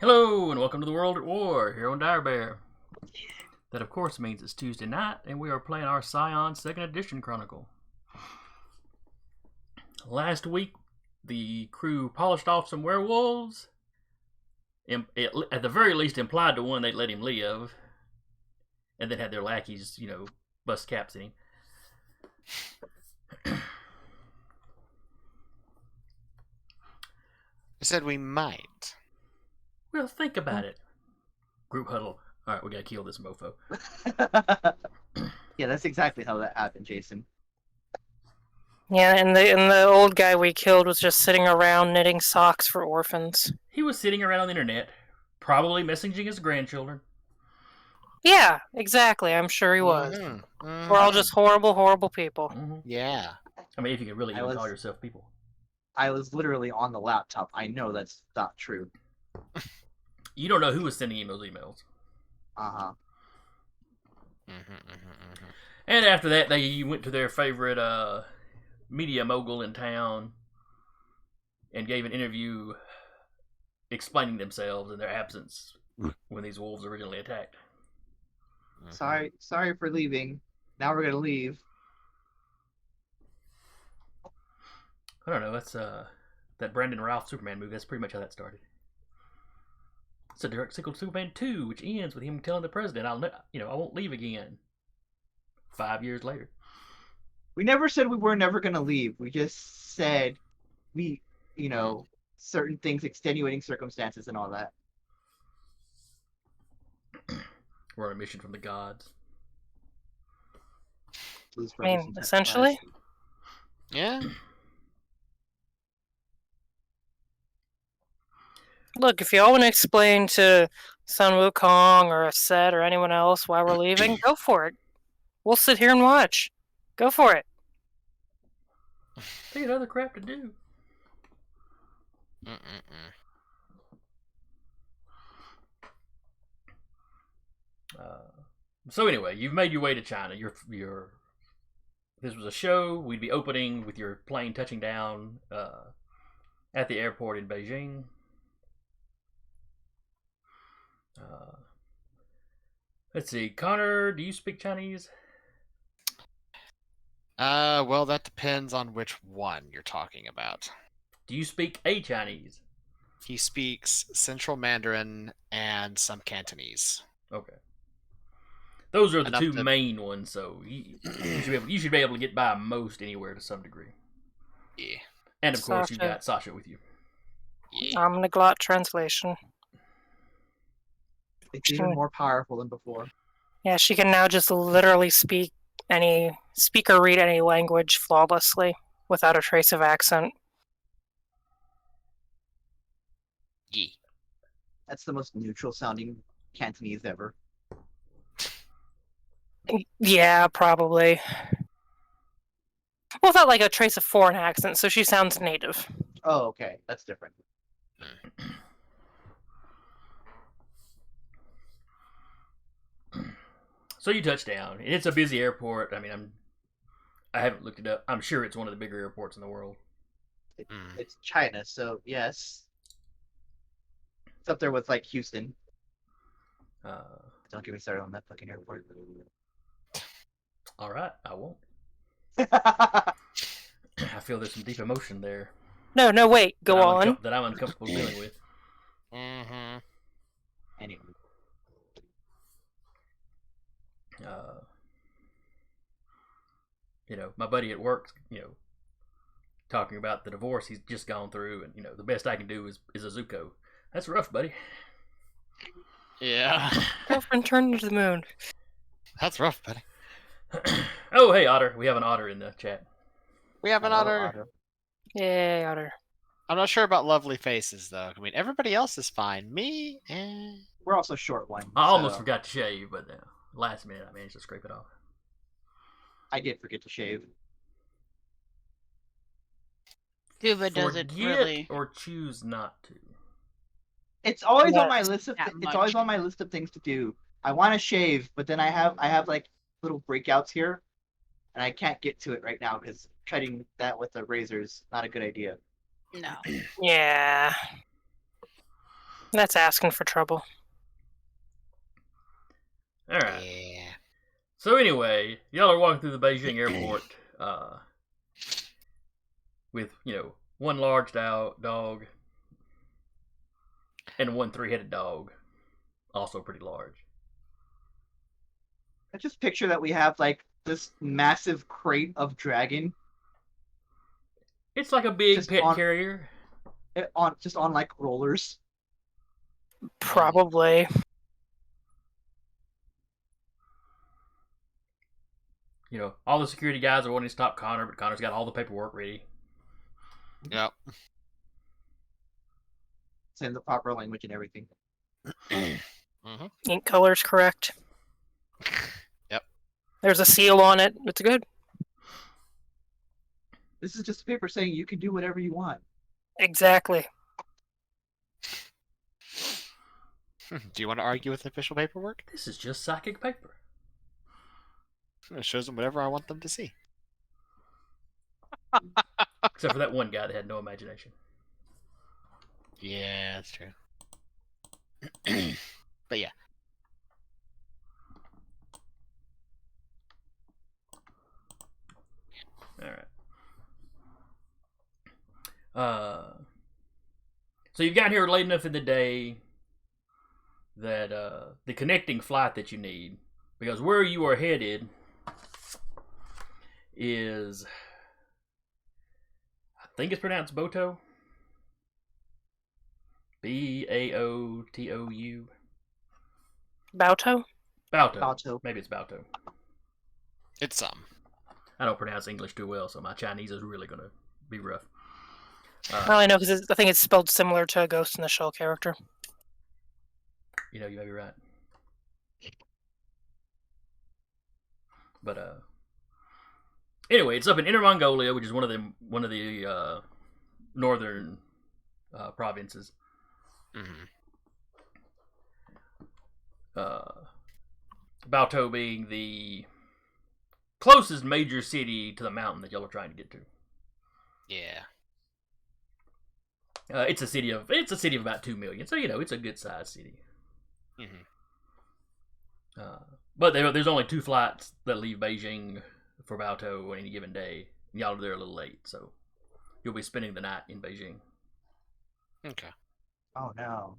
Hello and welcome to the World at War here on Dire Bear. That of course means it's Tuesday night and we are playing our Scion 2nd Edition Chronicle. Last week the crew polished off some werewolves. It, at the very least implied to one they'd let him live. And then had their lackeys, bust caps in him. I said we might. Well, think about it. Group huddle. Alright, we gotta kill this mofo. Yeah, that's exactly how that happened, Jason. Yeah, and the old guy we killed was just sitting around knitting socks for orphans. He was sitting around on the internet, probably messaging his grandchildren. Yeah, exactly. I'm sure he was. We're all just horrible, horrible people. Mm-hmm. Yeah. I mean, if you could really even call yourself people. I was literally on the laptop. I know that's not true. You don't know who was sending him those emails. Uh-huh. And after that, they went to their favorite media mogul in town and gave an interview explaining themselves and their absence when these wolves originally attacked. Sorry for leaving. Now we're gonna leave. I don't know. That's that Brandon Routh Superman movie. That's pretty much how that started. It's a direct sequel to Superman 2, which ends with him telling the president, I won't leave again." 5 years later. We never said we were never gonna leave. We just said certain things, extenuating circumstances and all that. We're on a mission from the gods. I mean, essentially. Yeah. Look, if y'all want to explain to Sun Wukong or Set or anyone else why we're leaving, go for it. We'll sit here and watch. Go for it. They got other crap to do. So anyway, you've made your way to China. This was a show. We'd be opening with your plane touching down at the airport in Beijing. Let's see, Connor, do you speak Chinese? Well, that depends on which one you're talking about. Do you speak a Chinese? He speaks Central Mandarin and some Cantonese. Okay. Those are the Enough two to- main ones, so you should be able to get by most anywhere to some degree. Yeah. And of course, you Sasha. got Sasha with you. Yeah. Omniglot translation. It's even more powerful than before. Yeah, she can now just literally speak or read any language flawlessly without a trace of accent. Yeah. That's the most neutral sounding Cantonese ever. Yeah, probably. Well, without like a trace of foreign accent, so she sounds native. Oh, okay. That's different. So you touch down. It's a busy airport. I mean, I haven't looked it up. I'm sure it's one of the bigger airports in the world. It's China, so yes. It's up there with like Houston. Don't get me started on that fucking airport. All right, I won't. I feel there's some deep emotion there. No, wait. Go on. That I'm uncomfortable dealing with. Anyway. My buddy at work, talking about the divorce he's just gone through, and the best I can do is a Zuko. That's rough, buddy. Yeah. Girlfriend turned into the moon. That's rough, buddy. Oh, hey, Otter. We have an Otter in the chat. We have an otter. Yay, Otter. I'm not sure about lovely faces, though. I mean, everybody else is fine. Me, We're also short ones. I almost forgot to shave, but last minute I managed to scrape it off. I did forget to shave. Duba does it Forget really. or choose not to. It's always Yeah, on my list of that it's always much. on my list of things to do. I want to shave, but then I have like little breakouts here, and I can't get to it right now because cutting that with a razor is not a good idea. No. Yeah. That's asking for trouble. All right. Yeah. So anyway, y'all are walking through the Beijing airport with, one large dog and one three-headed dog, also pretty large. I just picture that we have like this massive crate of dragon It's like a big Just pet on- carrier. on like rollers. Probably. All the security guys are wanting to stop Connor, but Connor's got all the paperwork ready. Yep. It's in the proper language and everything. Mm-hmm. Ink color's correct. Yep. There's a seal on it. It's good. This is just a paper saying you can do whatever you want. Exactly. Do you want to argue with official paperwork? This is just psychic paper. It shows them whatever I want them to see. Except for that one guy that had no imagination. Yeah, that's true. But yeah. Alright. So you've gotten here late enough in the day that the connecting flight that you need, because where you are headed is, I think it's pronounced Boto. Baotou. Bauto? Balto. Balto. Maybe it's Balto. It's I don't pronounce English too well, so my Chinese is really going to be rough. Well, I know because I think it's spelled similar to a Ghost in the Shell character. You may be right. But anyway, it's up in Inner Mongolia, which is one of the northern provinces. Mm-hmm. Baotou being the closest major city to the mountain that y'all are trying to get to. Yeah. It's a city of about 2 million, so it's a good sized city. Mm-hmm. But there's only 2 flights that leave Beijing for Baotou on any given day. Y'all are there a little late, so you'll be spending the night in Beijing. Okay. Oh no.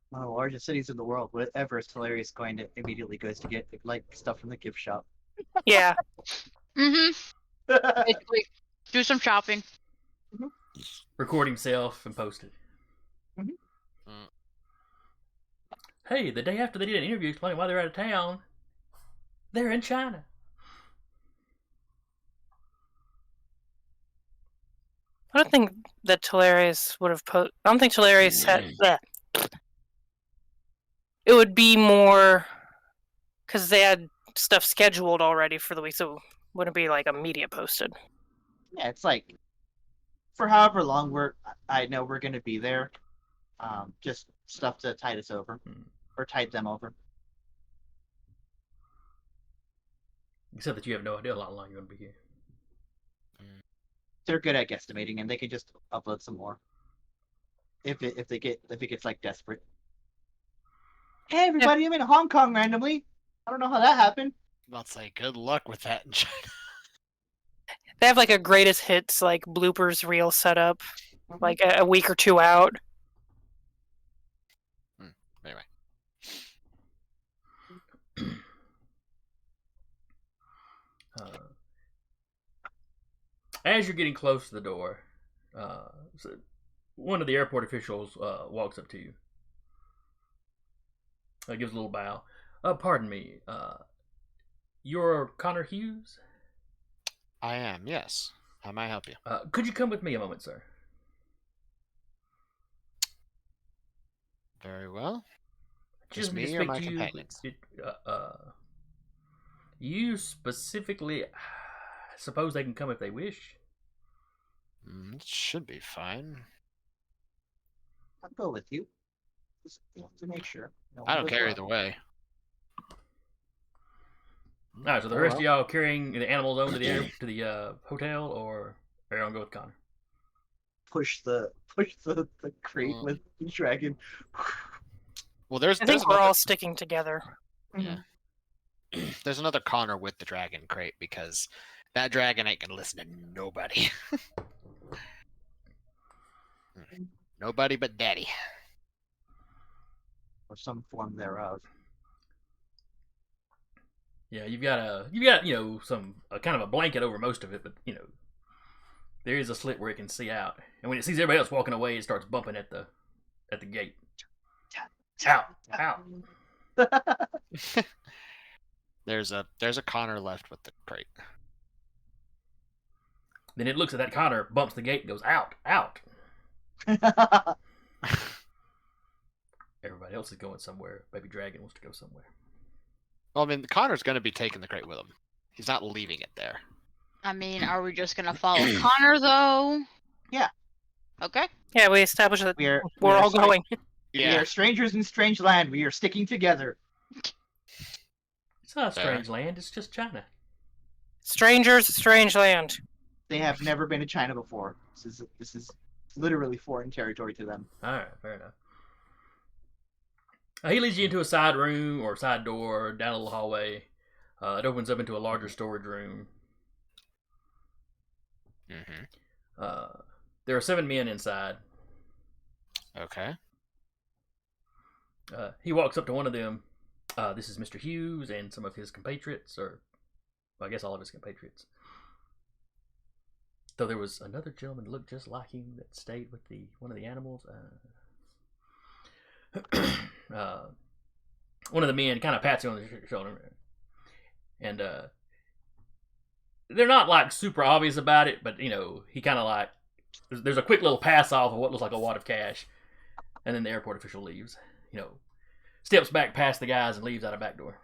One of the largest cities in the world. Whatever is hilarious going to immediately goes to get like stuff from the gift shop. Yeah. Mm-hmm. Basically, do some shopping. Record himself and post it. Mhm. Hey, the day after they did an interview explaining why they're out of town, they're in China. I don't think that Talarius would have I don't think Talarius had. Bleh. It would be more because they had stuff scheduled already for the week, so it wouldn't be like immediate posted. Yeah, it's like for however long I know we're gonna be there. Just stuff to tide us over. Or tide them over. Except that you have no idea how long you're going to be here. They're good at guesstimating, and they can just upload some more. If it gets like desperate. Hey everybody, I'm in Hong Kong randomly. I don't know how that happened. I'll say good luck with that in China. They have like a greatest hits like bloopers reel set up, like a week or 2 out. Anyway. As you're getting close to the door, so one of the airport officials walks up to you. Gives a little bow. Pardon me. You're Connor Hughes? I am, yes. How may I help you? Could you come with me a moment, sir? Very well. Just me or my companions? You specifically, suppose they can come if they wish? It should be fine. I'll go with you. Just to make sure. No I one don't goes care wrong. either way. Alright, so the Very rest of y'all carrying the animals over to the hotel, or are you gonna go with Connor? push the crate with the dragon. Well, there's I think we're another, all sticking together. yeah. There's another Connor with the dragon crate because that dragon ain't gonna listen to nobody. Nobody but Daddy. Or some form thereof. Yeah, you've got some kind of a blanket over most of it, but there is a slit where it can see out. And when it sees everybody else walking away, it starts bumping at the gate. Out, out. There's a Connor left with the crate. Then it looks at that Connor, bumps the gate, and goes out, out. Everybody else is going somewhere. Baby Dragon wants to go somewhere. Well, I mean, Connor's going to be taking the crate with him. He's not leaving it there. I mean, are we just gonna follow Connor though? Yeah. Okay. Yeah, we established that we are all going. We are strangers in strange land. We are sticking together. It's not a strange land. It's just China. Strangers, strange land. They have never been to China before. This is literally foreign territory to them. All right, fair enough. He leads you into a side room or side door down a little hallway. It opens up into a larger storage room. There are 7 men inside. Okay. He walks up to one of them. This is Mr. Hughes and some of his compatriots, or I guess all of his compatriots. Though there was another gentleman that looked just like him that stayed with one of the animals. One of the men kind of pats you on the shoulder, and they're not like super obvious about it, but he kind of like there's a quick little pass off of what looks like a wad of cash, and then the airport official leaves. Steps back past the guys and leaves out a back door.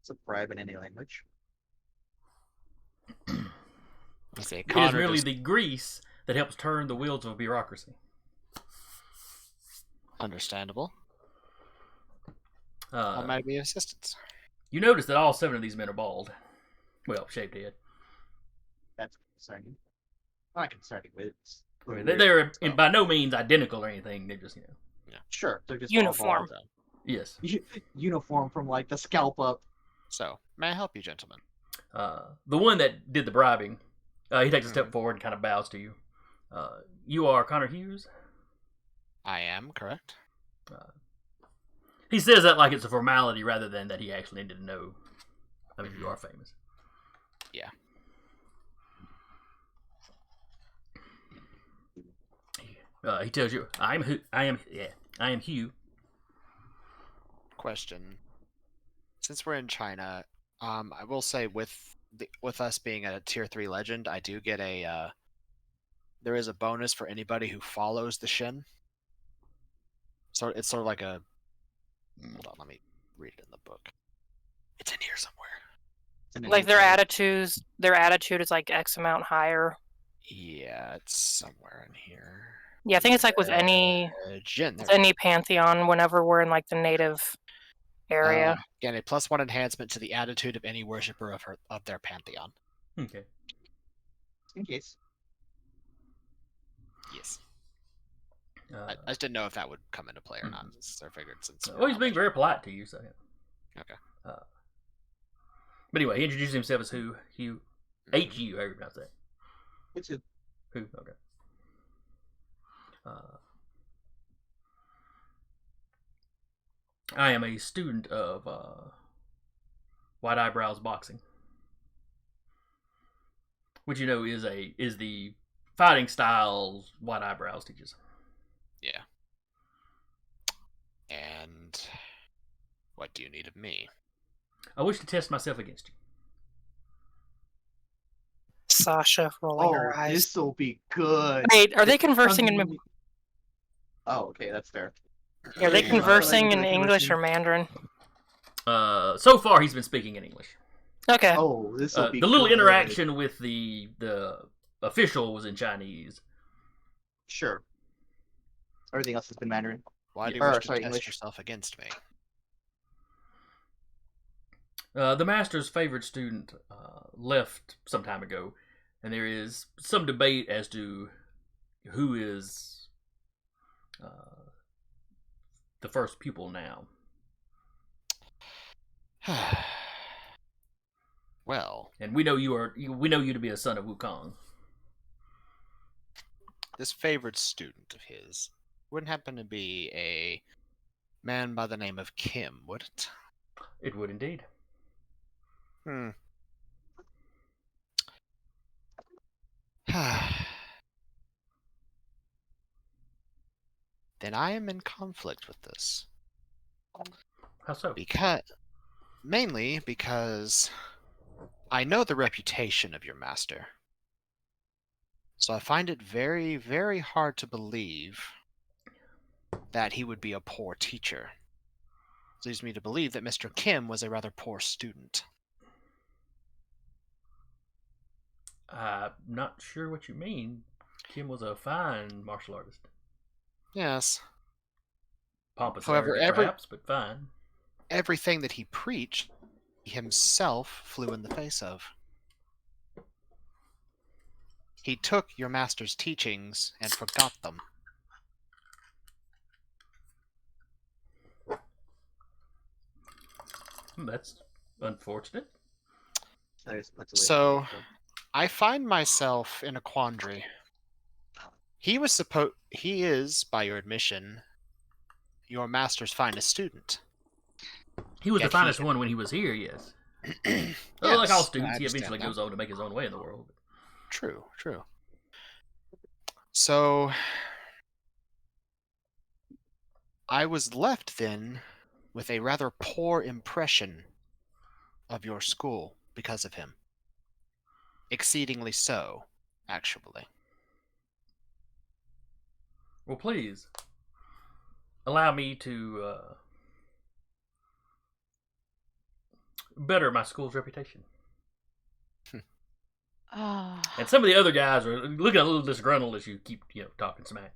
It's a bribe in any language. Let's see, It is Connor merely just... the grease that helps turn the wheels of bureaucracy. Understandable. How might be assistance? You notice that all 7 of these men are bald. Well, shaved head. That's concerning. Not concerning, but it's They're by no means identical or anything. They're just, Sure, they're just Uniform. all bald. Yes. Uniform from like the scalp up. So, may I help you, gentlemen? The one that did the bribing, he takes a step forward and kind of bows to you. You are Connor Hughes? I am, correct. He says that like it's a formality rather than that he actually needed to know. I mean, you are famous. Yeah. He tells you, I am Hugh. Question. Since we're in China, I will say with us being a tier 3 legend, I do get there is a bonus for anybody who follows the Shin. So it's sort of like a... Hold on, let me read it in the book. It's in here somewhere. Like their attitude is like X amount higher. Yeah, it's somewhere in here. Yeah, I think it's like with any pantheon whenever we're in like the native area. Again, a +1 enhancement to the attitude of any worshipper of their pantheon. Okay. In case. Yes. I just didn't know if that would come into play or not. So I figured since... Well, he's being very polite to you, so yeah. Okay. But anyway, he introduces himself as Hugh. H-U, however you pronounce that. It's a... Who? Okay. I am a student of White Eyebrows Boxing, which is the fighting styles White Eyebrows teaches. Yeah. And what do you need of me? I wish to test myself against you. Sasha rolling her eyes. This will be good. Wait, are they conversing in? Oh, okay, that's fair. Are they conversing in English or Mandarin? So far he's been speaking in English. Okay. Oh, this will be the little good. interaction with the official was in Chinese. Sure. Everything else has been Mandarin. Why do you wish to test English. yourself against me? The master's favorite student left some time ago, And there is some debate as to who is the first pupil now. Well, And we know we know you to be a son of Wukong. this favored student of his wouldn't happen to be a man by the name of Kim, would it? It would indeed. Hmm. Then I am in conflict with this. How so? Mainly because I know the reputation of your master. So I find it very, very hard to believe that he would be a poor teacher. It leads me to believe that Mr. Kim was a rather poor student. I'm not sure what you mean. Kim was a fine martial artist. Yes. Pompous, However, arrogant, perhaps, but fine. Everything that he preached, he himself flew in the face of. He took your master's teachings and forgot them. That's unfortunate. So, I find myself in a quandary. He is, by your admission, your master's finest student. He was Yet the finest one when he was here, yes. Well, like all students, I he eventually understand that. goes on to make his own way in the world. True. So, I was left then with a rather poor impression of your school because of him. Exceedingly so, actually. Well, please, allow me to better my school's reputation. Ah. And some of the other guys are looking a little disgruntled as you keep, talking smack.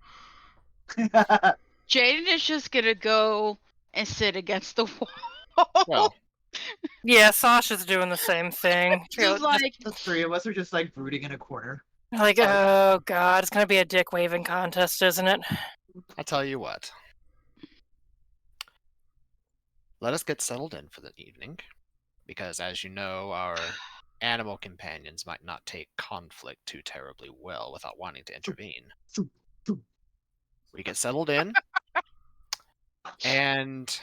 Jaden is just gonna go and sit against the wall. Well, Yeah, Sasha's doing the same thing. Just like, The three of us are just like brooding in a corner. Like, oh god, it's gonna be a dick waving contest, isn't it? I'll tell you what. Let us get settled in for the evening, because as you know, our animal companions might not take conflict too terribly well without wanting to intervene. We get settled in, and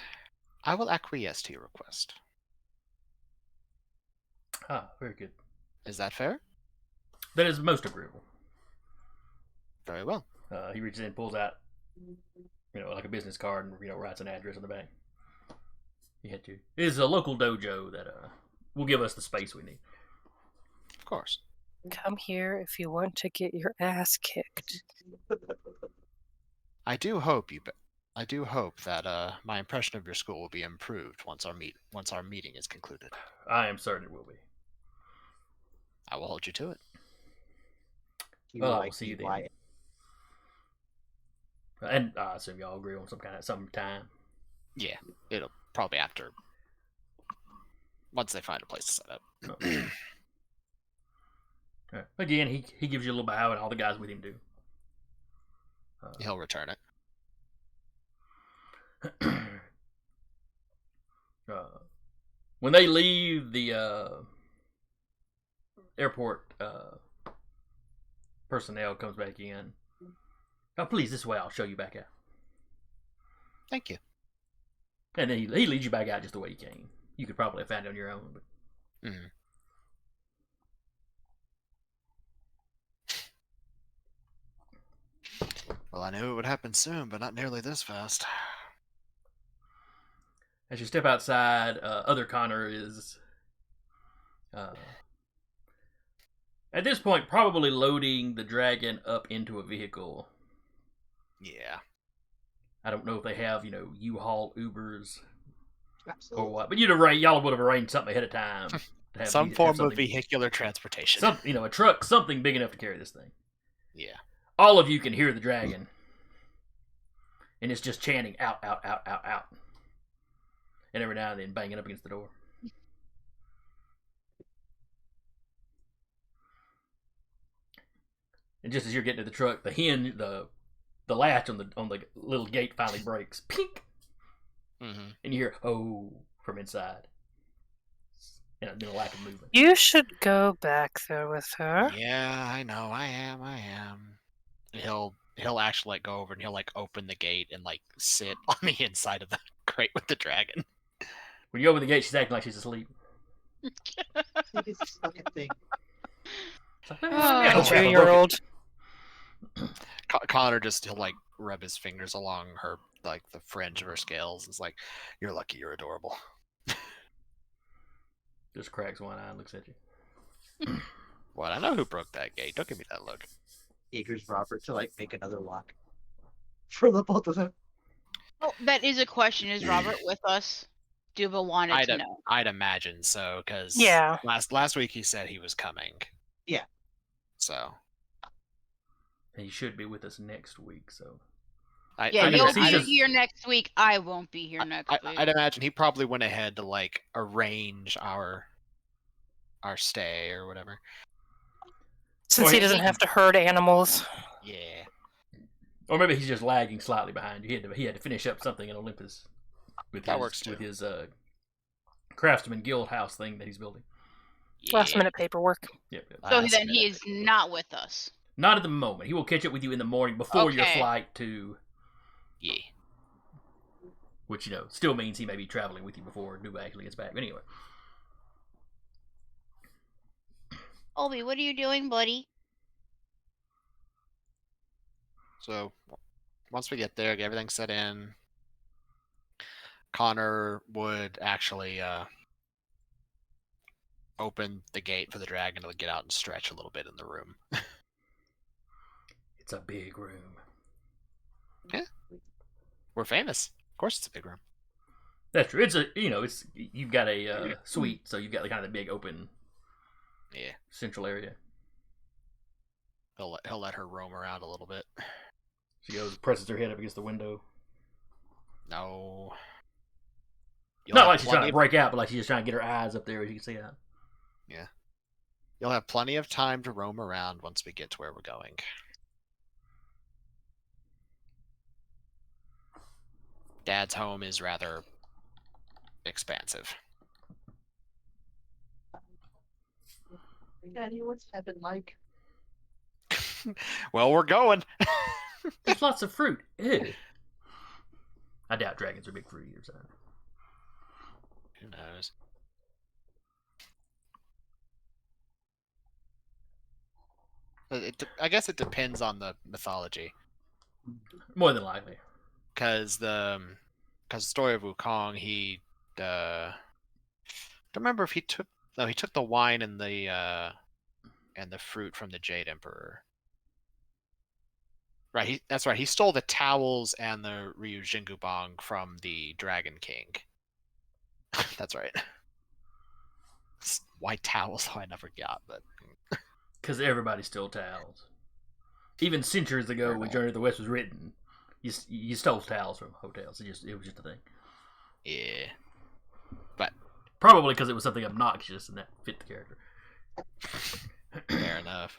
I will acquiesce to your request. Ah, very good. Is that fair? That is most agreeable. Very well. He reaches in, pulls out, like a business card, and writes an address on the back. It is a local dojo that will give us the space we need. Of course. Come here if you want to get your ass kicked. I do hope that my impression of your school will be improved once our meeting is concluded. I am certain it will be. I will hold you to it. Well, I will see you then. And I assume y'all agree on some time. Yeah, it'll probably once they find a place to set up. Right. Again, he gives you a little bow, and all the guys with him do. He'll return it. When they leave the airport, personnel comes back in. Oh, please, this way. I'll show you back out. Thank you. And then he leads you back out just the way you came. You could probably have found it on your own, but. Mm-hmm. Well, I knew it would happen soon, but not nearly this fast. As you step outside, other Connor is, at this point, probably loading the dragon up into a vehicle. Yeah. I don't know if they have, U-Haul, Ubers, Absolutely. or what. But y'all would have arranged something ahead of time. To have Some have form of something- vehicular transportation. a truck, something big enough to carry this thing. Yeah. All of you can hear the dragon. And it's just chanting, out, out, out, out, out. And every now and then banging up against the door. And just as you're getting to the truck, the latch on the little gate finally breaks. Pink! Mm-hmm. And you hear, oh, from inside. And there's been a lack of movement. You should go back there with her. Yeah, I know. I am. And he'll actually like go over and he'll like open the gate and like sit on the inside of the crate with the dragon. When you open the gate, she's acting like she's asleep. This fucking thing. It's like, Oh, yeah, my I'll grab a 2-year-old. Connor he'll like rub his fingers along her like the fringe of her scales. It's like, you're lucky, you're adorable. Just cracks one eye and looks at you. What? I know who broke that gate. Don't give me that look. Eagers Robert to like make another lock for the both of them. Oh, that is a question. Is Robert with us? Duba wanted to know. I'd imagine so, because Yeah. last week he said he was coming. Yeah. So He should be with us next week, so. Yeah, know, you'll he's be just- here next week. I won't be here next week. I'd imagine he probably went ahead to like arrange our stay or whatever. Since he doesn't have to herd animals. Yeah. Or maybe he's just lagging slightly behind you. He had to finish up something in Olympus with That his, works, too. with his craftsman guild house thing that he's building. Last minute paperwork. Yep. So Last then he minute. is not with us. Not at the moment. He will catch up with you in the morning before your Okay. flight to, Yeah. which still means he may be traveling with you before Nuba actually gets back. But anyway, Obi, what are you doing, buddy? So once we get there, get everything set in, Connor would actually open the gate for the dragon to get out and stretch a little bit in the room. it's a big room. We're famous. Of course it's a big room. That's true. It's you've got a suite, so you've got kind of the big open Yeah. central area. He'll let her roam around a little bit. She goes, presses her head up against the window. No. Not like she's trying to break out, but like she's just trying to get her eyes up there as you can see out. You'll have plenty of time to roam around once we get to where we're going. Dad's home is rather expansive. Daddy, what's heaven like? Well, we're going. There's lots of fruit. Ew. I doubt dragons are big fruit eaters. Who knows? I guess it depends on the mythology, More than likely. because the story of Wukong, he don't remember if he took the wine and the fruit from the Jade Emperor. Right, that's right. He stole the towels and the Ryu Jingubong from the Dragon King. That's right. White towels, I never got, but Because everybody stole towels. Even centuries ago, when Journey to the West was written, you stole towels from hotels. It was just a thing. yeah. But Probably because it was something obnoxious and that fit the character. fair enough.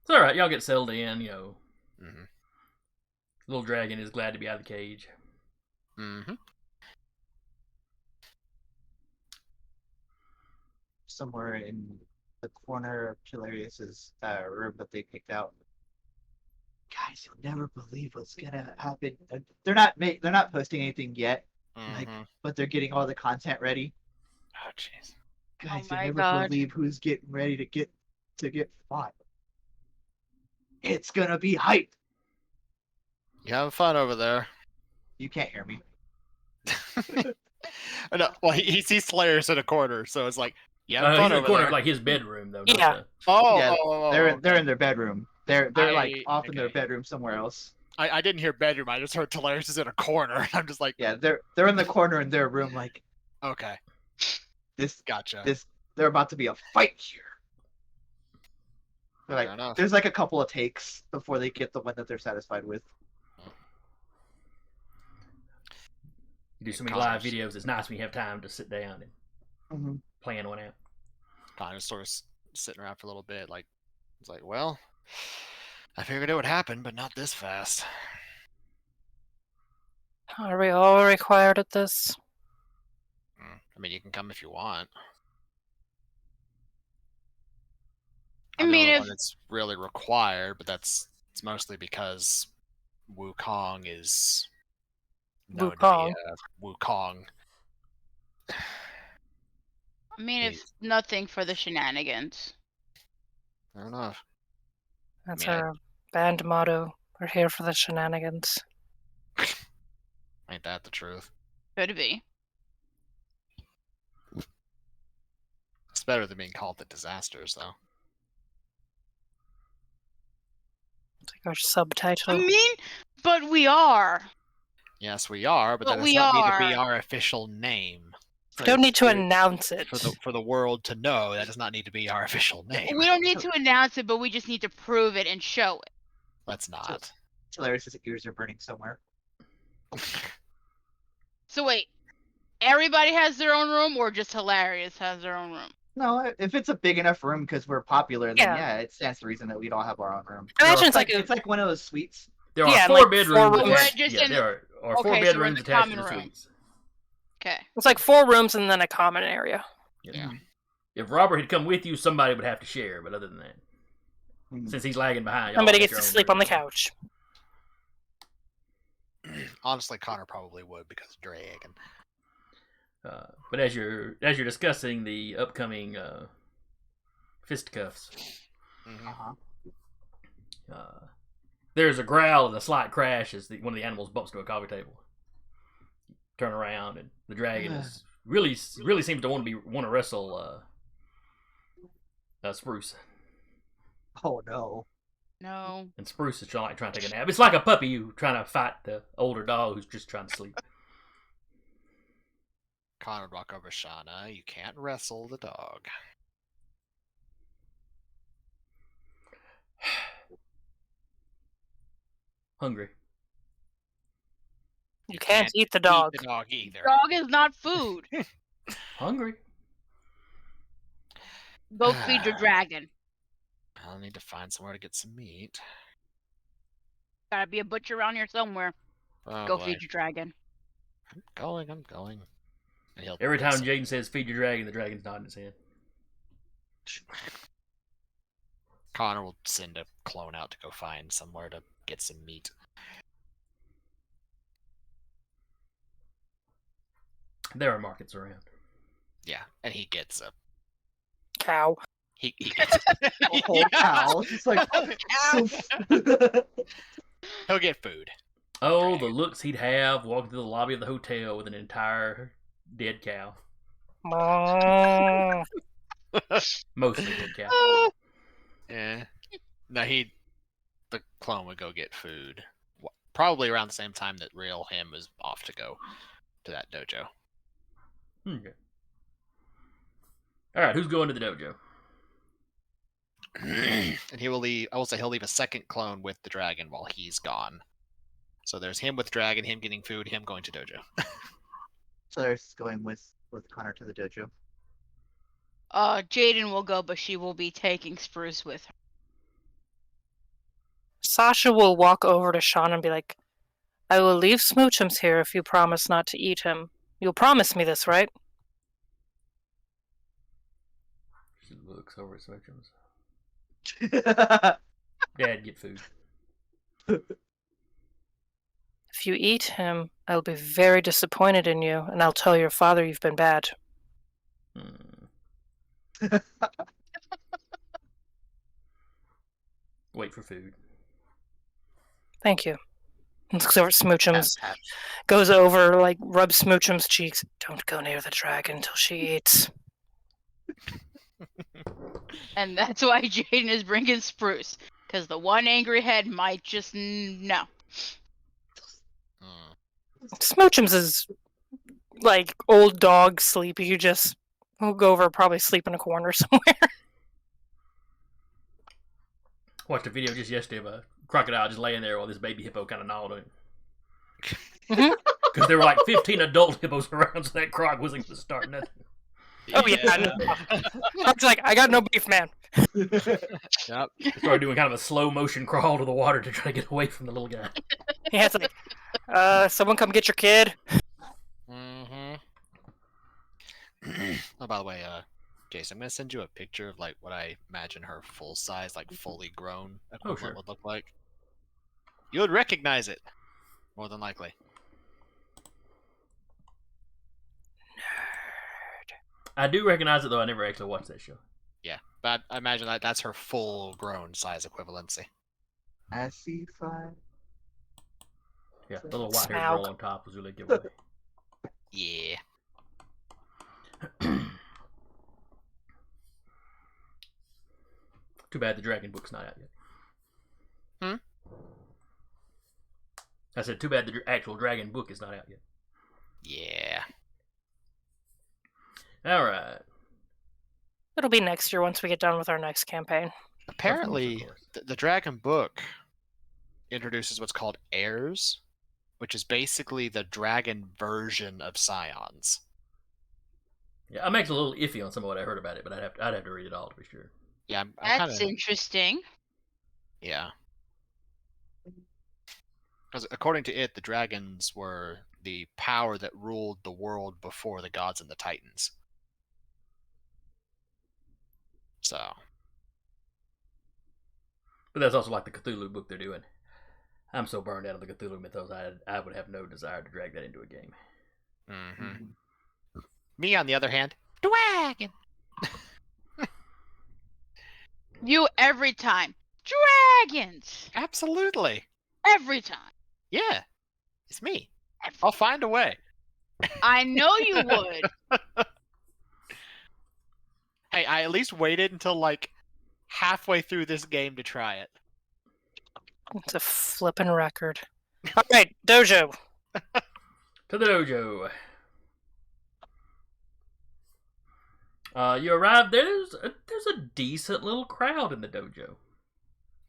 It's all right. Y'all get settled in. Mm-hmm. Little dragon is glad to be out of the cage. Mm-hmm. Somewhere in the corner of Pilarius's room that they picked out. Guys, you'll never believe what's gonna happen. They're not posting anything yet, Mm-hmm. but they're getting all the content ready. Oh jeez. Guys, my you'll never God. believe who's getting ready to get fought. It's gonna be hype. You having fun over there? You can't hear me. No, well, he sees Slayers in a corner, so it's like, yeah, He's fun in the over corner there. of like his bedroom though. not Yeah. the- Oh, Yeah, oh, They're okay. in their bedroom. They're like off in their okay. bedroom somewhere else. I didn't hear bedroom. I just heard Talaris is in a corner. I'm just like, Yeah, they're in the corner in their room. Like okay, this, gotcha. they're about to be a fight here. They're Fair like, enough. there's like a couple of takes before they get the one that they're satisfied with. You do so many live videos. It's nice when you have time to sit down and Mm-hmm. plan one out. Connor sort of sitting around for a little bit. Like, it's like, well, I figured it would happen, but not this fast. Are we all required at this? I mean, you can come if you want. I I'm the mean, only if one that's really required, but it's mostly because Wukong is known to be Wukong. a Wukong. I mean, if nothing for the shenanigans. Fair enough. That's Yeah. our band motto. We're here for the shenanigans. Ain't that the truth? Could be. It's better than being called the disasters, though. It's like our subtitle. I mean, but we are. Yes, we are, but But that does we not need to be are. our official name. We don't need to announce it. For the world to know, that does not need to be our official name. We don't need to announce it, but we just need to prove it and show it. Let's not. Hilarious' ears are burning somewhere. So wait, everybody has their own room, or just Hilarious has their own room? No, if it's a big enough room because we're popular, then Yeah. yeah, it stands to reason that we'd all have our own room. Imagine It's it's like one of those suites. There are Yeah, four like bedrooms. four rooms. attached- Just yeah, in- there are four okay, so we're in bedrooms the attached to common the room. suites. Okay. it's like 4 rooms and then a common area. Yeah. If Robert had come with you, somebody would have to share. But other than that, Mm. since he's lagging behind, y'all Somebody get gets your to own sleep room. on the couch. Honestly, Connor probably would because of Dragon. But as you're discussing the upcoming fisticuffs, Uh-huh. there's a growl and a slight crash as one of the animals bumps to a coffee table. Turn around and the dragon is really seems to want to wrestle Spruce, Oh no. No. and Spruce is trying to take a nap. It's like a puppy trying to fight the older dog who's just trying to sleep. Connor would walk over, Shauna. You can't wrestle the dog. Hungry. You can't eat the dog. Eat the dog either. Dog is not food. Hungry. Go feed your dragon. I'll need to find somewhere to get some meat. Gotta be a butcher around here somewhere. Oh, Go boy. feed your dragon. I'm going. And he'll Every get time some- Jaden says "feed your dragon," the dragon's nodding his head. Connor will send a clone out to go find somewhere to get some meat. There are markets around. Yeah, and he gets a Cow. he gets A whole cow. Just like he'll get food. Oh, the looks he'd have walking through the lobby of the hotel with an entire dead cow. Mm. Mostly dead cow. Yeah. No, the clone would go get food. Probably around the same time that real him was off to go to that dojo. Okay. All right, who's going to the dojo? And he will leave. I will say he'll leave a second clone with the dragon while he's gone. So there's him with dragon, him getting food, him going to dojo. So there's going with Connor to the dojo. Jaden will go, but she will be taking Spruce with her. Sasha will walk over to Sean and be like, I will leave Smoochums here if you promise not to eat him. You'll promise me this, right? She looks over at Smoochums. Dad, get food. If you eat him, I'll be very disappointed in you, and I'll tell your father you've been bad. Wait for food. Thank you. Looks over at Smoochums, Tap, tap. goes over, like, rubs Smoochums' cheeks. Don't go near the dragon until she eats. And that's why Jaden is bringing Spruce. Because the one angry head might just no. Smoochums is, like, old dog sleepy. You just will go over, probably sleep in a corner somewhere. Watched a video just yesterday of a crocodile just laying there while this baby hippo kind of gnawed on him. Mhm. Because there were like 15 adult hippos around, so that croc wasn't going to start nothing. Oh yeah, I know. I was like, I got no beef, man. Yep. Started doing kind of a slow motion crawl to the water to try to get away from the little guy. Yeah, it's like, someone come get your kid. Mm-hmm. Oh, by the way, Jason, I'm gonna send you a picture of like what I imagine her full size, like fully grown equivalent sure. would look like. You would recognize it, more than likely. I do recognize it, though I never actually watched that show. Yeah, but I imagine that's her full grown size equivalency. I see fire. Yeah, the little white-haired Smaug. girl on top was really good. With Yeah. Too bad the Dragon book's not out yet. Hmm? I said, too bad the actual Dragon book is not out yet. Yeah. All right. It'll be next year once we get done with our next campaign. Apparently, Of course. the Dragon book introduces what's called heirs, which is basically the dragon version of Scions. Yeah, I'm actually a little iffy on some of what I heard about it, but I'd have to read it all to be sure. Yeah, I'm That's kinda, interesting. yeah. Because according to it, the dragons were the power that ruled the world before the gods and the titans. So, But that's also like the Cthulhu book they're doing. I'm so burned out of the Cthulhu mythos, I would have no desire to drag that into a game. mhm. Me, on the other hand, dragon. You every time. Dragons! Absolutely. Every time. Yeah, it's me. Every- I'll find a way. I know you would. Hey, I at least waited until like halfway through this game to try it. It's a flippin' record. All right, dojo. To the dojo. You arrive there. There's a decent little crowd in the dojo.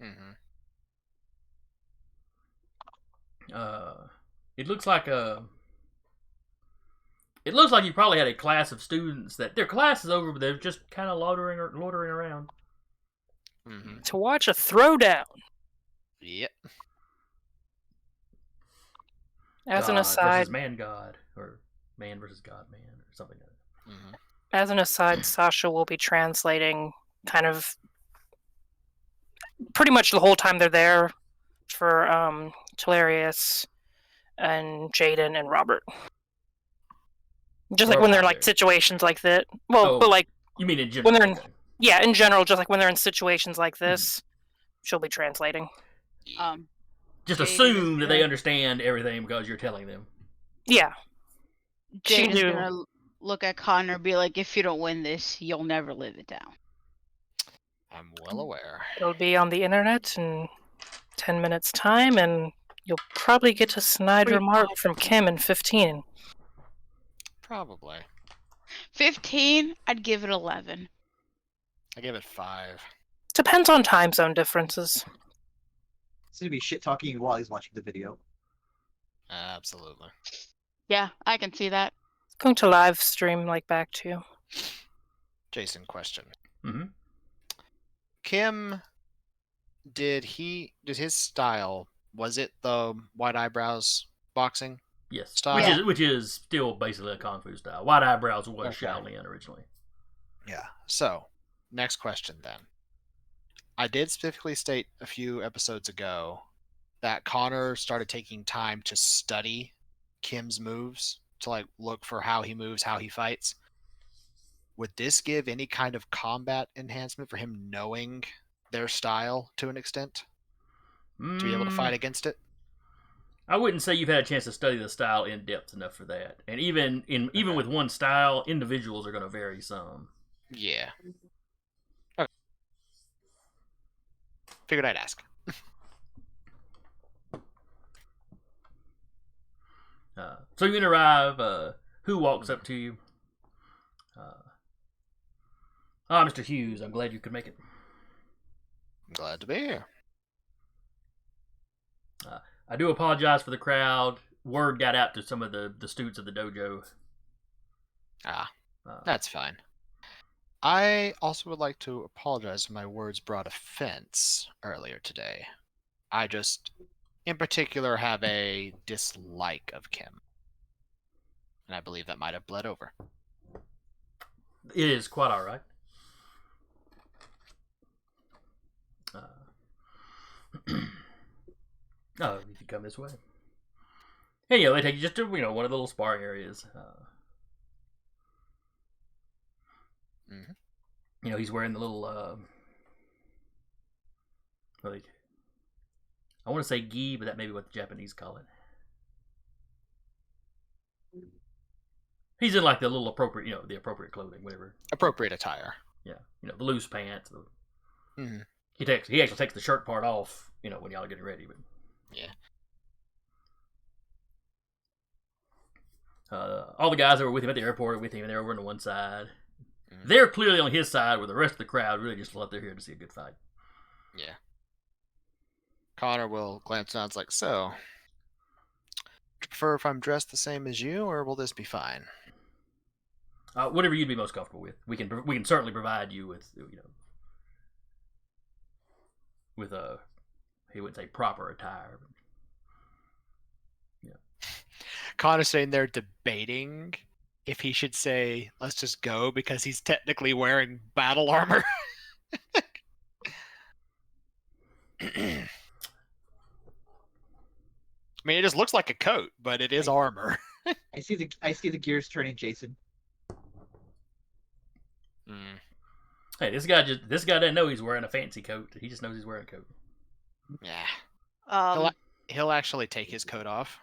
Mm-hmm. It looks like It looks like you probably had a class of students that their class is over, but they're just kind of loitering around. Mm-hmm. To watch a throwdown. Yep. As an God aside, versus man god, or man versus god man, or something like that. Mm-hmm. as an aside, Sasha will be translating kind of pretty much the whole time they're there for Talarius and Jaden and Robert. Just like when they're in like situations like that. Well, Oh. but like You mean in general? when they're in, okay. yeah, in general, just like when they're in situations like this, she'll be translating. Just Jaden assume is that they gonna- understand everything because you're telling them. Yeah. Jade is do. gonna look at Connor and be like, if you don't win this, you'll never live it down. I'm well aware. It'll be on the internet in 10 minutes time, and you'll probably get a snide remark from Kim in 15. Probably. 15, I'd give it 11. I give it 5. Depends on time zone differences. He's gonna be shit talking you while he's watching the video. Absolutely. Yeah, I can see that. Going to live stream like back to you. Jason, question. Mm-hmm. Kim, did his style, was it the white eyebrows boxing? Yes, Style. which is still basically a kung fu style. White eyebrows was Okay. Shaolin originally. Yeah. So, next question then. I did specifically state a few episodes ago that Connor started taking time to study Kim's moves, to like look for how he moves, how he fights. Would this give any kind of combat enhancement for him knowing their style to an extent? To be able to fight against it? I wouldn't say you've had a chance to study the style in depth enough for that. And even with one style, individuals are going to vary some. Yeah. Okay. Figured I'd ask. So you arrive. Who walks up to you? Mr. Hughes, I'm glad you could make it. I'm glad to be here. I do apologize for the crowd. Word got out to some of the students of the dojo. Ah, Uh, that's fine. I also would like to apologize if my words brought offense earlier today. I just, in particular, have a dislike of Kim. And I believe that might have bled over. It is quite all right. Oh, if you come this way. Hey, they take you just to one of the little sparring areas. He's wearing the little. I want to say gi, but that may be what the Japanese call it. He's in like the little appropriate, the appropriate clothing, whatever. Appropriate attire. Yeah, the loose pants. Mm-hmm. He actually takes the shirt part off, when y'all are getting ready. But yeah. All the guys that were with him at the airport are with him, and they're over on the one side. Mm-hmm. They're clearly on his side, where the rest of the crowd really just love they're here to see a good fight. Yeah. Connor will glance down. It's like, so, do you prefer if I'm dressed the same as you, or will this be fine? Whatever you'd be most comfortable with. We can certainly provide you with with he wouldn't say proper attire. But, Connor's sitting there debating if he should say, let's just go, because he's technically wearing battle armor. I mean, it just looks like a coat, but it is armor. I see the gears turning, Jason. Hey, this guy doesn't know he's wearing a fancy coat. He just knows he's wearing a coat. Yeah. He'll actually take his coat off.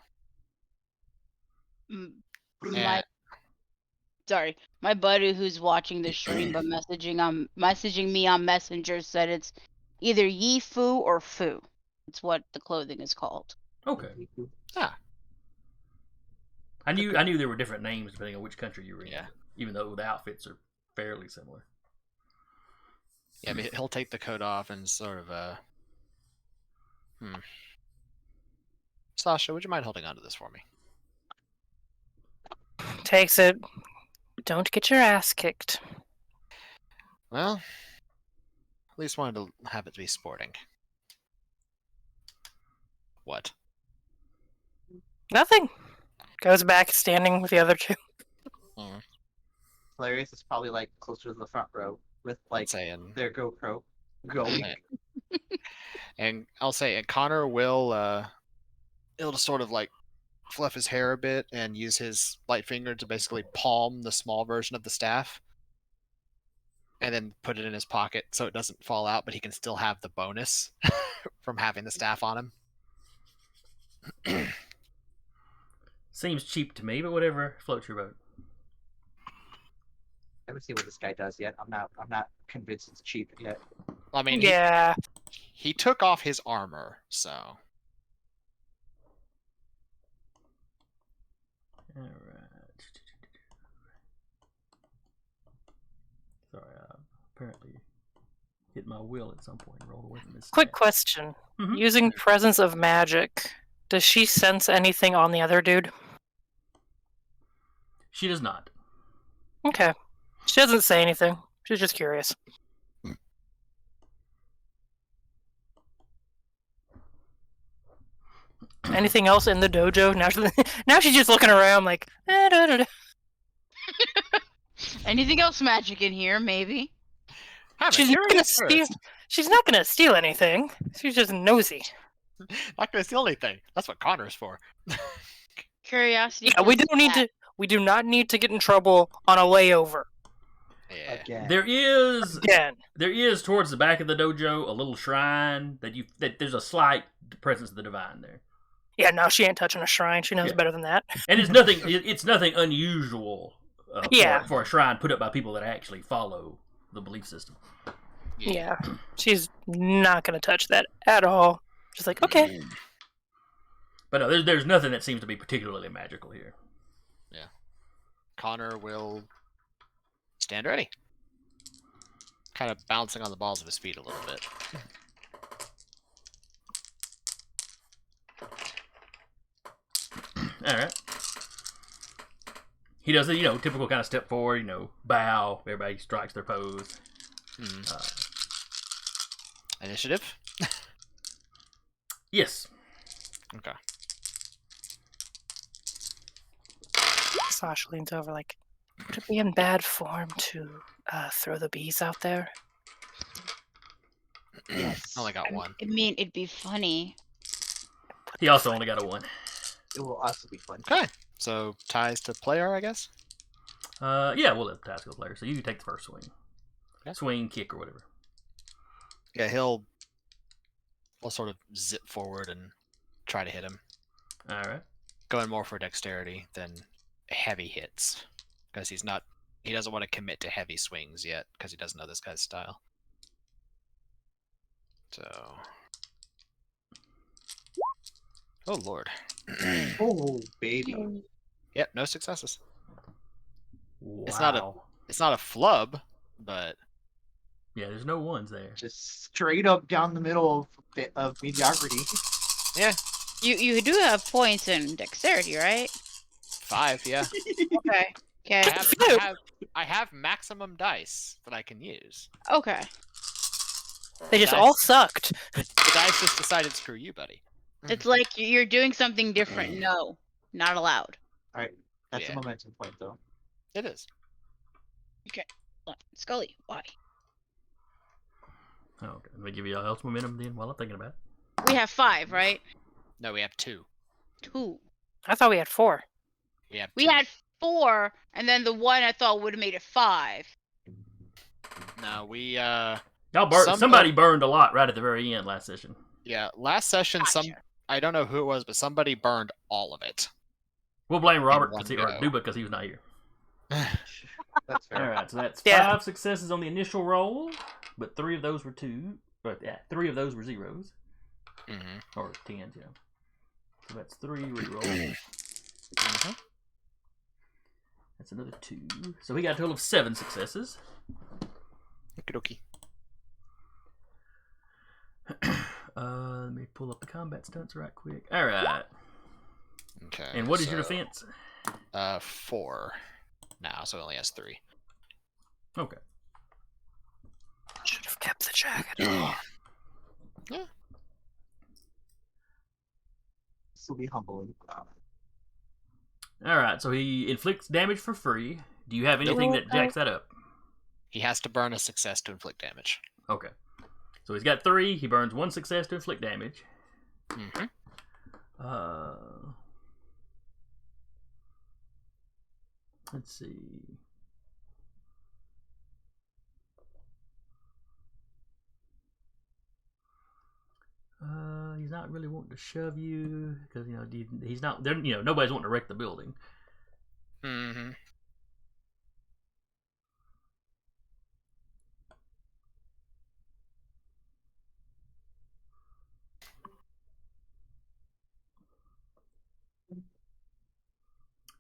My buddy who's watching the stream but messaging me on Messenger said it's either Yi Fu or Fu. It's what the clothing is called. Okay. Ah. I knew there were different names depending on which country you were in. Yeah. Even though the outfits are fairly similar. Yeah, but he'll take the coat off and sort of Sasha, would you mind holding on to this for me? Takes it. Don't get your ass kicked. Well, at least wanted to have it be sporting. What? Nothing. Goes back standing with the other two. Hilarious is probably like closer to the front row with like their GoPro going. And I'll say, Connor will he'll just sort of like fluff his hair a bit and use his light finger to basically palm the small version of the staff, and then put it in his pocket so it doesn't fall out, but he can still have the bonus from having the staff on him. Seems cheap to me, but whatever. Float your boat. I haven't seen what this guy does yet. I'm not convinced it's cheap yet. I mean, yeah. He took off his armor, so. All right. Sorry, apparently hit my wheel at some point and rolled away from this. Quick question. Mm-hmm. Using presence of magic, does she sense anything on the other dude? She does not. Okay. She doesn't say anything. She's just curious. Anything else in the dojo? Now she's just looking around like. Anything else magic in here? Maybe. She's not gonna steal anything. She's just nosy. Not gonna steal anything. That's what Connor's for. Curiosity. Yeah, we do not need to get in trouble on a layover. Yeah. Again. There is towards the back of the dojo a little shrine that there's a slight presence of the divine there. Yeah, no, she ain't touching a shrine. She knows better than that. And it's nothing unusual for a shrine put up by people that actually follow the belief system. Yeah, she's not going to touch that at all. Just like, okay. But no, there's nothing that seems to be particularly magical here. Yeah. Connor will stand ready. Kind of bouncing on the balls of his feet a little bit. All right. he does the typical kind of step forward, bow. Everybody strikes their pose. Initiative? Yes. Okay. Sasha leans over like, would it be in bad form to throw the bees out there? Yes. I only got one. I mean, it'd be funny. He also only got a 1. It will also be fun. Okay. So ties to player, I guess. Yeah, we'll let the task go player. So you take the first swing. Okay. Swing, kick, or whatever. Yeah, he'll sort of zip forward and try to hit him. All right. Going more for dexterity than heavy hits, because he doesn't want to commit to heavy swings yet, because he doesn't know this guy's style. So, oh lord. Oh, baby. Yep, no successes. Wow. It's not a flub, but Yeah, there's no 1s there. Just straight up down the middle of mediocrity. yeah, You do have points in dexterity, right? 5. Yeah, Okay. Okay. I have maximum dice that I can use. Okay. They just Dice. all sucked. The dice just decided, screw you, buddy. It's like you're doing something different. No, not allowed. That's Yeah. a momentum point, though. It is. Scully, why? Oh, okay. Let me give you a health momentum then while I'm thinking about it. We have 5, right? No, we have 2. 2. I thought we had 4. We have. We 2. had 4, and then the one I thought would have made it 5. No, we Y'all somebody burned a lot right at the very end last session. yeah. Last session, Gotcha. I don't know who it was, but somebody burned all of it. We'll blame Robert one or go. Duba because he was not here. That's fair. All right, so that's Yeah. 5 successes on the initial roll, but 3 of those were 2. But yeah, 3 of those were 0s Mm-hmm. or 10s. Yeah. So that's 3 rerolls. Mm-hmm. That's another 2. So we got a total of 7 successes. Okie Let me pull up the combat stunts right quick. All right. Okay. And what is your defense? 4 now, so it only has 3. Okay. Should have kept the jacket. Yeah. This will be humbling. All right. So he inflicts damage for free. Do you have anything that jacks that up? He has to burn a success to inflict damage. Okay. So he's got 3. He burns 1 success to inflict damage. Mm-hmm. Let's see. He's not really wanting to shove you because he's not there. Nobody's wanting to wreck the building. Mm-hmm.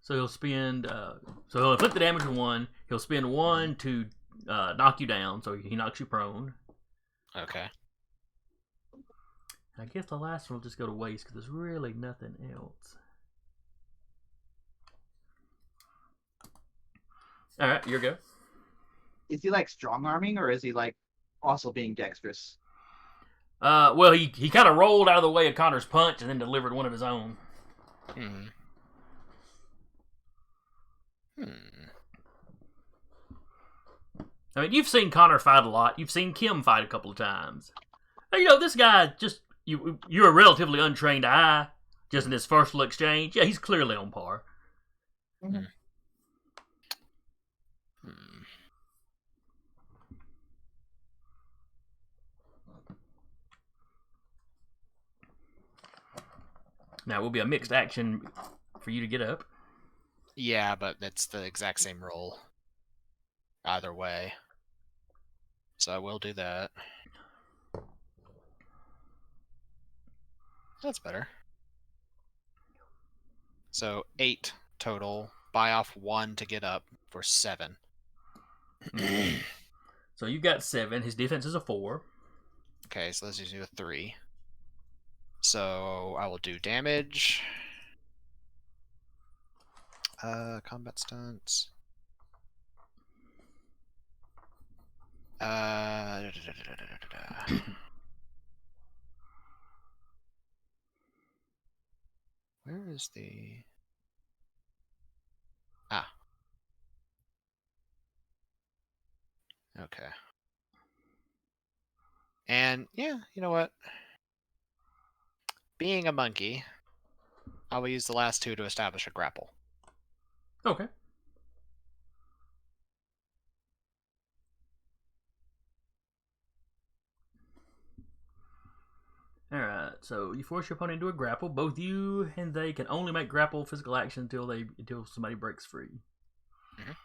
So he'll spend. So he'll inflict the damage with 1. He'll spend 1 to knock you down, so he knocks you prone. Okay. I guess the last one will just go to waste because there's really nothing else. All right, your go. Is he like strong arming, or is he like also being dexterous? Well, he kind of rolled out of the way of Connor's punch and then delivered one of his own. Hmm. I mean, you've seen Connor fight a lot. You've seen Kim fight a couple of times. This guy just you're a relatively untrained eye. Just in his first little exchange, yeah, he's clearly on par. Mm-hmm. Now it will be a mixed action for you to get up. Yeah, but it's the exact same roll. Either way. So I will do that. That's better. So 8 total. Buy off 1 to get up for 7. So you got 7. His defense is a 4. Okay, so let's just do a 3. So I will do damage. Combat stunts. Da, da, da, da, da, da, da. Where is the... Ah. Okay. And, yeah, you know what? Being a monkey, I will use the last two to establish a grapple. Okay. Alright, so you force your opponent into a grapple. Both you and they can only make grapple physical action until somebody breaks free. Mhm.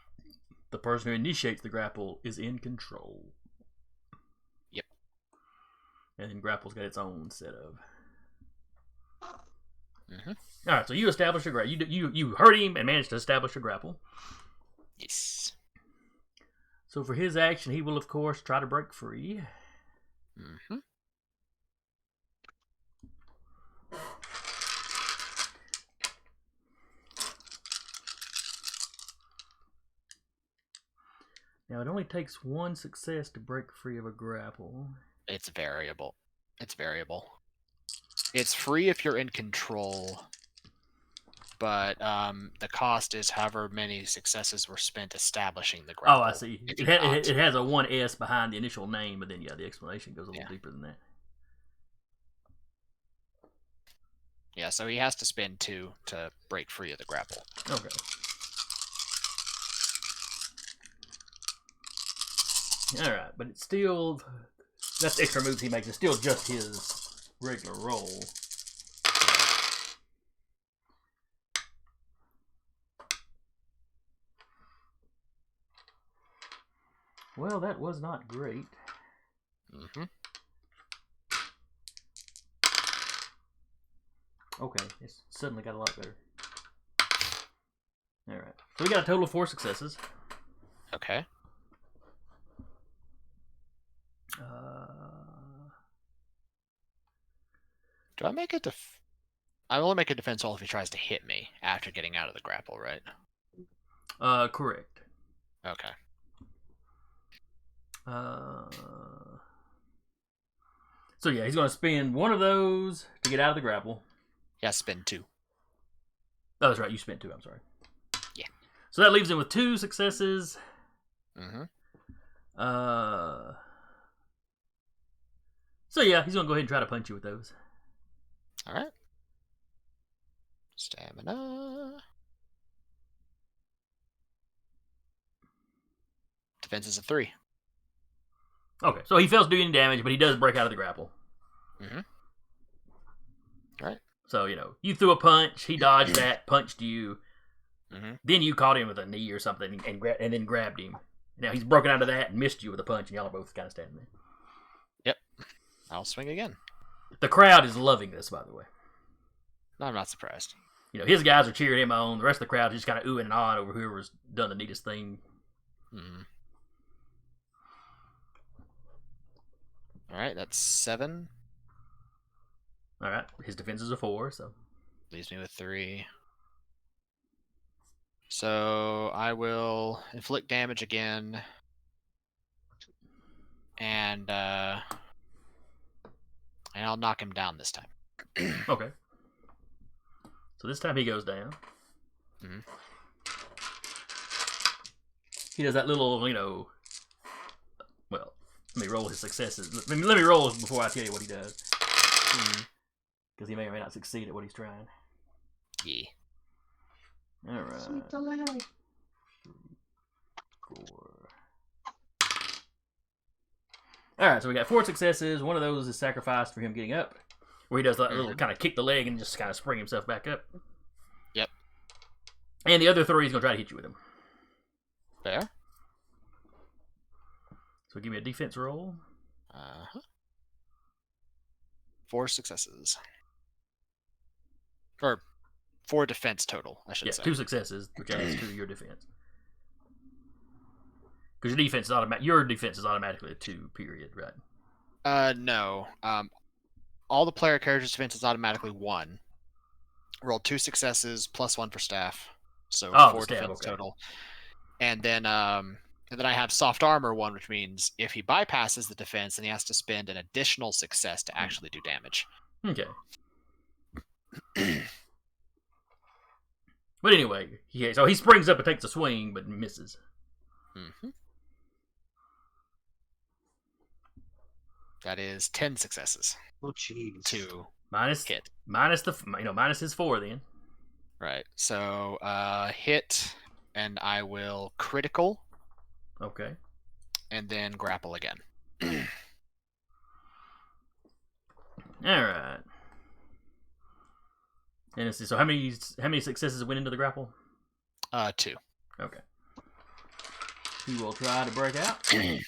The person who initiates the grapple is in control. Yep. And then grapple's got its own set of. Mhm. Alright, so you establish a grapple. You hurt him and managed to establish a grapple. Yes. So for his action, he will of course try to break free. Mhm. Now, it only takes one success to break free of a grapple. It's variable. It's variable. It's free if you're in control, but the cost is however many successes were spent establishing the grapple. Oh, I see. if It, you're ha- not. it has a 1S behind the initial name, but then, yeah, the explanation goes a little Yeah. deeper than that. Yeah, so he has to spend 2 to break free of the grapple. Okay. Alright, but it's still... That's the extra moves he makes. It's still just his regular roll. Well, that was not great. Mm-hmm. Okay, it's suddenly got a lot better. Alright, so we got a total of 4 successes. Okay. Do I make a I will make a defense roll if he tries to hit me after getting out of the grapple, right? Correct. Okay. So yeah, he's going to spend one of those to get out of the grapple. He has to spend 2. Oh, that's right. You spent 2. I'm sorry. Yeah. So that leaves him with 2 successes. Mm-hmm. So yeah, he's going to go ahead and try to punch you with those. All right. Stamina. Defense is a 3. Okay, so he fails to do any damage, but he does break out of the grapple. Mm-hmm. All right. So, you threw a punch, he dodged that, punched you, Mm-hmm. then you caught him with a knee or something and then grabbed him. Now he's broken out of that and missed you with a punch, and y'all are both kind of standing there. Yep. I'll swing again. The crowd is loving this, by the way. No, I'm not surprised. His guys are cheering him on. The rest of the crowd is just kind of oohing and ahhing over whoever's done the neatest thing. Mm-hmm. All right, that's 7. All right, his defense is a 4, so Leaves me with 3. So I will inflict damage again, and I'll knock him down this time. okay. So this time he goes down. Mhm. He does that little, well, let me roll his successes. Let me roll before I tell you what he does. Because he may or may not succeed at what he's trying. Yeah. Alright. Sweet delay. 4. Alright, so we got 4 successes. One of those is sacrificed for him getting up. Where he does that little kind of kick the leg and just kind of spring himself back up. Yep. And the other 3 he's going to try to hit you with him. Fair. So give me a defense roll. 4 successes. Or 4 defense total, I should Yeah, say. 2 successes, which adds to your defense. Because your defense is automatically a 2, period, right? No. All the player characters' defense is automatically 1. Roll 2 successes plus 1 for staff. So Oh, 4 the stab, defense okay. total. And then I have soft armor 1, which means if he bypasses the defense, then he has to spend an additional success to actually do damage. Okay. But anyway, so he springs up and takes a swing, but misses. Mm-hmm. That is 10 successes Oh, jeez. to Minus hit. minus his 4 then. Right. So hit, and I will critical, Okay. and then grapple again. All right. And let's see. So how many successes went into the grapple? 2. Okay. He will try to break out. Okay.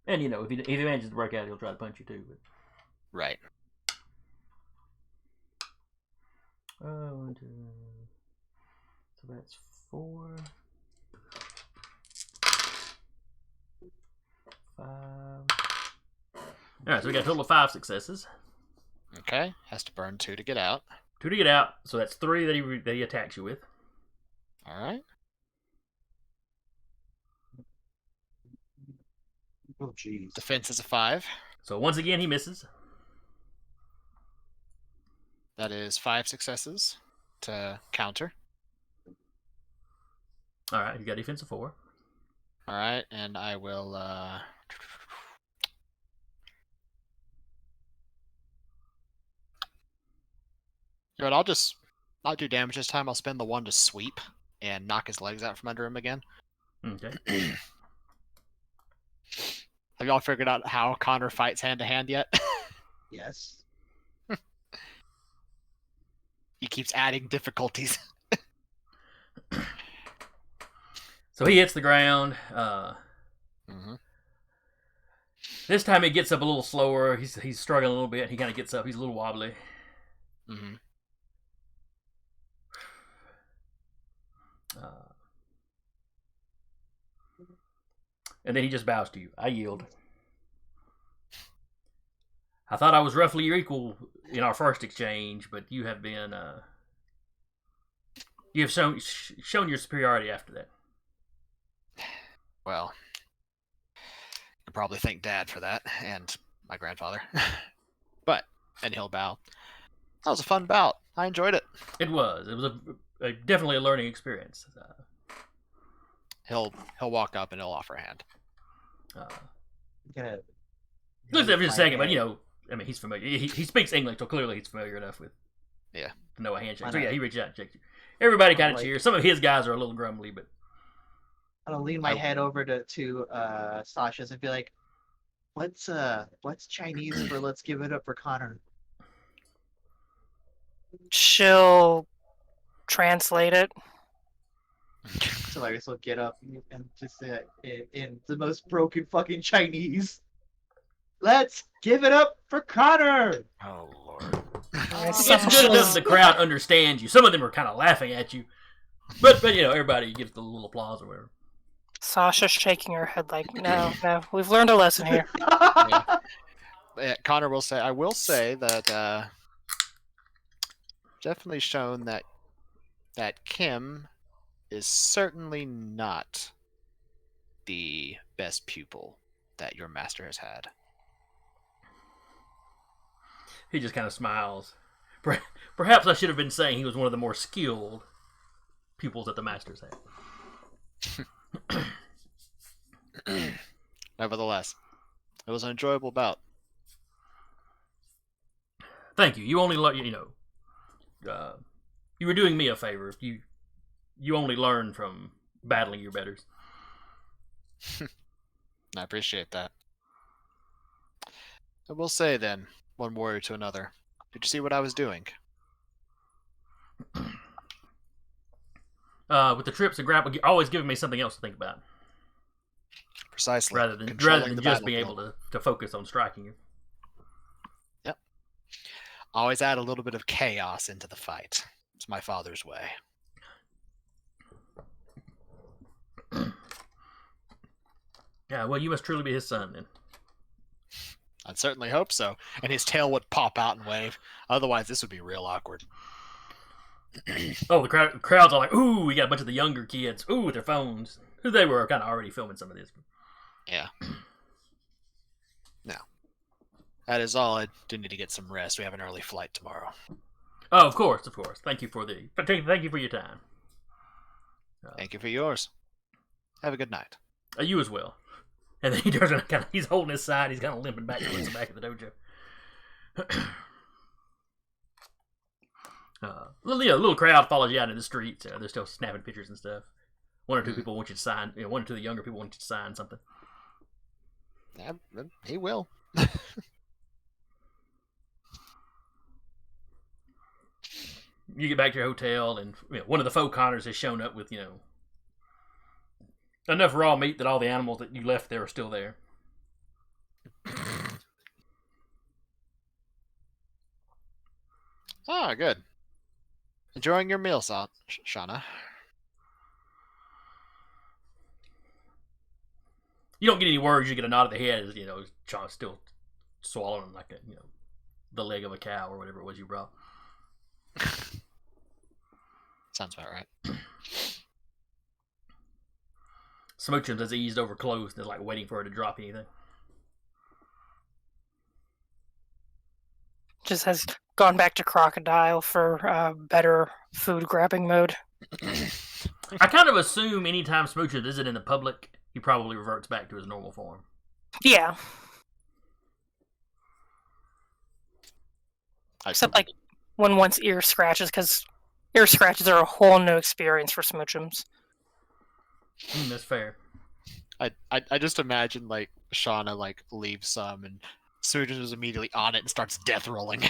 And if he manages to break out, he'll try to punch you too. But... Right. 1, 2. So that's 4, 5. All right. So we got a total of 5 successes. Okay. Has to burn 2 to get out. 2 to get out. So that's 3 that he attacks you with. All right. Oh, jeez. Defense is a 5. So once again, he misses. That is 5 successes to counter. All right. He got defense of 4. All right, and I will. You know what, I'll not do damage this time. I'll spend the 1 to sweep and knock his legs out from under him again. Okay. Have y'all figured out how Connor fights hand to hand yet? Yes. He keeps adding difficulties. So he hits the ground. Mm-hmm. This time he gets up a little slower. He's struggling a little bit. He kind of gets up. He's a little wobbly. Mm-hmm. And then he just bows to you. I yield. I thought I was roughly your equal in our first exchange, but you have been you have shown your superiority after that. Well, you probably thank Dad for that, and my grandfather. And he'll bow. That was a fun bout. I enjoyed it. It was definitely a learning experience. He'll walk up and he'll offer a hand. Gonna Looks at him just a second, but hand. he's familiar. He speaks English, so clearly he's familiar enough with Yeah. to know a handshake. Why So not? yeah, he reaches out and shakes you. Everybody kind of Like- cheers. Some of his guys are a little grumbly, but I'm gonna lean my head over to Sasha's and be like, what's Chinese for let's give it up for Connor? She'll translate it. So I guess I'll get up and just say in the most broken fucking Chinese. Let's give it up for Connor! Oh Lord. it's good enough the crowd understands you. Some of them are kind of laughing at you, but everybody gives the little applause or whatever. Sasha's shaking her head like, no, we've learned a lesson here. Yeah, Connor will say. I will say that definitely shown that Kim is certainly not the best pupil that your master has had. He just kind of smiles. Perhaps I should have been saying he was one of the more skilled pupils that the masters had. Nevertheless, it was an enjoyable bout. Thank you. You only you were doing me a favor. You only learn from battling your betters. I appreciate that. I will say then, one warrior to another. Did you see what I was doing? With the trips and grapple, you're always giving me something else to think about, Precisely. rather than Controlling the just being battlefield. able to focus on striking you. Yep. Always add a little bit of chaos into the fight. It's my father's way. Yeah, well, you must truly be his son then. I'd certainly hope so. And his tail would pop out and wave. Otherwise, this would be real awkward. Oh, the crowds are like, ooh, we got a bunch of the younger kids, ooh, with their phones. Who they were kind of already filming some of this. Yeah. No. That is all. I do need to get some rest. We have an early flight tomorrow. Oh, of course. Thank you for your time. Thank you for yours. Have a good night. You as well. And then he turns around, he's holding his side. He's kind of limping back towards the back of the dojo. Little crowd follows you out in the streets. They're still snapping pictures and stuff. One or two people want you to sign. One or two of the younger people want you to sign something. Yeah, he will. You get back to your hotel, and one of the folk hunters has shown up with enough raw meat that all the animals that you left there are still there. Ah, good. Enjoying your meal, Shauna. You don't get any words. You get a nod of the head as Sean's still swallowing like the leg of a cow or whatever it was you brought. Sounds about right. Smoochums has eased over close and is like waiting for her to drop anything. Just has gone back to crocodile for better food grabbing mode. I kind of assume anytime Smoochums isn't in the public, he probably reverts back to his normal form. Yeah. Except like when one's ear scratches, because ear scratches are a whole new experience for Smoochums. That's fair. I just imagine like Shauna like leaves some and Smoochums is immediately on it and starts death rolling.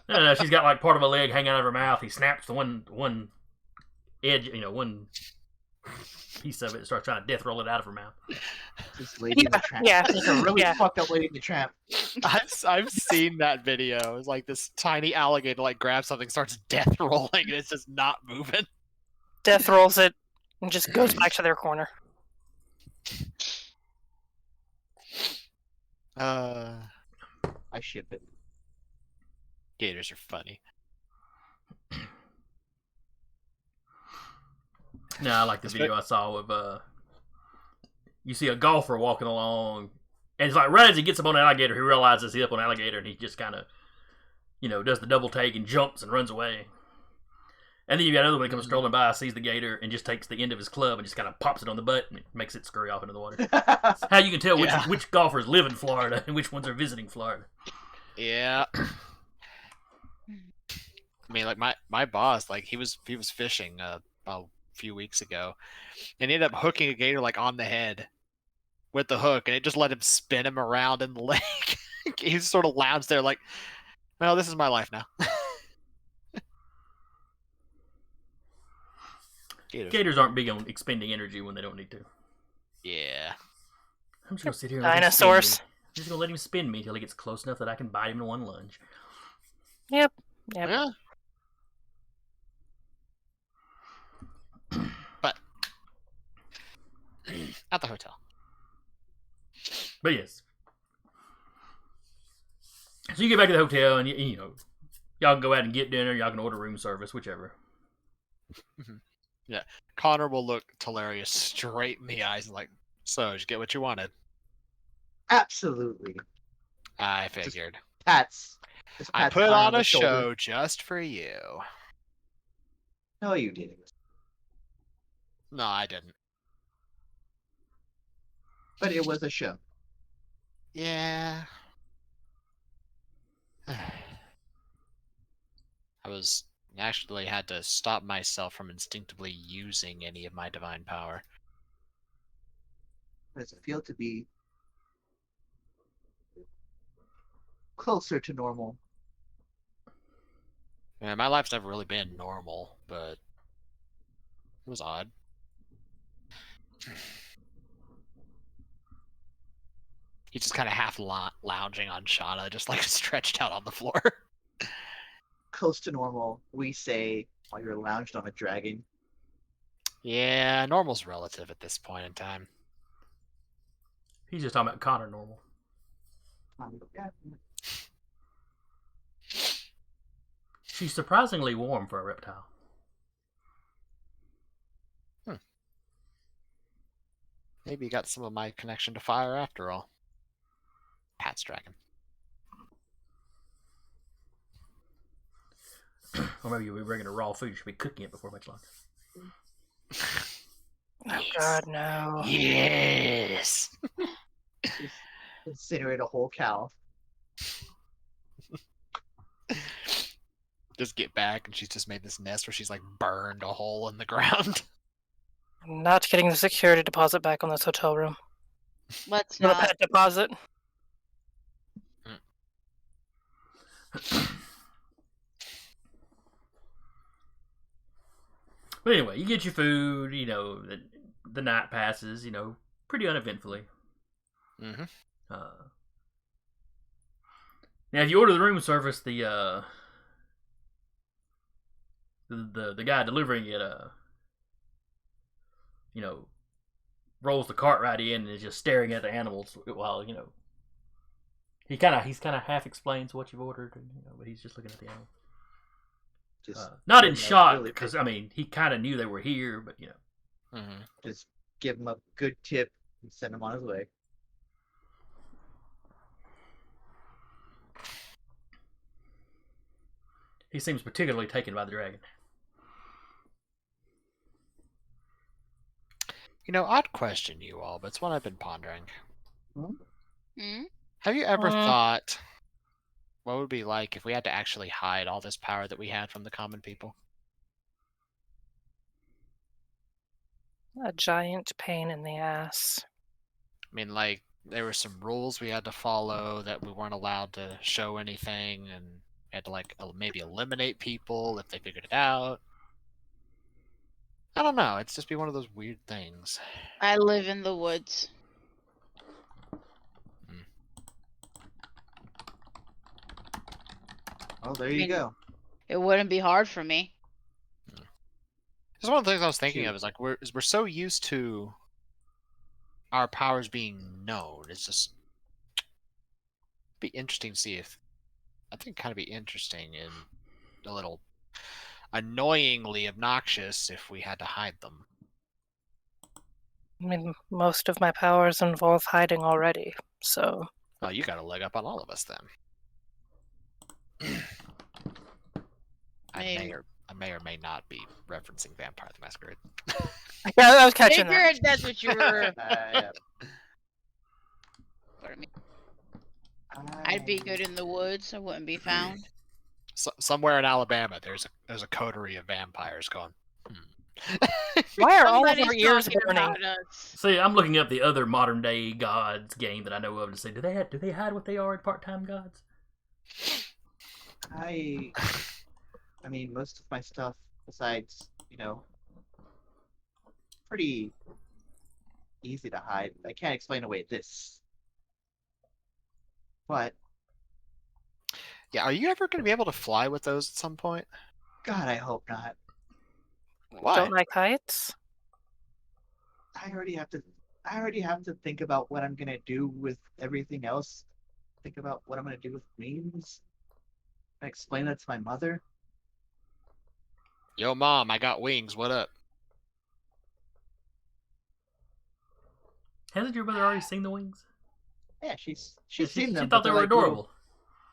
No, she's got like part of a leg hanging out of her mouth. He snaps the one edge, one piece of it, and starts trying to death roll it out of her mouth. This Lady in the Tramp. Yeah. It's like a really fucked up Lady in the Tramp. I've seen that video. It's like this tiny alligator like grabs something, starts death rolling, and it's just not moving. Death rolls it and just goes back to their corner. I ship it. Gators are funny. No, I like the video I saw of you see a golfer walking along, and it's like right as he gets up on an alligator, he realizes he's up on an alligator, and he just kind of, does the double take and jumps and runs away. And then you got another one that comes strolling by, sees the gator, and just takes the end of his club and just kind of pops it on the butt and makes it scurry off into the water. That's how you can tell which golfers live in Florida and which ones are visiting Florida. Yeah. I mean, like my boss, like he was fishing a few weeks ago, and he ended up hooking a gator like on the head with the hook, and it just let him spin him around in the lake. He sort of lounged there, like, "Well, this is my life now." Gators aren't big on expending energy when they don't need to. Yeah. I'm just gonna sit here and Dinosaurs. I'm just gonna let him spin me until he gets close enough that I can bite him in one lunge. Yep. Yeah. But at the hotel. But yes. So you get back to the hotel and y'all can go out and get dinner. Y'all can order room service, whichever. Yeah. Connor will look Talarius straight in the eyes and like, "So, did you get what you wanted?" Absolutely. I figured. Pats. I put on a show just for you. No, you didn't. No, I didn't. But it was a show. Yeah. I actually had to stop myself from instinctively using any of my divine power. Does it feel to be closer to normal? Yeah, my life's never really been normal, but it was odd. He's just kind of half lounging on Shauna, just like stretched out on the floor. Close to normal, we say, while you're lounged on a dragon. Yeah, normal's relative at this point in time. He's just talking about Connor normal. Yeah. She's surprisingly warm for a reptile. Maybe you got some of my connection to fire after all. Pat's dragon. Or maybe you'll be bringing her raw food. You should be cooking it before much longer. Oh God, no. Yes. Just incinerate a whole cow. Just get back, and she's just made this nest where she's like burned a hole in the ground. I'm not getting the security deposit back on this hotel room. Let's The not. pet deposit. But anyway, you get your food. The night passes. Pretty uneventfully. Mm-hmm. Now, if you order the room service, the guy delivering it, rolls the cart right in and is just staring at the animals while he's kind of half explains what you've ordered, but he's just looking at the animals. Just Not in give 'em a shock really because big- he kind of knew they were here, but Mm-hmm. just give him a good tip and send him on his way. he seems particularly taken by the dragon. Odd question, you all, but it's one I've been pondering. Hmm? Have you ever Uh. thought what would it be like if we had to actually hide all this power that we had from the common people? A giant pain in the ass. I mean, like, there were some rules we had to follow that we weren't allowed to show anything, and we had to, like, maybe eliminate people if they figured it out. I don't know. It's just be one of those weird things. I live in the woods. Oh, there you mean- go. It wouldn't be hard for me. Just one of the things I was thinking Shoot. of is like we're so used to our powers being known. It's just be interesting to see if I think kind of be interesting and a little annoyingly obnoxious if we had to hide them. I mean, most of my powers involve hiding already, so Oh, you got a leg up on all of us then. Maybe. I may or may not be referencing Vampire the Masquerade. yeah, I was catching that. Figured that's what you were. Yeah. What I mean, I'd be good in the woods. I wouldn't be found. Somewhere in Alabama, there's a coterie of vampires going. Why are all of Somebody's our ears talking burning? about us. See, I'm looking up the other modern day gods game that I know of to see do they hide what they are in part-time gods? I mean, most of my stuff, besides, pretty easy to hide. I can't explain away this. But, Yeah, are you ever going to be able to fly with those at some point? God, I hope not. Why? Don't like heights? I already have to think about what I'm gonna do with everything else. Think about what I'm gonna do with wings. I explain that to my mother. Yo, Mom, I got wings. What up? Hasn't your mother already seen the wings? Yeah, she's Yeah, seen them. She but thought they they're were like little- adorable.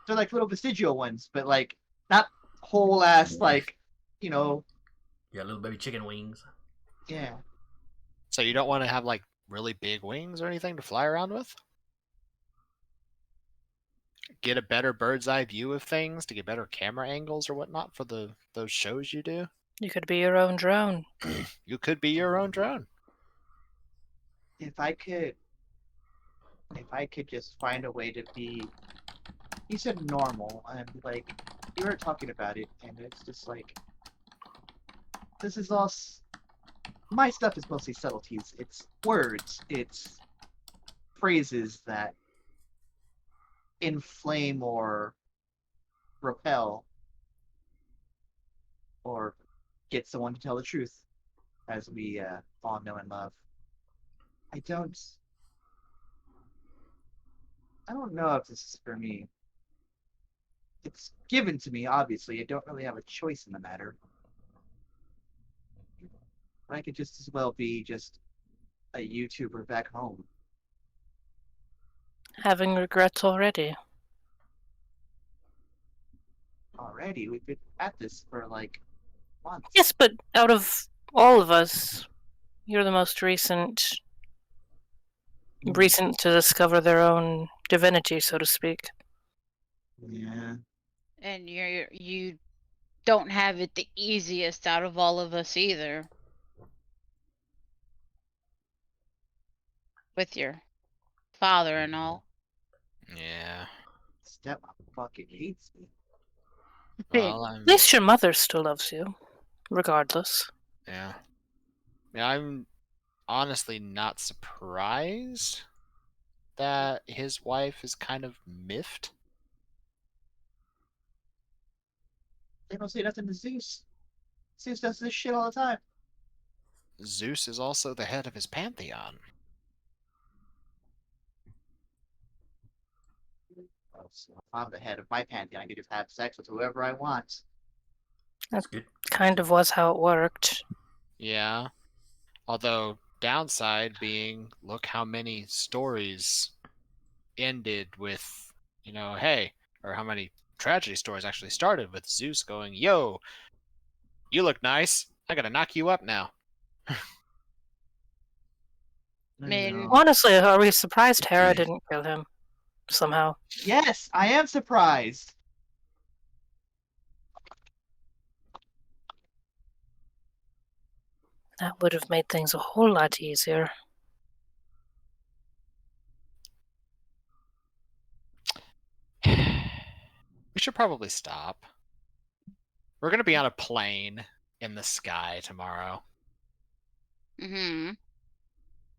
they're like little vestigial ones, but like not whole ass like Yeah, little baby chicken wings. yeah. So you don't want to have like really big wings or anything to fly around with? Get a better bird's eye view of things to get better camera angles or whatnot for those shows you do? You could be your own drone. You could be your own drone. If I could just find a way to be, you said normal, and like you were talking about it, and it's just like this is all. My stuff is mostly subtleties. It's words. It's phrases that inflame or repel or get someone to tell the truth, as we all know and love. I don't know if this is for me. it's given to me, obviously. I don't really have a choice in the matter. But I could just as well be just a YouTuber back home. Having regrets already. Already, we've been at this for like months. Yes, but out of all of us, you're the most recent to discover their own divinity, so to speak. Yeah. And you don't have it the easiest out of all of us either. With your father and all. Yeah. Stepmom fucking hates me. Well, At least your mother still loves you, regardless. yeah. Yeah, I'm honestly not surprised that his wife is kind of miffed. They don't say nothing to Zeus. Zeus does this shit all the time. Zeus is also the head of his pantheon. Well, so if I'm the head of my pantheon, I can just have sex with whoever I want. That's good. Kind of was how it worked. Yeah. Although, downside being, look how many stories ended with, hey, or how many tragedy stories actually started with Zeus going, yo, you look nice. I gotta knock you up now. I Man. know. Honestly, are we surprised Hera didn't kill him somehow? Yes, I am surprised. That would have made things a whole lot easier. We should probably stop. We're gonna be on a plane in the sky tomorrow. Mm-hmm.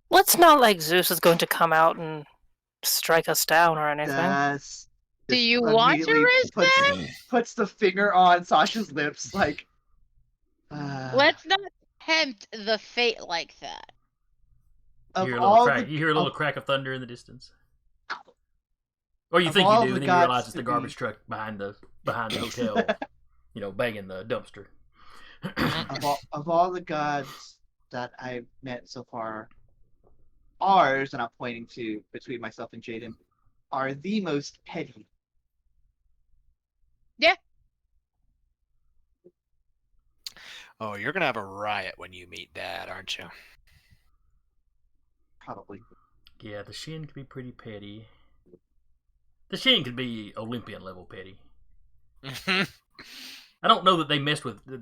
Well, it's not like Zeus is going to come out and strike us down or anything. Yes. Do Just you want to immediately risk that? puts the finger on Sasha's lips, like. Let's not tempt the fate like that. Of You hear a little all crack. the, You hear a little of, crack of thunder in the distance. Or you Of think you all do, the and then you realize gods it's the to garbage be- truck behind the hotel, banging the dumpster. of all the gods that I've met so far, ours, and I'm pointing to between myself and Jaden, are the most petty. Oh, you're gonna have a riot when you meet Dad, aren't you? Probably. Yeah, the Shin could be pretty petty. The Shin could be Olympian level petty. I don't know that they messed with that.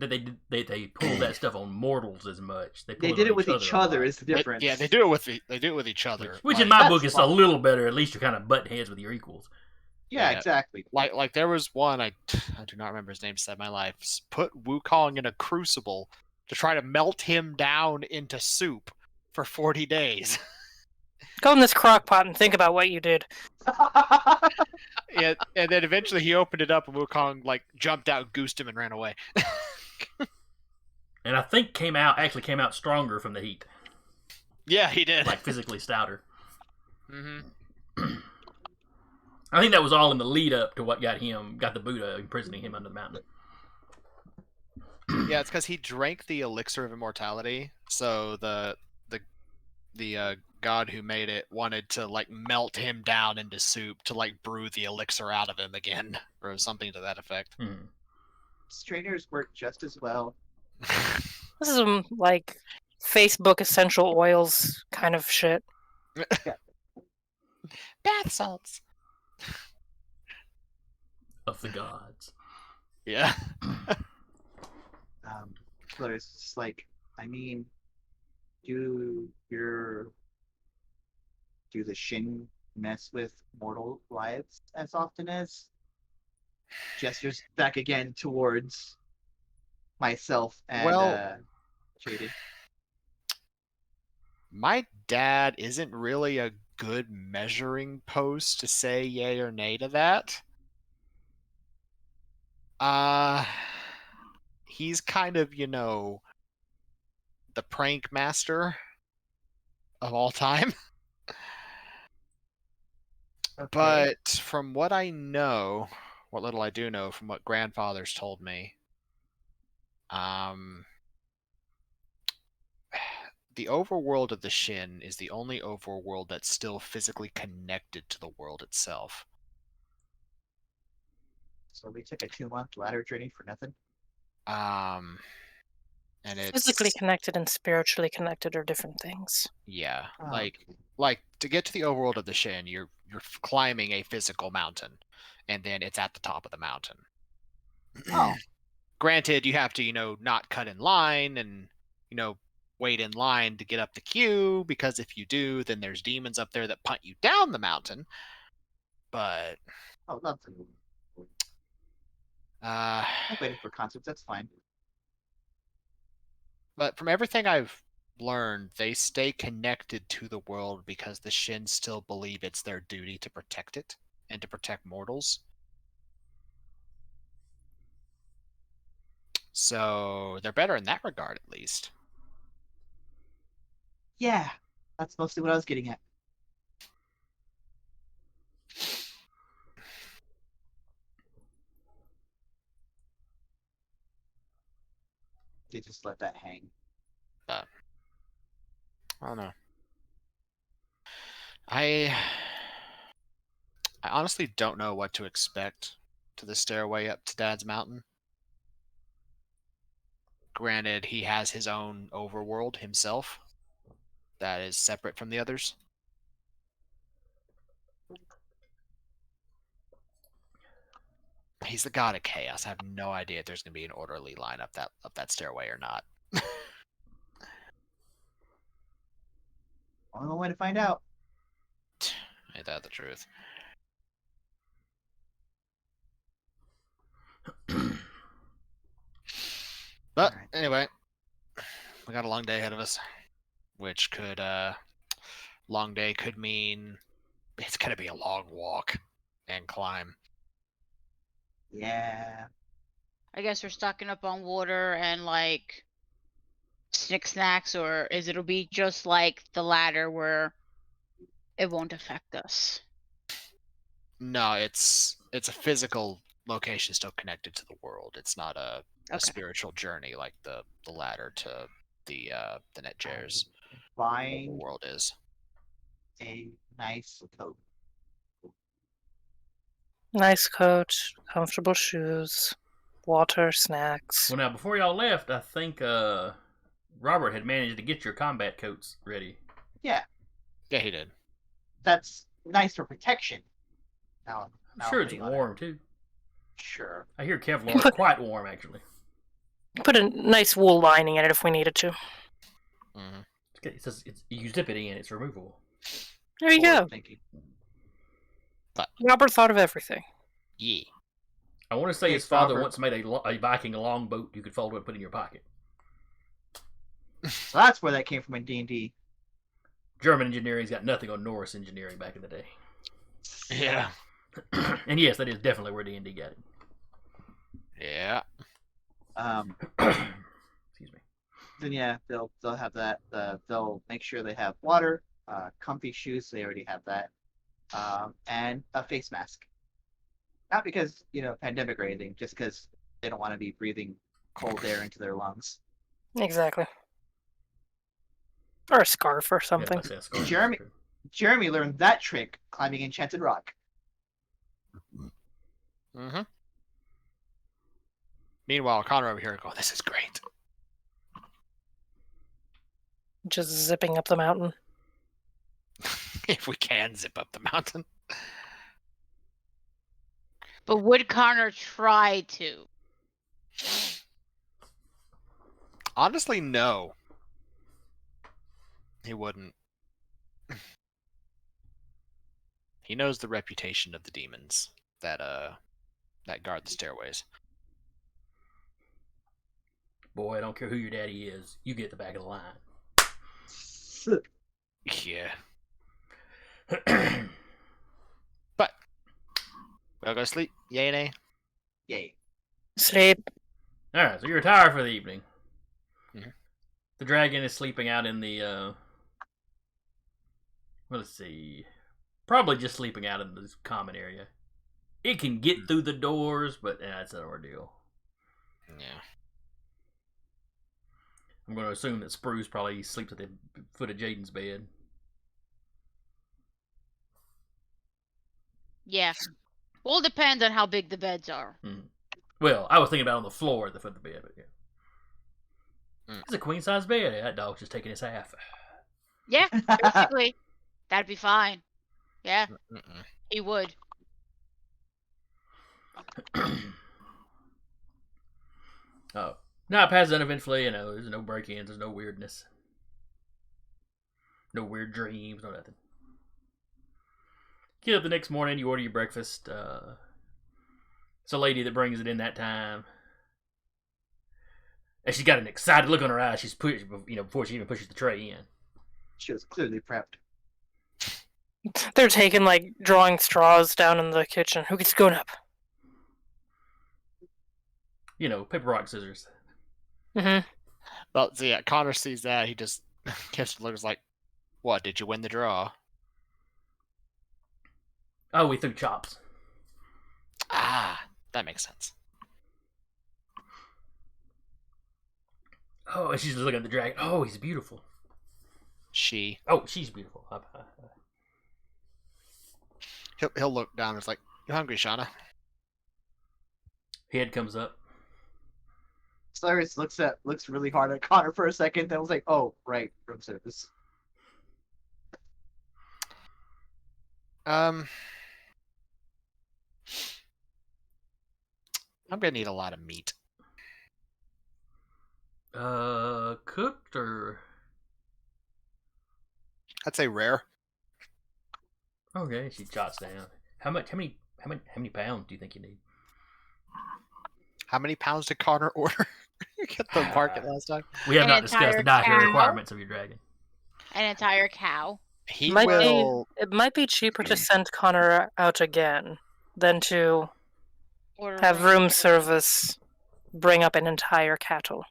They pulled that stuff on mortals as much. They They did it with each a other. lot. Is the difference? Yeah, they do it with each other. Which like, in my That's book is a fine. little better. At least you're kind of butting heads with your equals. Yeah, Yeah. exactly. like there was one I do not remember his name. Saved my life. Put Wukong in a crucible to try to melt him down into soup for 40 days. Go in this crock pot and think about what you did. and then eventually he opened it up and Wukong jumped out, goosed him, and ran away. And I think came out stronger from the heat, Yeah, he did. like physically stouter. Mm-hmm. I think that was all in the lead up to what got the Buddha imprisoning him under the mountain. Yeah, it's because he drank the elixir of immortality. So the god who made it wanted to melt him down into soup to brew the elixir out of him again, or something to that effect. Mm. Strainers work just as well. This is some Facebook essential oils kind of shit. Bath salts. Of the gods. Yeah. But it's just I mean, do the Shin mess with mortal lives as often as? Gestures back again towards myself and Jaden. My dad isn't really a good measuring post to say yay or nay to that. He's kind of, the prank master of all time. Okay. But from what I know, what little I do know from what grandfathers told me, the overworld of the Shin is the only overworld that's still physically connected to the world itself. So we took a 2-month ladder journey for nothing. And it's Physically connected and spiritually connected are different things. yeah, Oh, like to get to the overworld of the Shin, you're climbing a physical mountain, and then it's at the top of the mountain. Oh. Granted, you have to, not cut in line and, wait in line to get up the queue, because if you do, then there's demons up there that punt you down the mountain. But Oh, nothing. uh, I'm waiting for concerts. That's fine. but from everything I've learned, they stay connected to the world because the Shin still believe it's their duty to protect it and to protect mortals. So they're better in that regard, at least. Yeah, that's mostly what I was getting at. They just let that hang. I don't know. I honestly don't know what to expect to the stairway up to Dad's mountain. Granted, he has his own overworld himself that is separate from the others. He's the god of chaos. I have no idea if there's going to be an orderly line up that stairway or not. Only one way to find out. Ain't that the truth? But Alright. anyway, we got a long day ahead of us, which could long day could mean it's gonna be a long walk and climb. Yeah. I guess we're stocking up on water and like snacks, or it'll be just like the ladder where it won't affect us. No, it's a physical location still connected to the world. It's not a Okay. spiritual journey like the ladder to the net jairs Buying world is. a nice coat. Nice coat, comfortable shoes, water, snacks. Well, now before y'all left, I think Robert had managed to get your combat coats ready. Yeah, Yeah, he did. that's nice for protection. Now I'm sure I'm it's putting on it. warm too. Sure. I hear Kevlar is quite warm actually. Put a nice wool lining in it if we needed to. Mm-hmm. It says you zip it in, it's removable. There you Forward go. thinking. Robert thought of everything. Yeah. I want to say Hey, his father Robert. once made a Viking a longboat you could fold it and put in your pocket. So that's where that came from in D&D. German engineering's got nothing on Norse engineering back in the day. Yeah. And yes, that is definitely where D&D got it. Yeah. Excuse me. Then yeah, they'll have that. They'll make sure they have water, comfy shoes. They already have that, and a face mask. Not because pandemic or anything, just because they don't want to be breathing cold air into their lungs. Exactly. Or a scarf or something. Yeah, that's scarf. Jeremy- Jeremy learned that trick climbing Enchanted Rock. Mm-hmm. Meanwhile, Connor over here going, "This is great." Just zipping up the mountain. If we can zip up the mountain. But would Connor try to? Honestly, no. He wouldn't. He knows the reputation of the demons that guard the stairways. Boy, I don't care who your daddy is. You get the back of the line. Yeah. But we'll go to sleep. Yay, nay. Yay. Sleep. Alright, so you retire for the evening. Mhm. The dragon is sleeping out in the, well, let's see. Probably just sleeping out in this common area. It can get through the doors, but it's an ordeal. Yeah. I'm going to assume that Spruce probably sleeps at the foot of Jaden's bed. Yeah. Well, it depends on how big the beds are. Well, I was thinking about on the floor at the foot of the bed, but yeah. It's a queen-size bed. That dog's just taking his half. Yeah, basically. That'd be fine. Yeah, Mm-mm. he would. Oh. Night passes uneventfully, there's no break-ins, there's no weirdness. No weird dreams, no nothing. Get up the next morning, you order your breakfast. It's a lady that brings it in that time. And she's got an excited look on her eyes. She's before she even pushes the tray in. She was clearly prepped. They're taking, like, drawing straws down in the kitchen. Who gets going up? Paper, rock, scissors. Mm-hmm. Well, so yeah, Connor sees that. He just looks like, what, did you win the draw? Oh, we threw chops. Ah, that makes sense. Oh, and she's just looking at the dragon. Oh, he's beautiful. She. Oh, she's beautiful. He'll look down and it's like, you hungry, Shauna? Head comes up. Cyrus looks really hard at Connor for a second, then was like, "Oh, right, room service." I'm gonna need a lot of meat. Cooked or? I'd say rare. Okay, she jots down. How many pounds do you think you need? How many pounds did Connor order at the market last time? We have An not discussed the entire dietary cow? requirements of your dragon. An entire cow. He It might be cheaper to send Connor out again than to Order have room service bring up an entire cattle.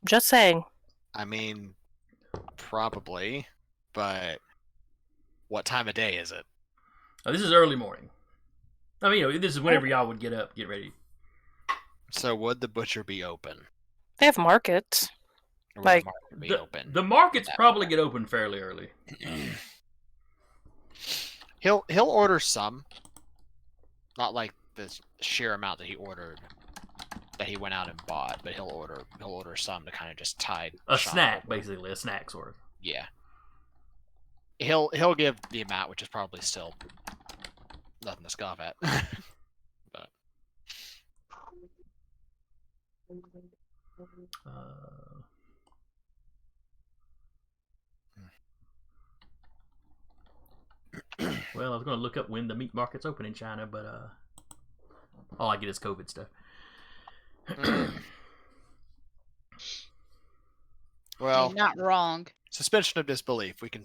Just saying. I mean, probably, but what time of day is it? Oh, this is early morning. I mean, this is whenever y'all would get up, get ready. So would the butcher be open? They have markets. Or would Like, the market be open? The markets That probably point. get open fairly early. He'll order some, not like the sheer amount that he ordered, that he went out and bought, but he'll order some to kind of just tide A shop snack, over. basically, a snack sort of. Yeah. He'll give the amount, which is probably still nothing to scoff at. But Well, I was going to look up when the meat market's open in China, but all I get is COVID stuff. well, You're not wrong. suspension of disbelief. We can.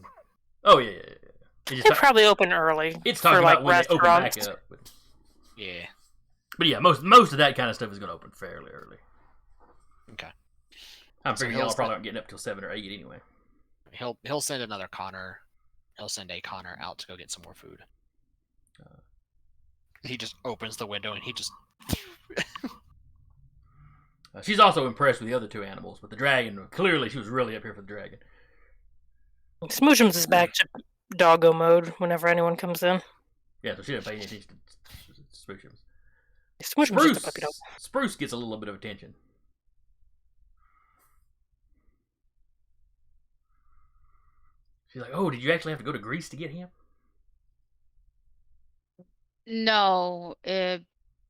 Oh yeah. They probably open early. It's for talking like about when they open restaurants. back up. Yeah. But yeah, most of that kind of stuff is going to open fairly early. Okay. I'm So figuring he'll y'all probably set- aren't getting up till 7 or 8 anyway. He'll send another Connor. He'll send a Connor out to go get some more food. He just opens the window and he just. She's also impressed with the other two animals, but the dragon, clearly she was really up here for the dragon. Smoochums is back to doggo mode whenever anyone comes in. Yeah, so she didn't pay any attention to Spruce. Smoochums is just a puppy dog. Spruce gets a little bit of attention. She's like, "Oh, did you actually have to go to Greece to get him?" No, it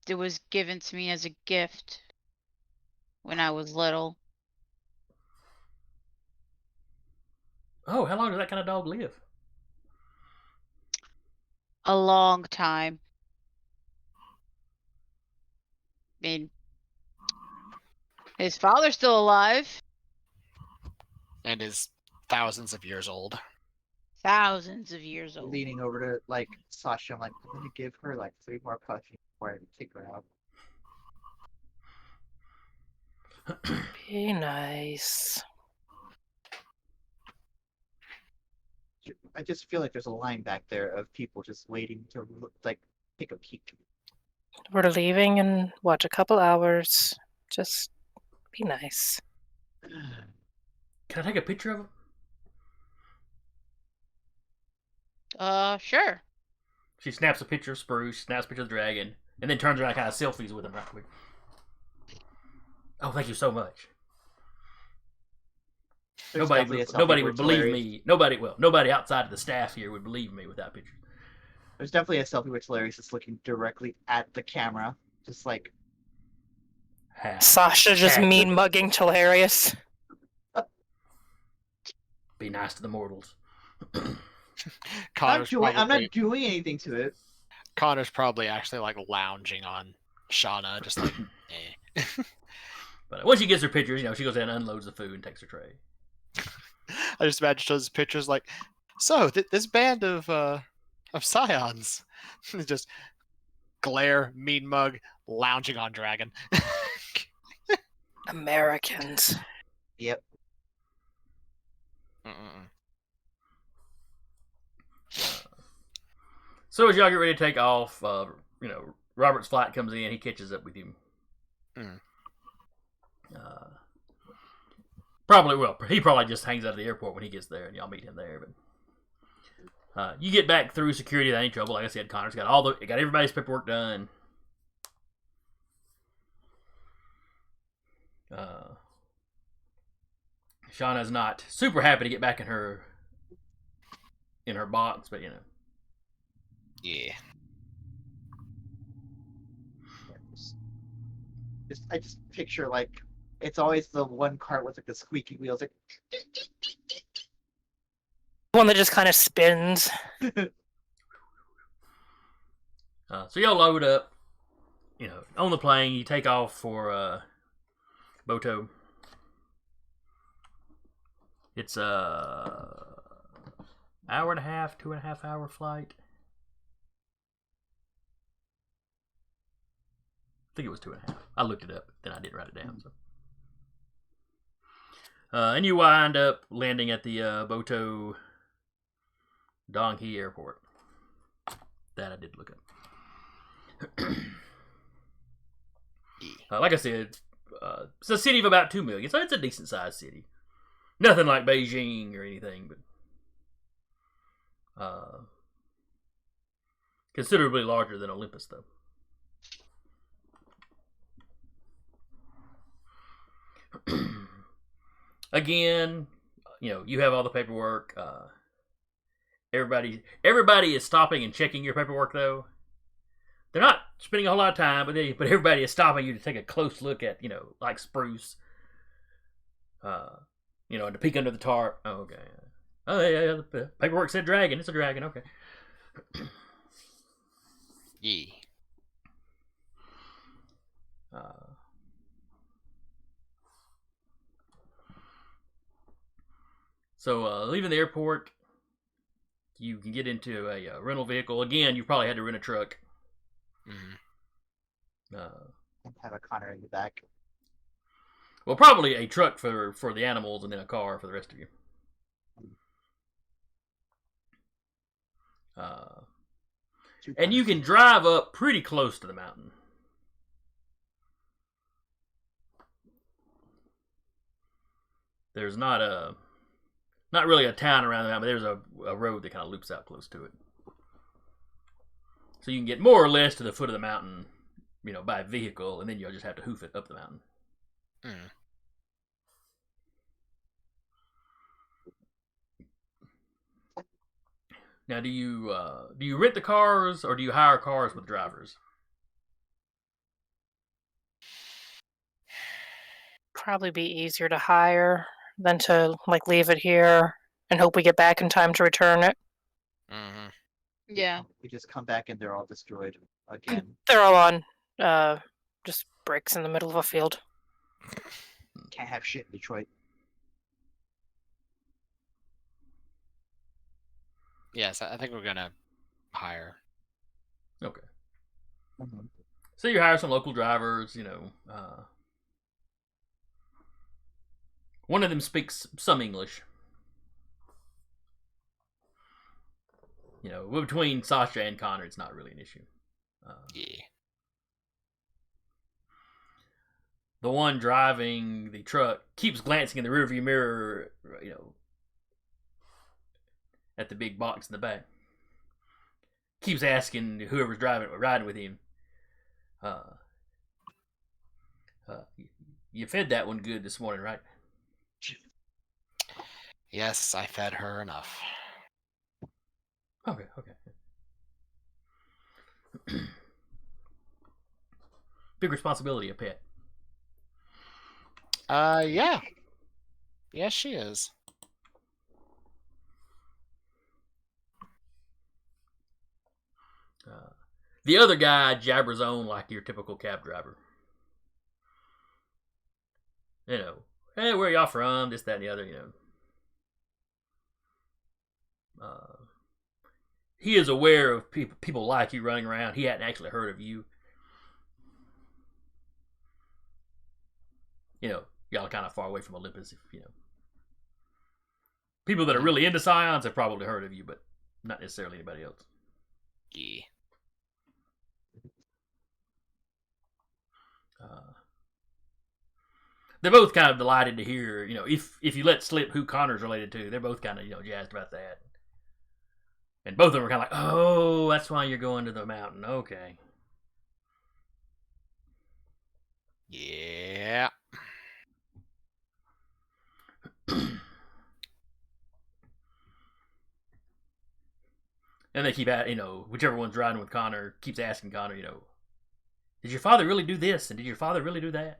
was given to me as a gift when I was little. Oh, how long does that kind of dog live? A long time. I mean, his father's still alive. And is thousands of years old. Thousands of years old. Leaning over to like Sasha, I'm like, I'm gonna give her like 3 more puppies before I take her out. Be nice. I just feel like there's a line back there of people just waiting to like take a peek. We're leaving in what, a couple hours. Just be nice. Can I take a picture of him? Sure. She snaps a picture of Spruce, snaps a picture of the dragon, and then turns around and kind of selfies with him right quick. Oh, thank you so much. There's definitely a selfie Nobody where would it's believe hilarious. me. Nobody outside of the staff here would believe me without pictures. There's definitely a selfie where it's hilarious. It's looking directly at the camera, just like Ha. Sasha just Ha. mean mugging hilarious. Be nice to the mortals. Connor's I'm not doing anything to it. Connor's probably actually like lounging on Shauna, just like, eh. But once she gets her pictures, she goes in and unloads the food and takes her tray. I just imagine shows pictures like, so this band of Scions, just glare, mean mug, lounging on dragon. Americans. Yep. So as y'all get ready to take off, Robert's flight comes in. He catches up with him. He probably just hangs out at the airport when he gets there, and y'all meet him there. But you get back through security. That ain't trouble. Like I said, Connor's got everybody's paperwork done. Shauna's not super happy to get back in her box, but Yeah. I just picture like it's always the one cart with like the squeaky wheels, like One that just kind of spins. So y'all load up, on the plane. You take off for Boto. It's a hour and a half, 2.5 hour flight. I think it was 2.5. I looked it up, then I didn't write it down. So, and you wind up landing at the Boto Donghi Airport. That I did look up. Like I said, it's a city of about 2 million, so it's a decent sized city. Nothing like Beijing or anything, but considerably larger than Olympus, though. Again, you have all the paperwork. Everybody is stopping and checking your paperwork, though. They're not spending a whole lot of time, but everybody is stopping you to take a close look at, like Spruce. And to peek under the tarp. Oh, okay. Oh, yeah, the paperwork said dragon. It's a dragon, okay. Yeah. So, leaving the airport, you can get into a rental vehicle. Again, you probably had to rent a truck. have a Connor in the back. Well, probably a truck for the animals and then a car for the rest of you. And you can drive up pretty close to the mountain. There's not really a town around the mountain, but there's a road that kind of loops out close to it. So you can get more or less to the foot of the mountain, by vehicle, and then you'll just have to hoof it up the mountain. Now, do you rent the cars or do you hire cars with drivers? Probably be easier to hire than to leave it here and hope we get back in time to return it. Yeah. We just come back and they're all destroyed again. They're all on just bricks in the middle of a field. Can't have shit in Detroit. Yes, I think we're gonna hire. Okay. So you hire some local drivers, one of them speaks some English. You know, between Sasha and Connor, it's not really an issue. Yeah. The one driving the truck keeps glancing in the rearview mirror, you know, at the big box in the back. Keeps asking whoever's riding with him, you fed that one good this morning, right? Yes, I fed her enough. Okay. Big responsibility, a pet. Yeah. Yes, she is. The other guy jabbers on like your typical cab driver. You know, hey, where y'all from? This, that, and the other, you know. He is aware of people like you running around. He hadn't actually heard of you. You know, y'all are kind of far away from Olympus. If you know, people that are really into Scions have probably heard of you, but not necessarily anybody else. Yeah. They're both kind of delighted to hear, you know, if you let slip who Connor's related to, they're both kind of, you know, jazzed about that. And both of them are kind of like, oh, that's why you're going to the mountain. Okay. Yeah. And they keep at, you know, whichever one's riding with Connor keeps asking Connor, you know, did your father really do this? And did your father really do that?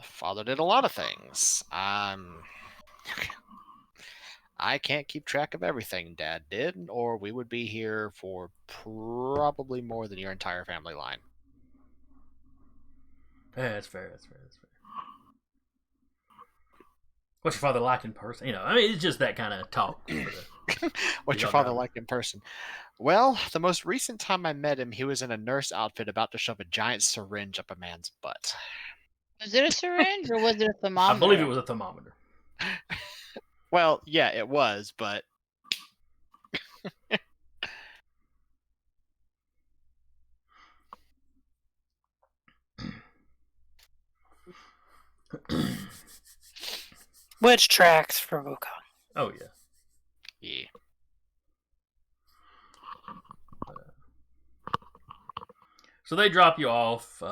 Father did a lot of things. I can't keep track of everything Dad did, or we would be here for probably more than your entire family line. Yeah, that's fair. What's your father like in person? You know, I mean, it's just that kind of talk. What's your father like in person? Well, the most recent time I met him, he was in a nurse outfit about to shove a giant syringe up a man's butt. Was it a syringe or was it a thermometer? I believe it was a thermometer. Well, yeah, it was, but... Which tracks for Wukong? Oh, yeah. Yeah. So they drop you off.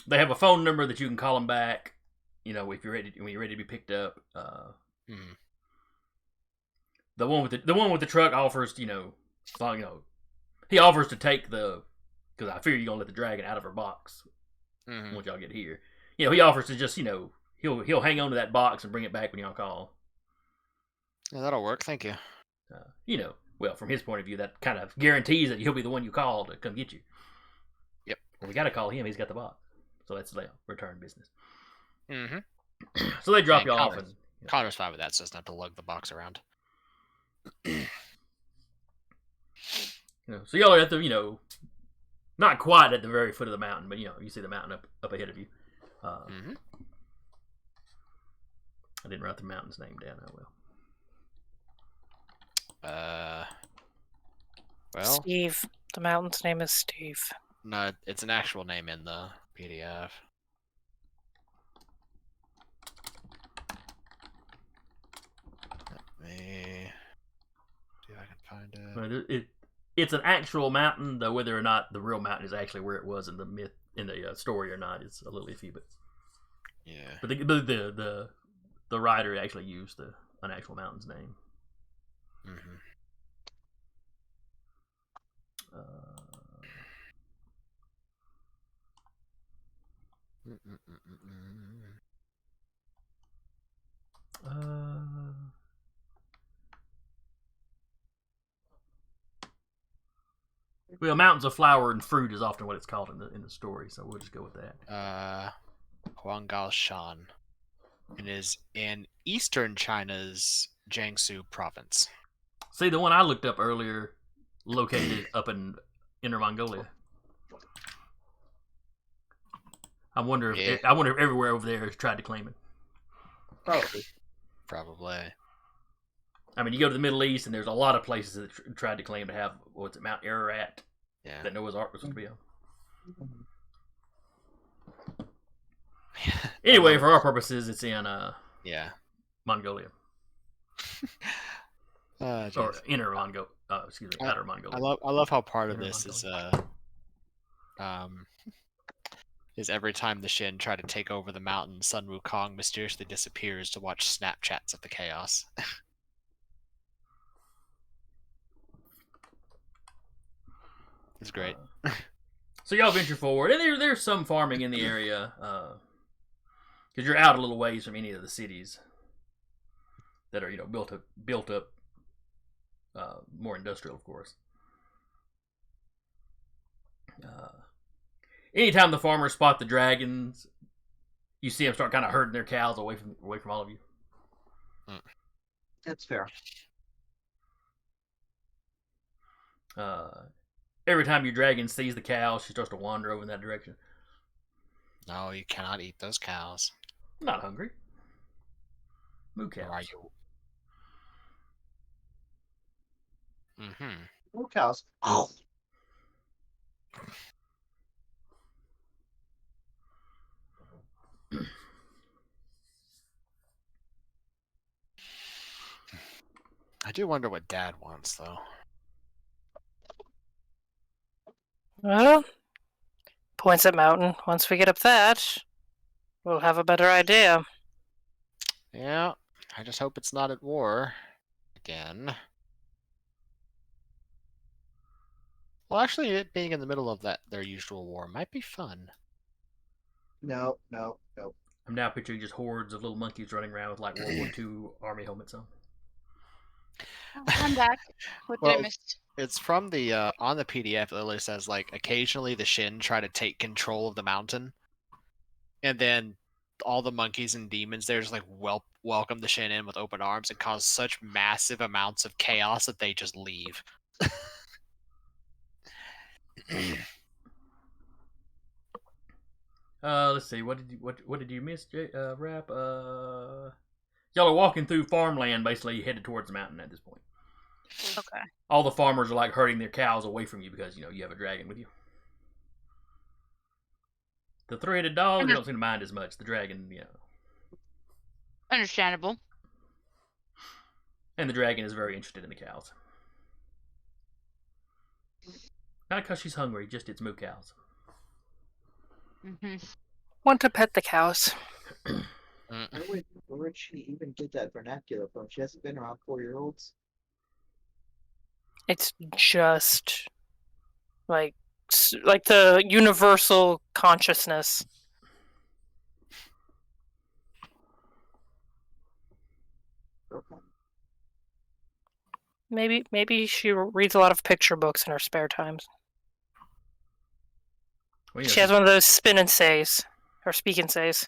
They have a phone number that you can call them back. You know, if you're ready, when you're ready to be picked up. The one with the truck offers, you know, he offers to take because I fear you're gonna let the dragon out of her box once y'all get here. You know, he offers to just, you know, he'll hang on to that box and bring it back when y'all call. Yeah, that'll work. Thank you. You know, well, from his point of view, that kind of guarantees that he'll be the one you call to come get you. Yep. Well, we got to call him. He's got the box, so that's the return business. Mm-hmm. So they drop you off, and Connor's fine with that, so doesn't have to lug the box around. You know, so y'all are at the, you know, not quite at the very foot of the mountain, but you know, you see the mountain up ahead of you. I didn't write the mountain's name down. I will. Well, Steve. The mountain's name is Steve. No, it's an actual name in the PDF. Let me see if I can find it. It's an actual mountain, though whether or not the real mountain is actually where it was in the myth, in the story or not, it's a little iffy. But yeah, but the writer actually used an actual mountain's name. Well, mountains of flower and fruit is often what it's called in the story, so we'll just go with that. Huanggal Shan. It is in eastern China's Jiangsu province. See, the one I looked up earlier, located up in Inner Mongolia. I wonder if everywhere over there has tried to claim it. Probably. Probably. I mean, you go to the Middle East, and there's a lot of places that tried to claim to have Mount Ararat Yeah. that Noah's Ark was supposed to be on. I Anyway, love for our purposes, it's in Yeah. Mongolia Oh, or jeez. inner Mongolia. Excuse me, outer Mongolia. I love how part of Inner this is every time the Shin try to take over the mountain, Sun Wukong mysteriously disappears to watch Snapchats of the chaos. It's great. So y'all venture forward, and there's some farming in the area, because you're out a little ways from any of the cities that are built up, more industrial, of course. Anytime the farmers spot the dragons, you see them start kind of herding their cows away from all of you. That's fair. Every time your dragon sees the cow, she starts to wander over in that direction. No, you cannot eat those cows. I'm not hungry. Moo cows. Or are you? Mm-hmm. More cows. Oh. I do wonder what Dad wants, though. Well, points at mountain. Once we get up that, we'll have a better idea. Yeah, I just hope it's not at war again. Well, actually, it being in the middle of their usual war might be fun. No. I'm now picturing just hordes of little monkeys running around with like World War II army helmets on. I'm back. What did I Well, miss? It's from the on the PDF. It literally says like occasionally the Shin try to take control of the mountain, and then all the monkeys and demons there just like welcome the Shin in with open arms and cause such massive amounts of chaos that they just leave. Let's see. What did you miss, Rap? Y'all are walking through farmland, basically headed towards the mountain at this point. Okay. All the farmers are like herding their cows away from you because you have a dragon with you. The three-headed dog, they don't seem to mind as much. The dragon, Understandable. and the dragon is very interested in the cows. Not because she's hungry, just it's moo cows. Mm-hmm. Want to pet the cows. Where'd she even get that vernacular from? She hasn't been around 4-year-olds. It's just like the universal consciousness. Okay. Maybe she reads a lot of picture books in her spare times. Well, She has one of those spin and says, or speak and says.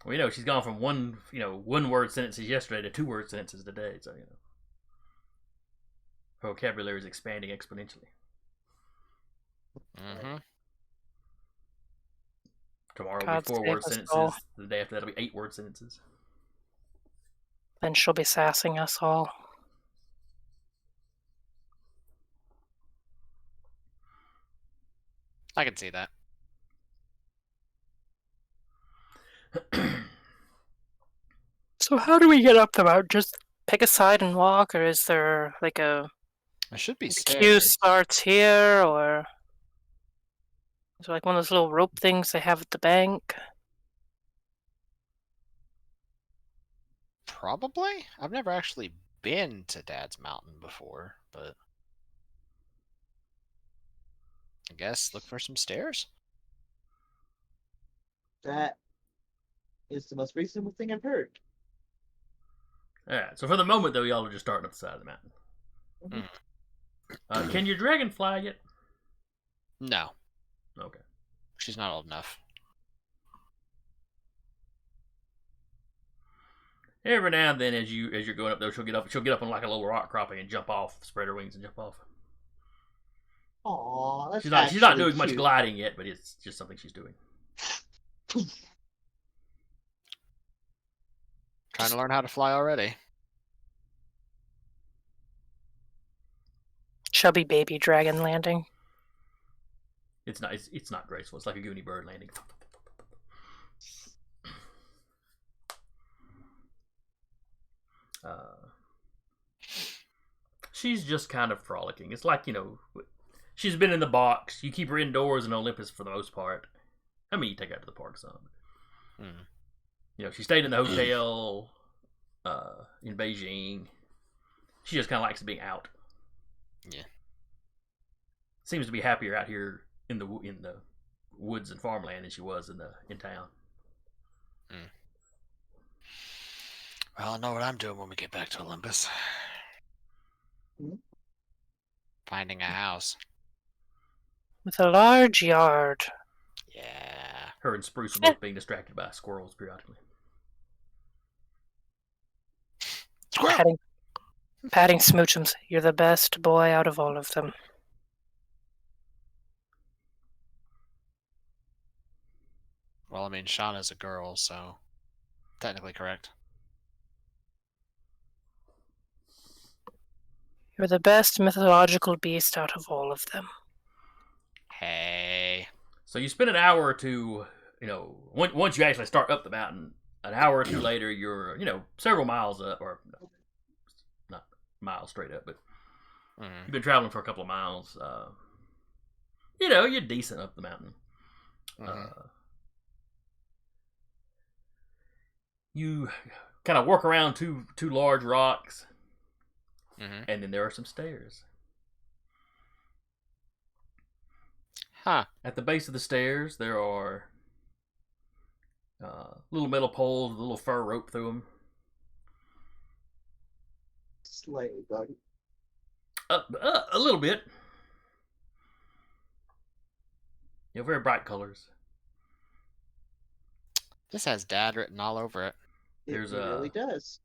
Well, she's gone from one word sentences yesterday to 2-word sentences today. So her vocabulary is expanding exponentially. Mm-hmm. Tomorrow will God be save 4-word us sentences. all. The day after that'll be 8-word sentences. Then she'll be sassing us all. I can see that. So how do we get up the mountain? Just pick a side and walk, or is there like a It should be queue stairs. starts here, or is there like one of those little rope things they have at the bank? Probably. I've never actually been to Dad's Mountain before, but I guess look for some stairs. That is the most reasonable thing I've heard. Alright, so for the moment, though, y'all are just starting up the side of the mountain. Can your dragon fly yet? No, Okay. she's not old enough. Every now and then, as you're going up there, she'll get up on like a little rock cropping and jump off, spread her wings and jump off. Aw, that's She's not actually doing much cute. gliding yet, but it's just something she's doing. Trying to learn how to fly already. chubby baby dragon landing. It's not graceful. It's like a Goonie bird landing. She's just kind of frolicking. It's like, she's been in the box. You keep her indoors in Olympus for the most part. I mean, you take her out to the park some. She stayed in the hotel in Beijing. She just kind of likes being out. Yeah. Seems to be happier out here in the woods and farmland than she was in town. Well, I know what I'm doing when we get back to Olympus. Finding a house. With a large yard. Yeah. Her and Spruce are both being distracted by squirrels periodically. Squirrel! Patting Smoochums. You're the best boy out of all of them. Well, I mean, Shauna's a girl, so technically correct. You're the best mythological beast out of all of them. Hey. So you spend an hour or two, once you actually start up the mountain, an hour or two later, you're, several miles up, or not miles straight up, but you've been traveling for a couple of miles. You're decent up the mountain. You kind of work around two large rocks, and then there are some stairs. Huh. At the base of the stairs, there are little metal poles with a little fur rope through them. Slightly buggy. A little bit. Very bright colors. This has Dad written all over it. It really does.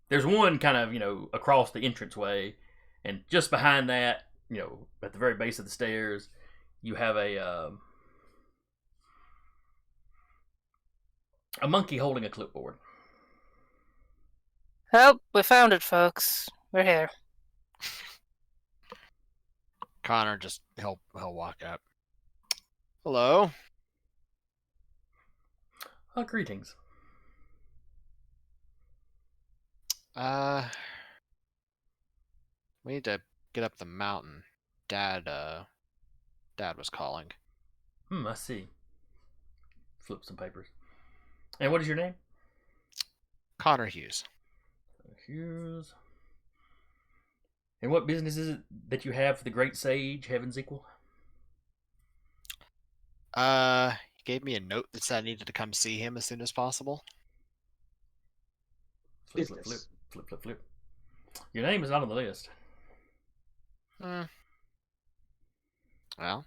There's one kind of, across the entranceway, and just behind that, at the very base of the stairs, you have a monkey holding a clipboard. Oh, we found it, folks. We're here. Connor he'll walk up. Hello. Greetings. We need to get up the mountain. Dad was calling. I see. Flip some papers. And what is your name? Connor Hughes. Hughes. And what business is it that you have for the great sage, Heaven's Equal? He gave me a note that said I needed to come see him as soon as possible. Flip, flip, flip, flip, flip, flip. Your name is not on the list. Well.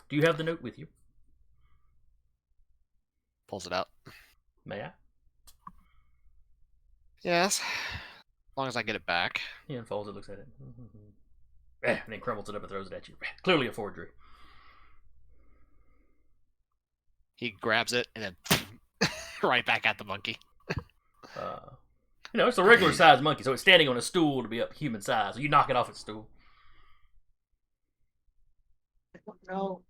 Do you have the note with you? Pulls it out. May I? Yes. As long as I get it back. He unfolds it, looks at it. And then crumbles it up and throws it at you. Clearly a forgery. He grabs it and then right back at the monkey. It's a regular sized monkey, so it's standing on a stool to be up human size. So you knock it off its stool. I don't know.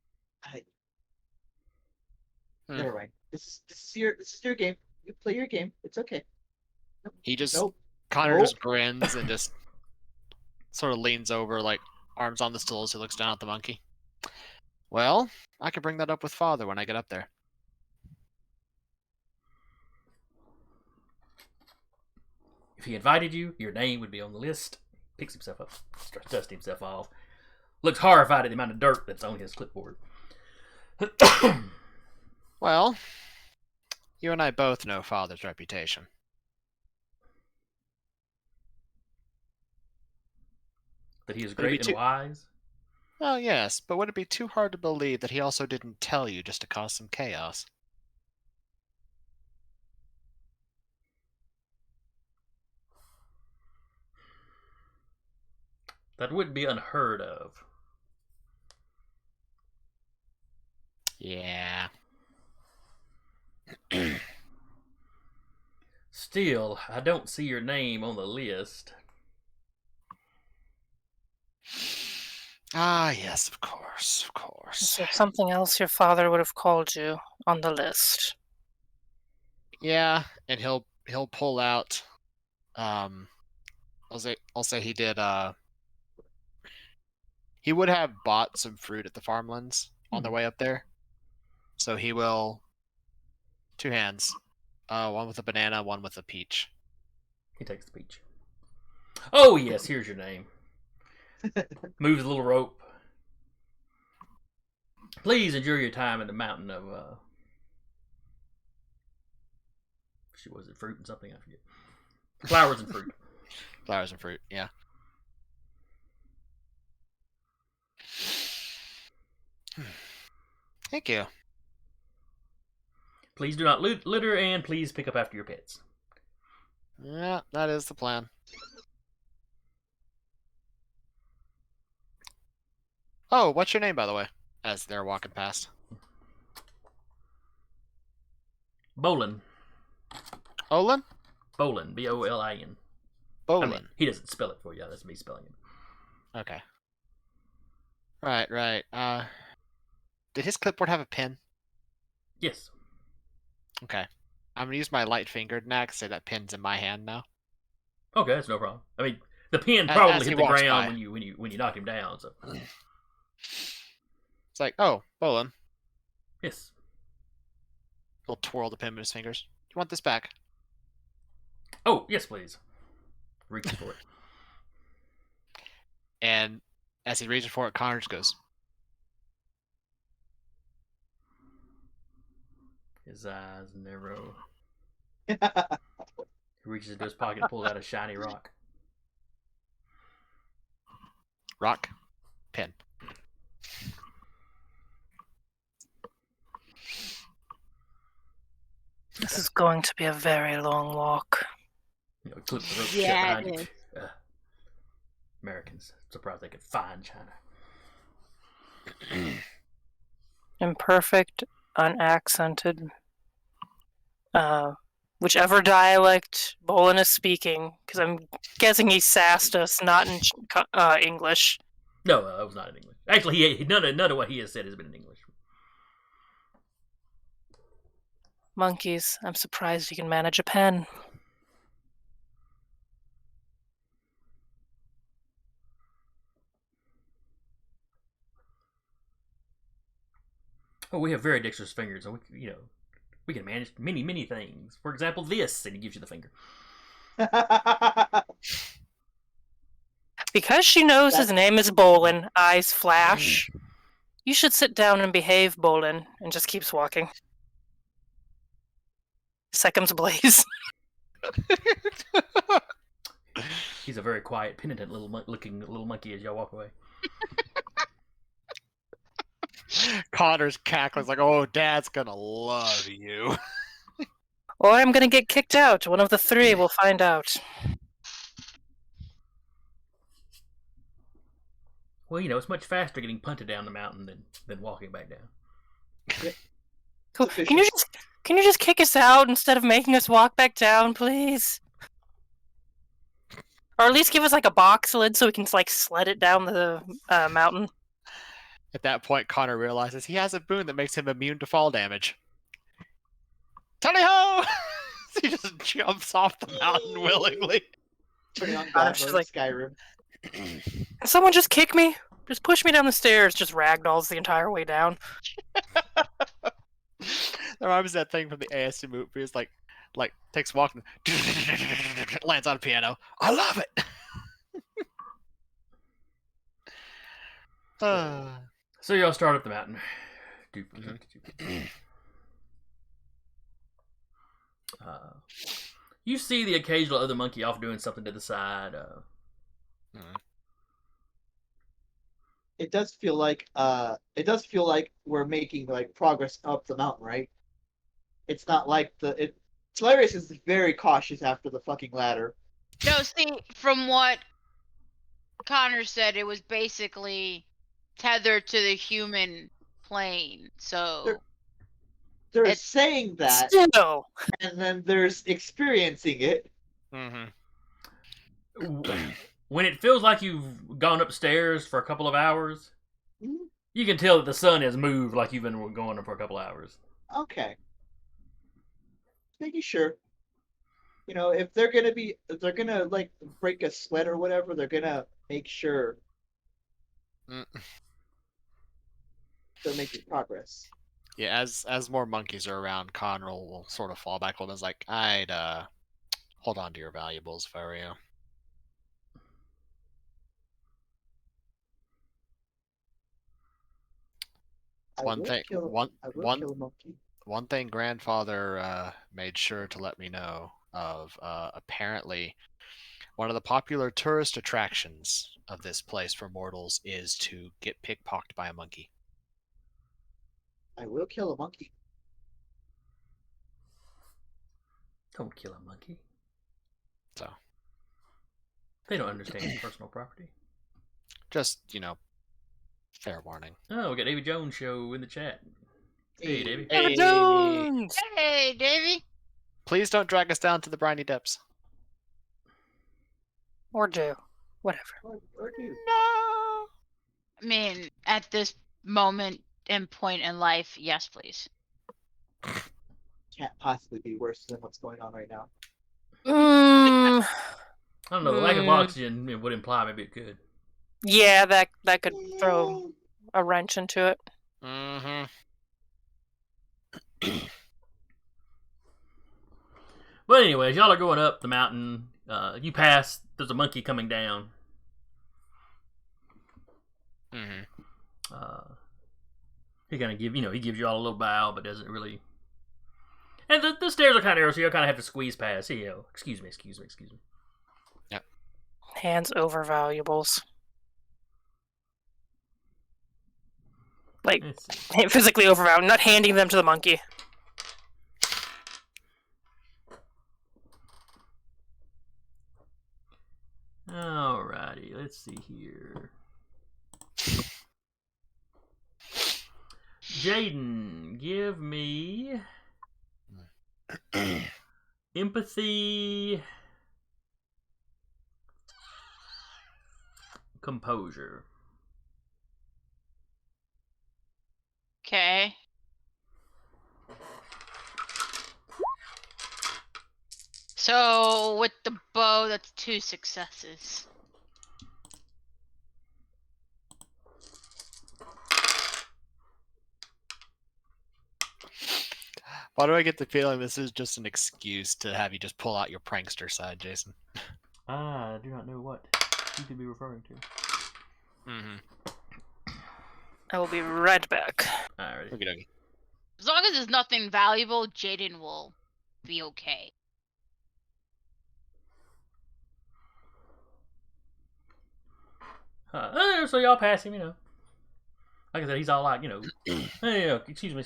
Never mind. This is your game. You play your game. It's okay. He just Nope. Connor Nope. just grins and just sort of leans over, like arms on the stool as he looks down at the monkey. Well, I can bring that up with Father when I get up there. If he invited you, your name would be on the list. Picks himself up, starts dusting himself off. Looks horrified at the amount of dirt that's on his clipboard. Well, you and I both know Father's reputation. That he is great and wise? Well, yes, but would it be too hard to believe that he also didn't tell you just to cause some chaos? That would be unheard of. Yeah. Still, I don't see your name on the list. Ah, yes, of course, of Is course. there something else your father would have called you on the list? Yeah, and he'll pull out. I'll say he did. He would have bought some fruit at the farmlands on the way up there, so he will. 2 hands, one with a banana, one with a peach. He takes the peach. Oh yes, here's your name. Moves a little rope. Please enjoy your time in the mountain of was it fruit and something? I forget. Flowers and fruit. Flowers and fruit, yeah. Thank you. Please do not litter, and please pick up after your pets. Yeah, that is the plan. Oh, what's your name, by the way? As they're walking past. Bolin. Olin? Bolin. Bolin. I Bolin. mean, he doesn't spell it for you. That's me spelling it. Okay. Right. Did his clipboard have a pin? Yes. Okay. I'm gonna use my light fingered next, say that pin's in my hand now. Okay, that's no problem. I mean, the pin As probably he hit the walks ground by. when you knocked him down. So It's like, oh, Bolin. yes. He'll twirl the pin in his fingers. You want this back? Oh yes, please. Reaching for it. And as he reaches for it, Connor just goes, His eyes narrow. He reaches into his pocket and pulls out a shiny rock. rock, pin. This is going to be a very long walk. You know, he clips the rope Yeah, shut behind it you. Americans, surprised they could find China. Imperfect, unaccented. Whichever dialect Bolin is speaking, because I'm guessing he sassed us, not in English. No, it was not in English. Actually, none of what he has said has been in English. Monkeys, I'm surprised you can manage a pen. Oh, we have very dexterous fingers, and we can manage many things. For example, this, and he gives you the finger. Because she knows his name is Bolin, eyes flash. You should sit down and behave, Bolin, and just keeps walking. Seconds blaze. He's a very quiet, penitent looking little monkey as y'all walk away. Connor's cackling like, oh, Dad's gonna love you. Or I'm gonna get kicked out. One of the three, we'll find out. Well, it's much faster getting punted down the mountain than walking back down. Cool. Can you just kick us out instead of making us walk back down, please? Or at least give us like a box lid so we can like sled it down the mountain. At that point, Connor realizes he has a boon that makes him immune to fall damage. Tally ho! He just jumps off the mountain willingly. Turning on I'm God just mode like- Skyrim. Can someone just kick me? Just push me down the stairs. Just ragdolls the entire way down. That reminds me of that thing from the ASU movie. It's like takes a walk and lands on a piano. I love it. So y'all start up the mountain. You see the occasional other monkey off doing something to the side. It does feel like we're making like progress up the mountain, right? It's not like Hilarious is very cautious after the fucking ladder. No, see, from what Connor said, it was basically tethered to the human plane. So There's saying that, Still. and then there's experiencing it. Mm-hmm. when it feels like you've gone upstairs for a couple of hours, Mhm. you can tell that the sun has moved like you've been going for a couple of hours. Okay. Making sure. You know, if they're gonna like break a sweat or whatever, they're gonna make sure Mm. they're making progress. Yeah, as more monkeys are around, Conroe will sort of fall back a little bit. It's like, I'd hold on to your valuables if I were you. I One will thing, kill one I will one kill a monkey. one thing grandfather made sure to let me know of. Apparently, one of the popular tourist attractions of this place for mortals is to get pickpocketed by a monkey. I will kill a monkey. Don't kill a monkey. So, They don't understand personal property. just, fair warning. Oh, we got Davy Jones show in the chat. Hey, Davy. David Hey, Jones! Hey, Davey. please don't drag us down to the briny depths. Or do. Whatever. Or do. No. I mean, at this moment and point in life, yes, please. Can't possibly be worse than what's going on right now. Mm, I don't know. The lack of oxygen would imply maybe it could. yeah, that could throw a wrench into it. Mm-hmm. But anyways, y'all are going up the mountain. You pass. There's a monkey coming down. Mm-hmm. He kind of he gives you all a little bow, but doesn't really. And the stairs are kind of narrow, so you kind of have to squeeze past. Excuse me. Hands over valuables. Like, Let's see. physically over valuables, not handing them to the monkey. Alrighty, let's see here. Jaden, give me empathy, composure. Okay. So with the bow, that's 2 successes. Why do I get the feeling this is just an excuse to have you just pull out your prankster side, Jason? I do not know what you could be referring to. Mm-hmm. I will be right back. Alrighty. Okay. As long as there's nothing valuable, Jaden will be okay. So y'all pass him, Like I said, he's all like, hey, excuse me.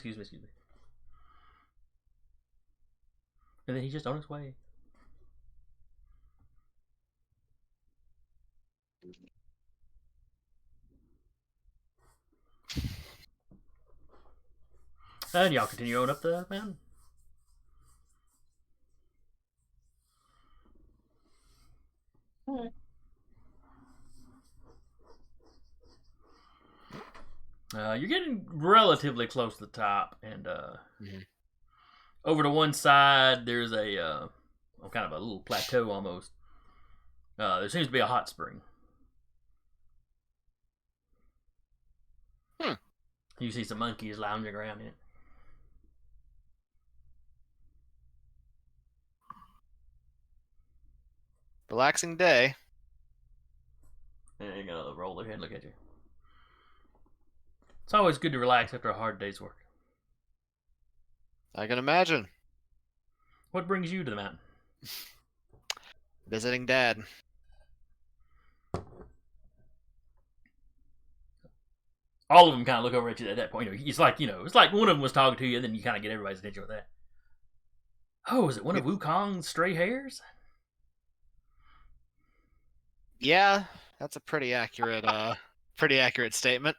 And then he's just on his way. And y'all continue on up the mountain. Alright. You're getting relatively close to the top, and Mhm. over to one side there's a kind of a little plateau almost. There seems to be a hot spring. You see some monkeys lounging around in it. Relaxing day. And they're gonna roll their head and look at you. It's always good to relax after a hard day's work. I can imagine. What brings you to the mountain? Visiting Dad. All of them kind of look over at you at that point. It's like one of them was talking to you, and then you kind of get everybody's attention with that. Oh, is it one of Wukong's stray hairs? Yeah, that's a pretty accurate statement.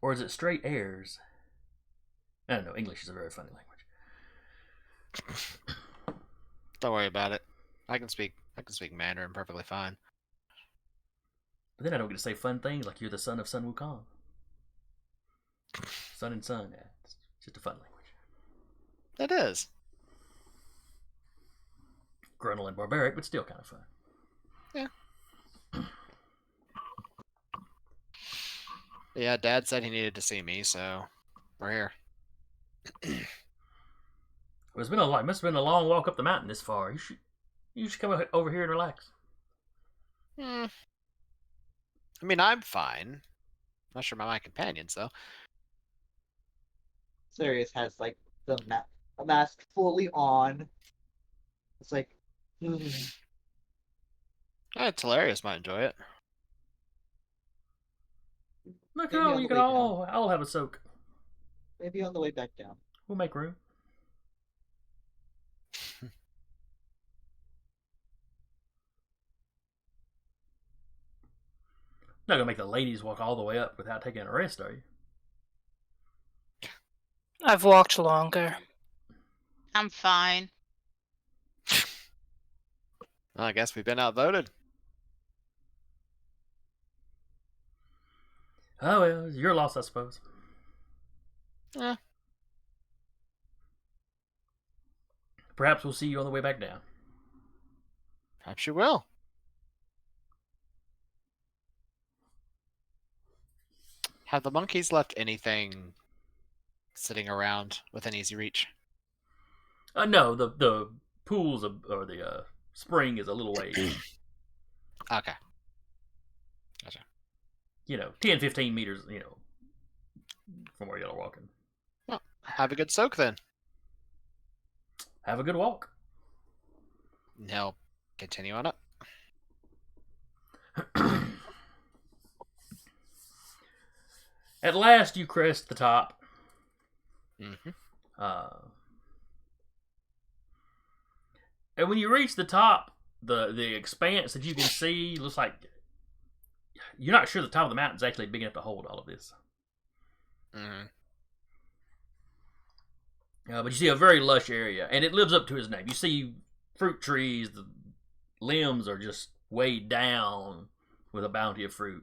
Or is it stray airs? I don't know. English is a very funny language. Don't worry about it. I can speak Mandarin perfectly fine. But then I don't get to say fun things like you're the son of Sun Wukong. Sun and Sun. Yeah, it's just a fun language. It is. Gruntle and barbaric, but still kind of fun. Yeah, Dad said he needed to see me, so we're here. It's been it must have been a long walk up the mountain this far. You should come over here and relax. I mean, I'm fine. Not sure about my companions, though. Sirius has like the mask fully on. It's like, Hilarious might enjoy it. Look, Maybe on you the can way all have a soak. maybe on the way back down. We'll make room. Not gonna make the ladies walk all the way up without taking a rest, are you? I've walked longer. I'm fine. Well, I guess we've been outvoted. Oh well, it's your loss, I suppose. Eh. Perhaps we'll see you on the way back down. Perhaps you will. Have the monkeys left anything sitting around within easy reach? No, the pools or the spring is a little ways. Okay. Gotcha. 10, 15 meters, from where y'all are walking. Well, have a good soak then. Have a good walk. He'll continue on up. At last, you crest the top. Mm-hmm. And when you reach the top, the expanse that you can see looks like you're not sure the top of the mountain's actually big enough to hold all of this. Mm-hmm. But you see a very lush area, and it lives up to its name. You see fruit trees, the limbs are just weighed down with a bounty of fruit.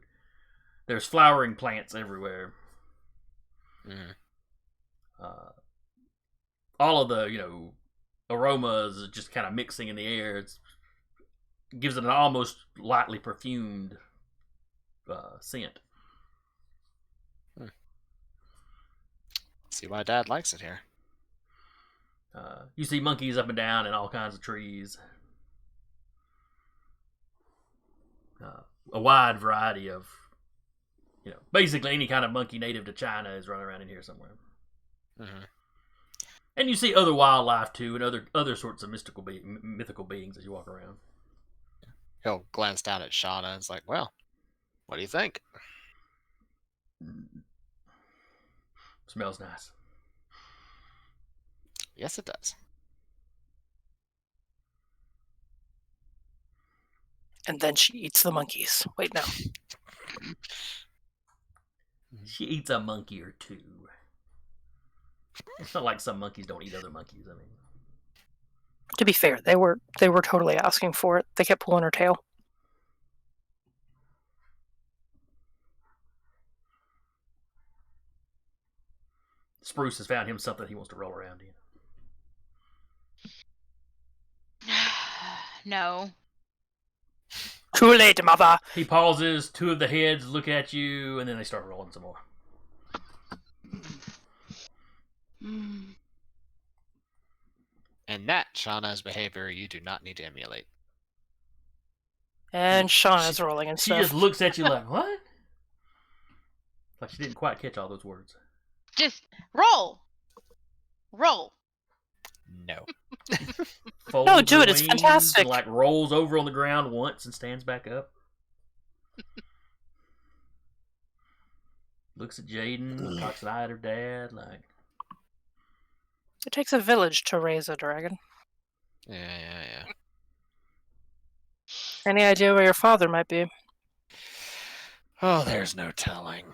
There's flowering plants everywhere. Mm-hmm. All of the, aromas just kind of mixing in the air. It gives it an almost lightly perfumed scent. See why Dad likes it here. You see monkeys up and down in all kinds of trees. A wide variety of, basically any kind of monkey native to China is running around in here somewhere. Mm-hmm. And you see other wildlife too, and other sorts of mythical beings as you walk around. He'll glance down at Shauna and is like, well, what do you think? Smells nice. Yes, it does. And then she eats the monkeys. Wait, no. She eats a monkey or two. It's not like some monkeys don't eat other monkeys. I mean, To be fair, they were totally asking for it. They kept pulling her tail. Spruce has found him something he wants to roll around in. No. Too late, mother. He pauses, two of the heads look at you, and then they start rolling some more. And that, Shauna's behavior, you do not need to emulate. And Shauna's rolling and She stuff. just looks at you like, what? Like she didn't quite catch all those words. Just roll. Roll. No. Folds No, do her it, it's wings fantastic. And, like rolls over on the ground once and stands back up. Looks at Jaden, cocks an eye at her dad, like. It takes a village to raise a dragon. Yeah. Any idea where your father might be? Oh, there's no telling.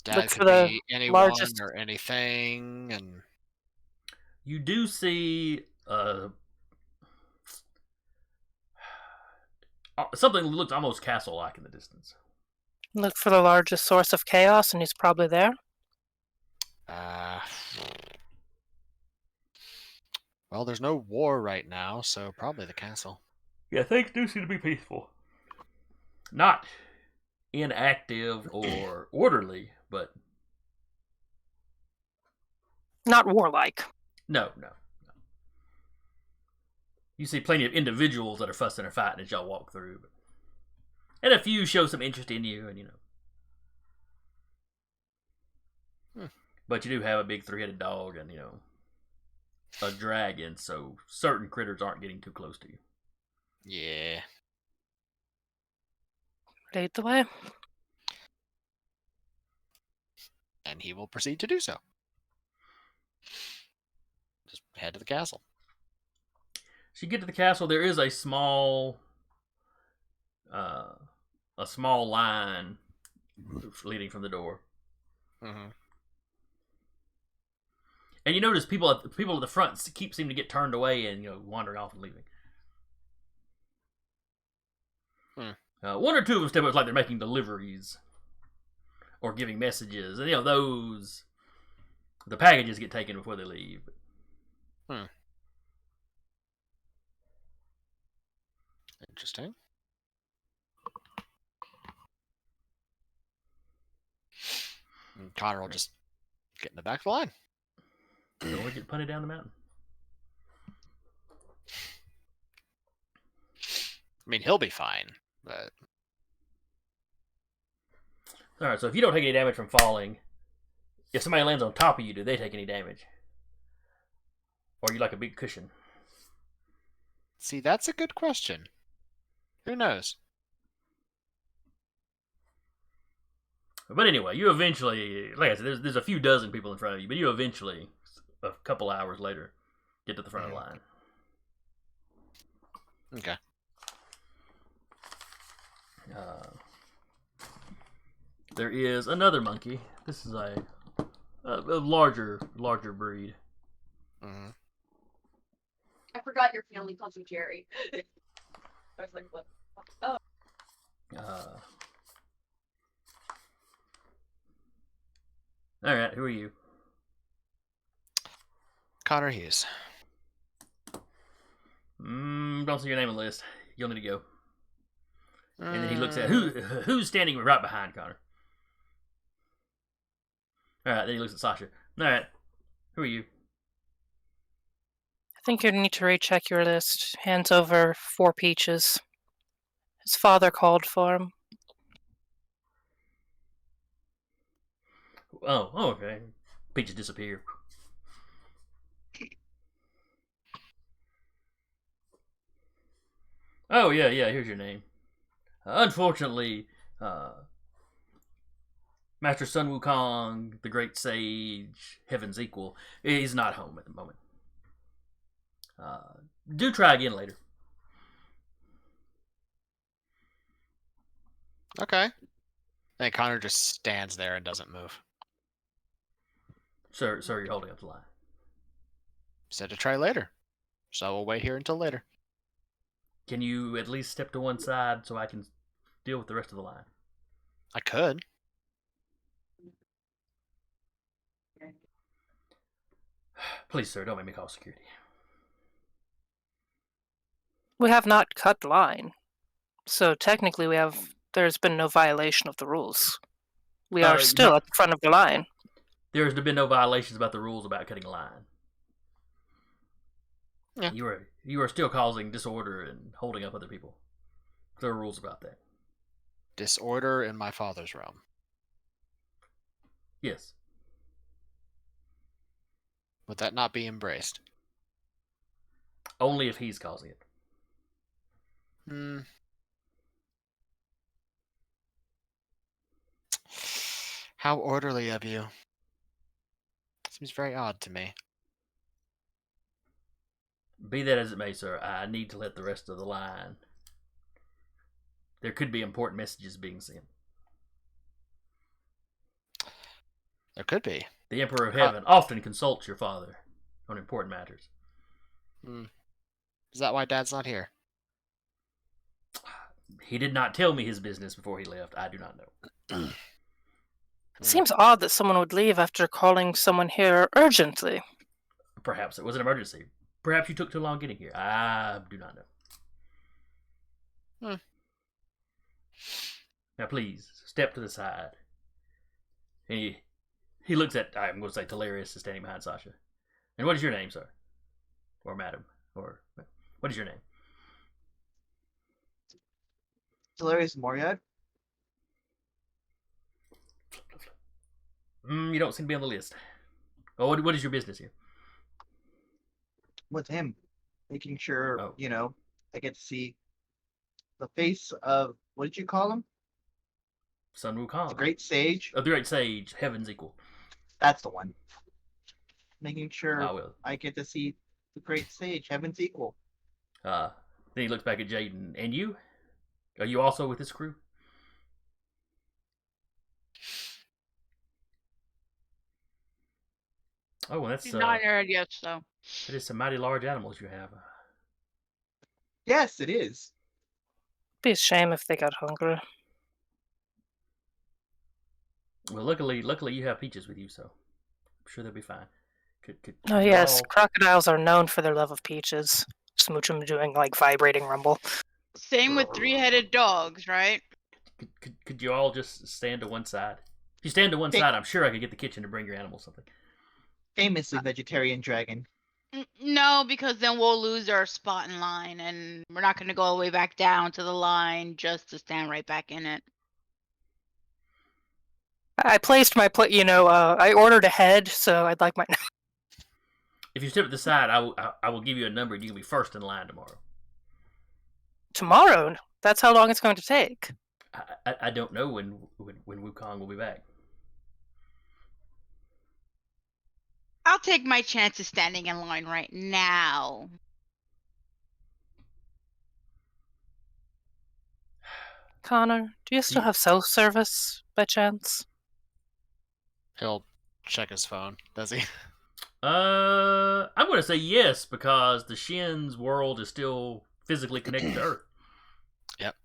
Dad Look for could the be anyone largest- or anything, and You do see something that looks almost castle-like in the distance. Look for the largest source of chaos, and he's probably there. Well, there's no war right now, so probably the castle. Yeah, things do seem to be peaceful. Not inactive or orderly, but Not warlike. no. You see plenty of individuals that are fussing or fighting as y'all walk through. And a few show some interest in you, and But you do have a big three-headed dog and, a dragon, so certain critters aren't getting too close to you. Yeah. Lead the way. And he will proceed to do so. Just head to the castle. So you get to the castle, there is a small line leading from the door. Mm-hmm. And you notice people at the front keep seeming to get turned away and wandering off and leaving. One or two of them step up like they're making deliveries or giving messages, and the packages get taken before they leave. Interesting. And Connor will just get in the back of the line. Don't want to get punted down the mountain. I mean, he'll be fine, but All right, so if you don't take any damage from falling, if somebody lands on top of you, do they take any damage? Or are you like a big cushion? see, that's a good question. Who knows? But anyway, you eventually, like I said, there's a few dozen people in front of you, but you eventually, a couple hours later, get to the front of the line. Okay. There is another monkey. This is a larger breed. Mm-hmm. I forgot your family calls you Jerry. I was like, what? Oh. All right, who are you? Connor Hughes. Don't see your name on the list. You'll need to go. And then he looks at who's standing right behind Connor. All right, then he looks at Sasha. All right, who are you? I think you need to recheck your list. Hands over 4 peaches. His father called for him. Oh, okay. Peaches disappear. Oh, yeah, here's your name. Unfortunately, Master Sun Wukong, the great sage, heaven's equal, is not home at the moment. Do try again later. Okay. And Connor just stands there and doesn't move. Sir, you're holding up the line. Said to try later. So we'll wait here until later. Can you at least step to one side so I can deal with the rest of the line? I could. Please, sir, don't make me call security. We have not cut the line. So technically there's been no violation of the rules. We are still at the front of the line. There has been no violations about the rules about cutting a line. Yeah. You are still causing disorder and holding up other people. There are rules about that. Disorder in my father's realm. Yes. Would that not be embraced? Only if he's causing it. How orderly of you. Seems very odd to me. Be that as it may, sir, I need to let the rest of the line. There could be important messages being sent. There could be. The Emperor of Heaven often consults your father on important matters. Is that why Dad's not here? He did not tell me his business before he left. I do not know. It seems odd that someone would leave after calling someone here urgently. Perhaps it was an emergency. Perhaps you took too long getting here. I do not know. Hmm. Now, please, step to the side. And he looks at, I'm going to say, Talarius is standing behind Sasha. And what is your name, sir? Or madam? Or what is your name? Hilarious Moriad. You don't seem to be on the list. Oh, what is your business here? With him, making sure, Oh. you know, I get to see the face of, what did you call him? Sun Wukong. The Great Sage. Oh, the Great Sage, Heaven's Equal. That's the one. Making sure I will. I get to see the Great Sage, Heaven's Equal. Then he looks back at Jaden. And you? Are you also with this crew? Oh, well, that's She's not in her head yet, so. that is some mighty large animals you have. Yes, it is. Be a shame if they got hungry. Well, luckily you have Peaches with you, so I'm sure they'll be fine. Oh you yes, all- crocodiles are known for their love of peaches. Smooch them doing like vibrating rumble. Same with three-headed dogs, right? Could you all just stand to one side? If you stand to one Okay. side, I'm sure I could get the kitchen to bring your animal something. Famously vegetarian dragon. No, because then we'll lose our spot in line, and we're not going to go all the way back down to the line just to stand right back in it. I placed my I ordered ahead, so I'd like my. If you step to the side, I will give you a number and you can be first in line tomorrow. Tomorrow? That's how long it's going to take. I don't know when Wukong will be back. I'll take my chances standing in line right now. Connor, do you still have cell service by chance? He'll check his phone, does he? I'm going to say yes because the Shin's world is still physically connected to Earth. Yep.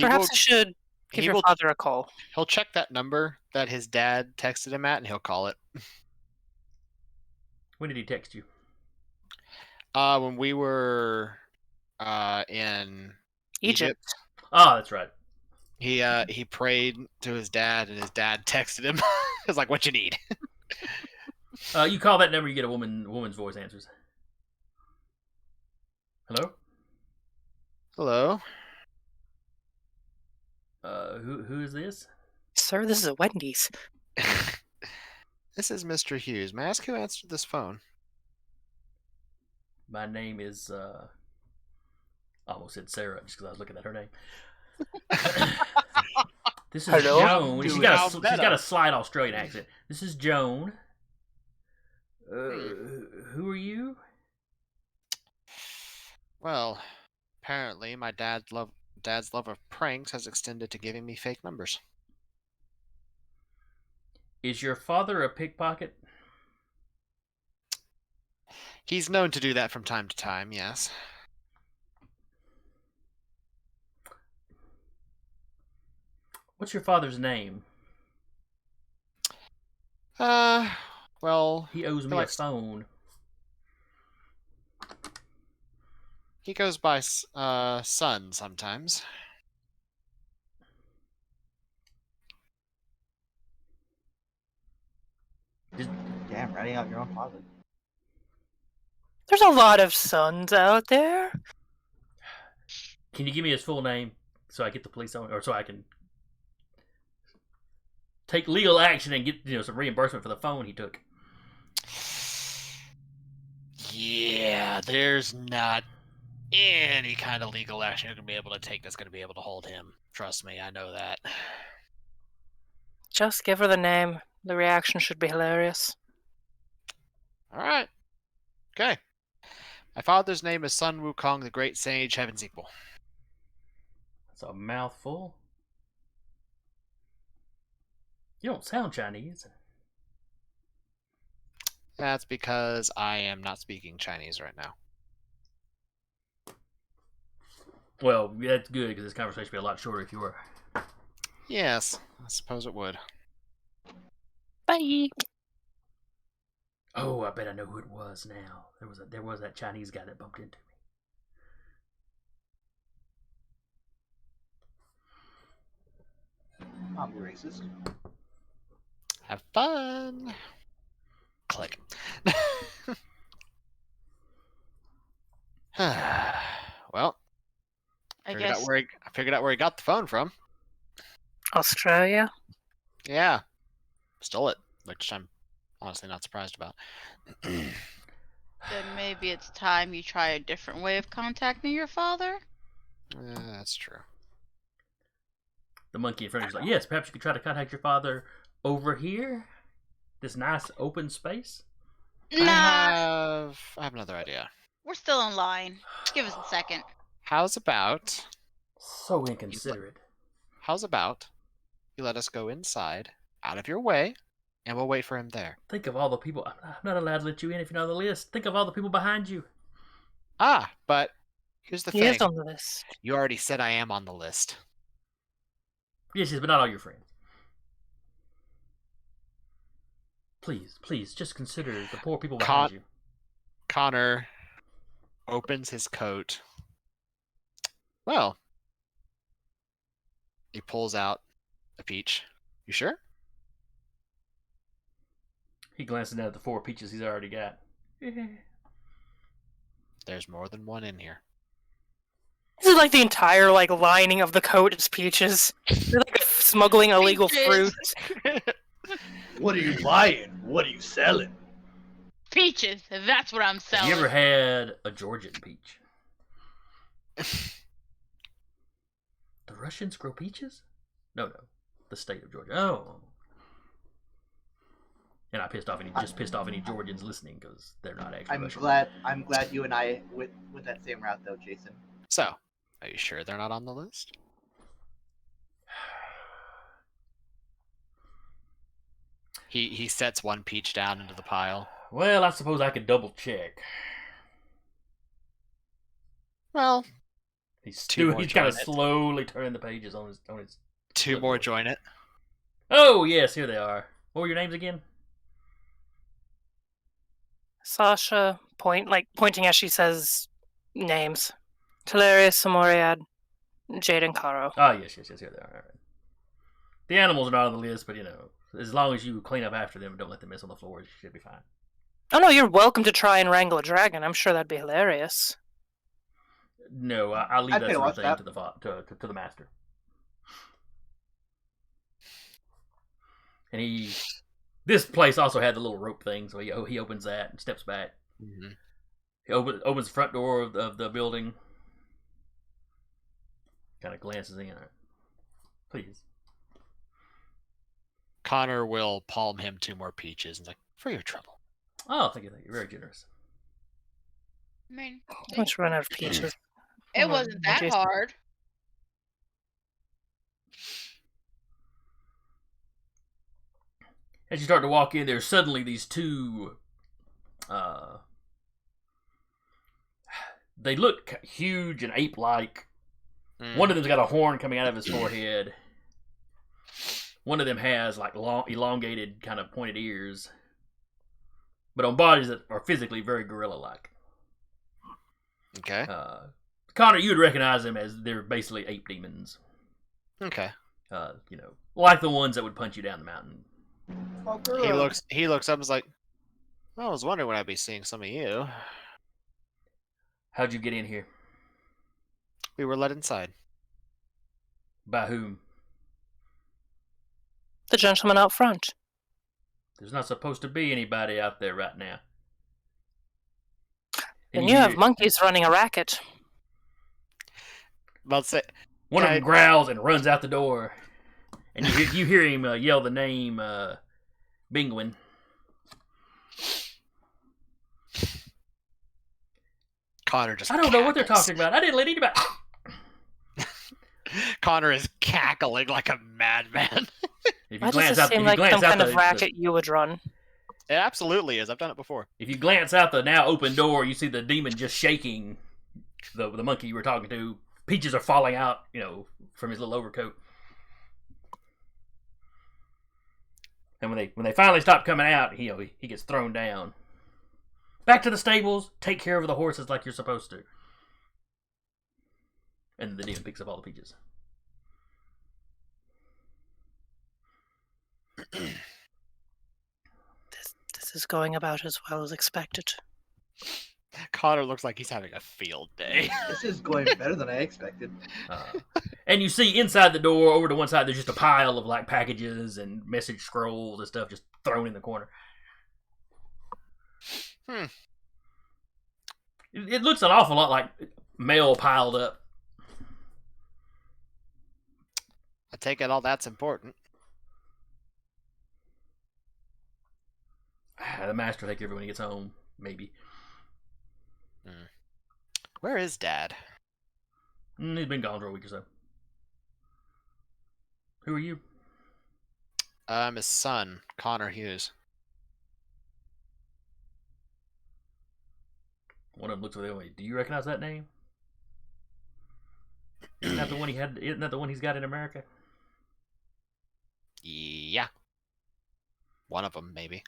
Perhaps I should give he your will- father a call. He'll check that number that his dad texted him at, and he'll call it. When did he text you? When we were in Egypt. Oh, that's right. he prayed to his dad, and his dad texted him. It's like, "What you need?" You call that number, you get a woman's voice answers. Hello? Hello. Who is this? Sir, this is a Wendy's. This is Mr. Hughes. May I ask who answered this phone? My name is I almost said Sarah just because I was looking at her name. This is Hello? Joan. She's Dude, got how's a that got a up? slight Australian accent. This is Joan. Who are you? Well, apparently my dad's love of pranks has extended to giving me fake numbers. Is your father a pickpocket? He's known to do that from time to time, yes. What's your father's name? Well, He owes me a phone. he goes by Sun sometimes. Damn, writing out your own father. There's a lot of sons out there. Can you give me his full name so I get the police on, or so I can take legal action and get some reimbursement for the phone he took? Yeah, there's not any kind of legal action you're going to be able to take that's going to be able to hold him. Trust me, I know that. Just give her the name. The reaction should be hilarious. All right. Okay. My father's name is Sun Wukong, the Great Sage, Heaven's Equal. That's a mouthful. You don't sound Chinese. That's because I am not speaking Chinese right now. Well, that's good because this conversation would be a lot shorter if you were. Yes, I suppose it would. Bye. Oh, I bet I know who it was now. There was that Chinese guy that bumped into me. I'll be racist. Have fun. Click. Well, I figured out guess. I figured out where he got the phone from. Australia. Yeah, stole it, which I'm honestly not surprised about. Then maybe it's time you try a different way of contacting your father. That's true. The monkey in front of you is like, yes, perhaps you could try to contact your father over here? This nice open space? Nah, I have another idea. we're still in line. Give us a second. How's about So inconsiderate. you let us go inside, out of your way, and we'll wait for him there. Think of all the people. I'm not allowed to let you in if you're not on the list. Think of all the people behind you. Ah, but here's the He thing. is on the list. You already said I am on the list. Yes, but not all your friends. Please, just consider the poor people behind you. Connor opens his coat. Well, he pulls out a peach. You sure? He glances down at the 4 peaches he's already got. There's more than one in here. This is like the entire lining of the coat is peaches. They're like smuggling illegal Peaches. fruit. What are you buying? What are you selling? Peaches. That's what I'm Have selling. you ever had a Georgian peach? The Russians grow peaches? No. The state of Georgia. Oh. And I pissed off any Georgians listening because they're not actually Russian. I'm glad you and I went that same route though, Jason. So, are you sure they're not on the list? He sets one peach down into the pile. Well, I suppose I could double check. Well, He's Two more kind join of it. slowly turning the pages on his. two more join it. Oh yes, here they are. What were your names again? Sasha pointing as she says names. Talarius, Samoriad, Jade, and Karo. Ah, yes, here they are. All right. The animals are not on the list, but as long as you clean up after them and don't let them mess on the floors, you should be fine. Oh no, you're welcome to try and wrangle a dragon. I'm sure that'd be hilarious. No, I'll leave I'd that pay to sort of watch thing that. to the master. And this place also had the little rope thing, so he opens that and steps back. Mm-hmm. He opens the front door of the building. Kind of glances in. Please. Connor will palm him 2 more peaches and is like, for your trouble. Oh, thank you. You're very generous. I mean, Let's run out of peaches. it wasn't that Jason. hard. As you start to walk in, there's suddenly these 2. They look huge and ape-like. One of them's got a horn coming out of his forehead. One of them has long, elongated, kind of pointed ears, but on bodies that are physically very gorilla-like. Okay. Connor, you would recognize them as they're basically ape demons. Okay. Like the ones that would punch you down the mountain. He looks up and is like, I was wondering when I'd be seeing some of you. How'd you get in here? We were let inside. By whom? The gentleman out front. There's not supposed to be anybody out there right now. And you have monkeys running a racket. About to say, One of them growls and runs out the door, and you hear him yell the name Bingwin. Connor just I don't know what they're cackles. talking about. I didn't let anybody. Connor is cackling like a madman. If Why you does glance this out, seem if you like glance some out kind the, of racket you would run? It absolutely is. I've done it before. if you glance out the now open door, you see the demon just shaking the monkey you were talking to, peaches are falling out, from his little overcoat. And when they finally stop coming out, he gets thrown down. Back to the stables. Take care of the horses like you're supposed to. And the demon picks up all the peaches. This is going about as well as expected. Connor looks like he's having a field day. This is going better than I expected. And you see inside the door, over to one side, there's just a pile of like packages and message scrolls and stuff just thrown in the corner. It looks an awful lot like mail piled up. I take it all that's important. The master will take care of it when he gets home, maybe. Where is Dad? He's been gone for a week or so. Who are you? His son, Connor Hughes. One of them looks over the other way. Do you recognize that name? Isn't that the one Isn't that the one he's got in America? Yeah. One of them, maybe.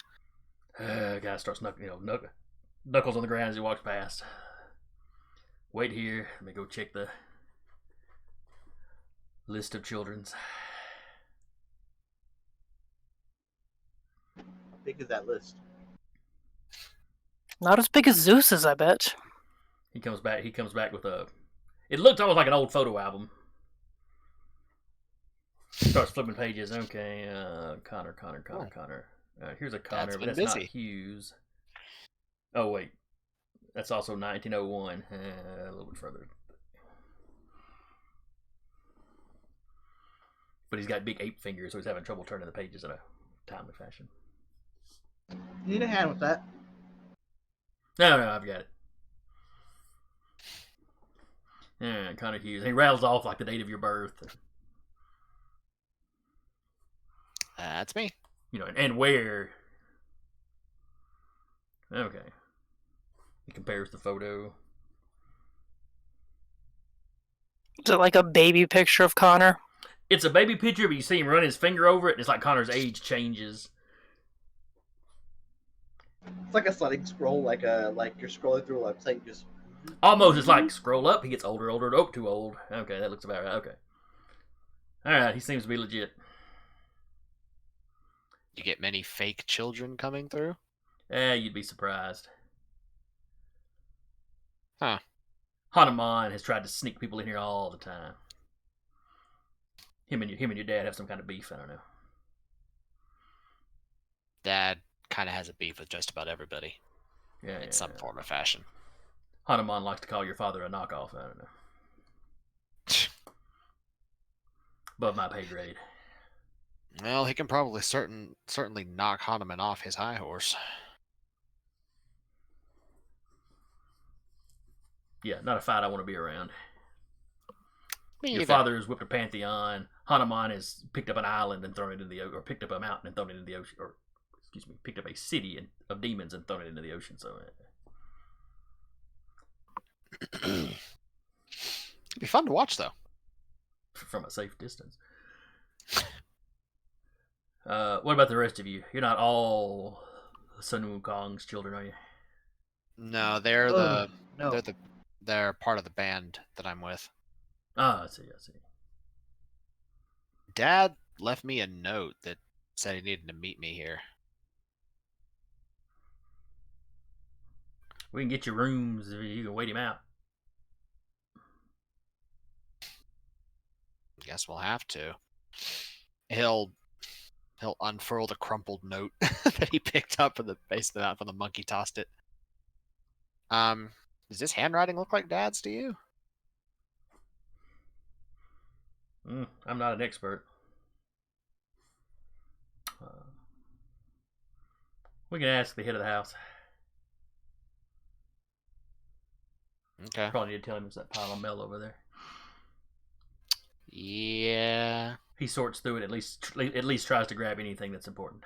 Guy starts knuckles on the ground as he walks past. Wait here. Let me go check the list of children's. How big is that list? Not as big as Zeus's, I bet. He comes back with a... It looked almost like an old photo album. Starts flipping pages. Okay, Connor. Here's a Connor, That's but that's been not busy. Hughes. Oh, wait. That's also 1901. A little bit further. But he's got big ape fingers, so he's having trouble turning the pages in a timely fashion. You need a hand with that. No, I've got it. Yeah, Connor Hughes. He rattles off like the date of your birth. That's me. And where. Okay. He compares the photo. Is it like a baby picture of Connor? It's a baby picture, but you see him run his finger over it, and it's like Connor's age changes. It's like a sliding scroll, like you're scrolling through a website. Just Almost, it's like scroll up, he gets older. Oh, too old. Okay, that looks about right. Okay. Alright, he seems to be legit. You get many fake children coming through? You'd be surprised. Huh. Hanuman has tried to sneak people in here all the time. Him and your dad have some kind of beef, I don't know. Dad kind of has a beef with just about everybody Yeah, in some form or fashion. Hanuman likes to call your father a knockoff, I don't know. Above my pay grade. Well, he can probably certainly knock Hanuman off his high horse. Yeah, not a fight I want to be around. Me Your either. father has whipped a pantheon. Hanuman has picked up an island and thrown it into the ocean, or picked up a mountain and thrown it into the ocean, or excuse me, picked up a city of demons and thrown it into the ocean. So, It'd be fun to watch, though. from a safe distance. What about the rest of you? You're not all Sun Wukong's children, are you? No, they're Ugh, no. they're part of the band that I'm with. Ah, I see. Dad left me a note that said he needed to meet me here. We can get you rooms if you can wait him out. Guess we'll have to. He'll unfurl the crumpled note that he picked up from the basement out when the monkey tossed it. Does this handwriting look like Dad's to you? I'm not an expert. We can ask the head of the house. Okay. Probably need to tell him it's that pile of mail over there. Yeah. He sorts through it, at least tries to grab anything that's important.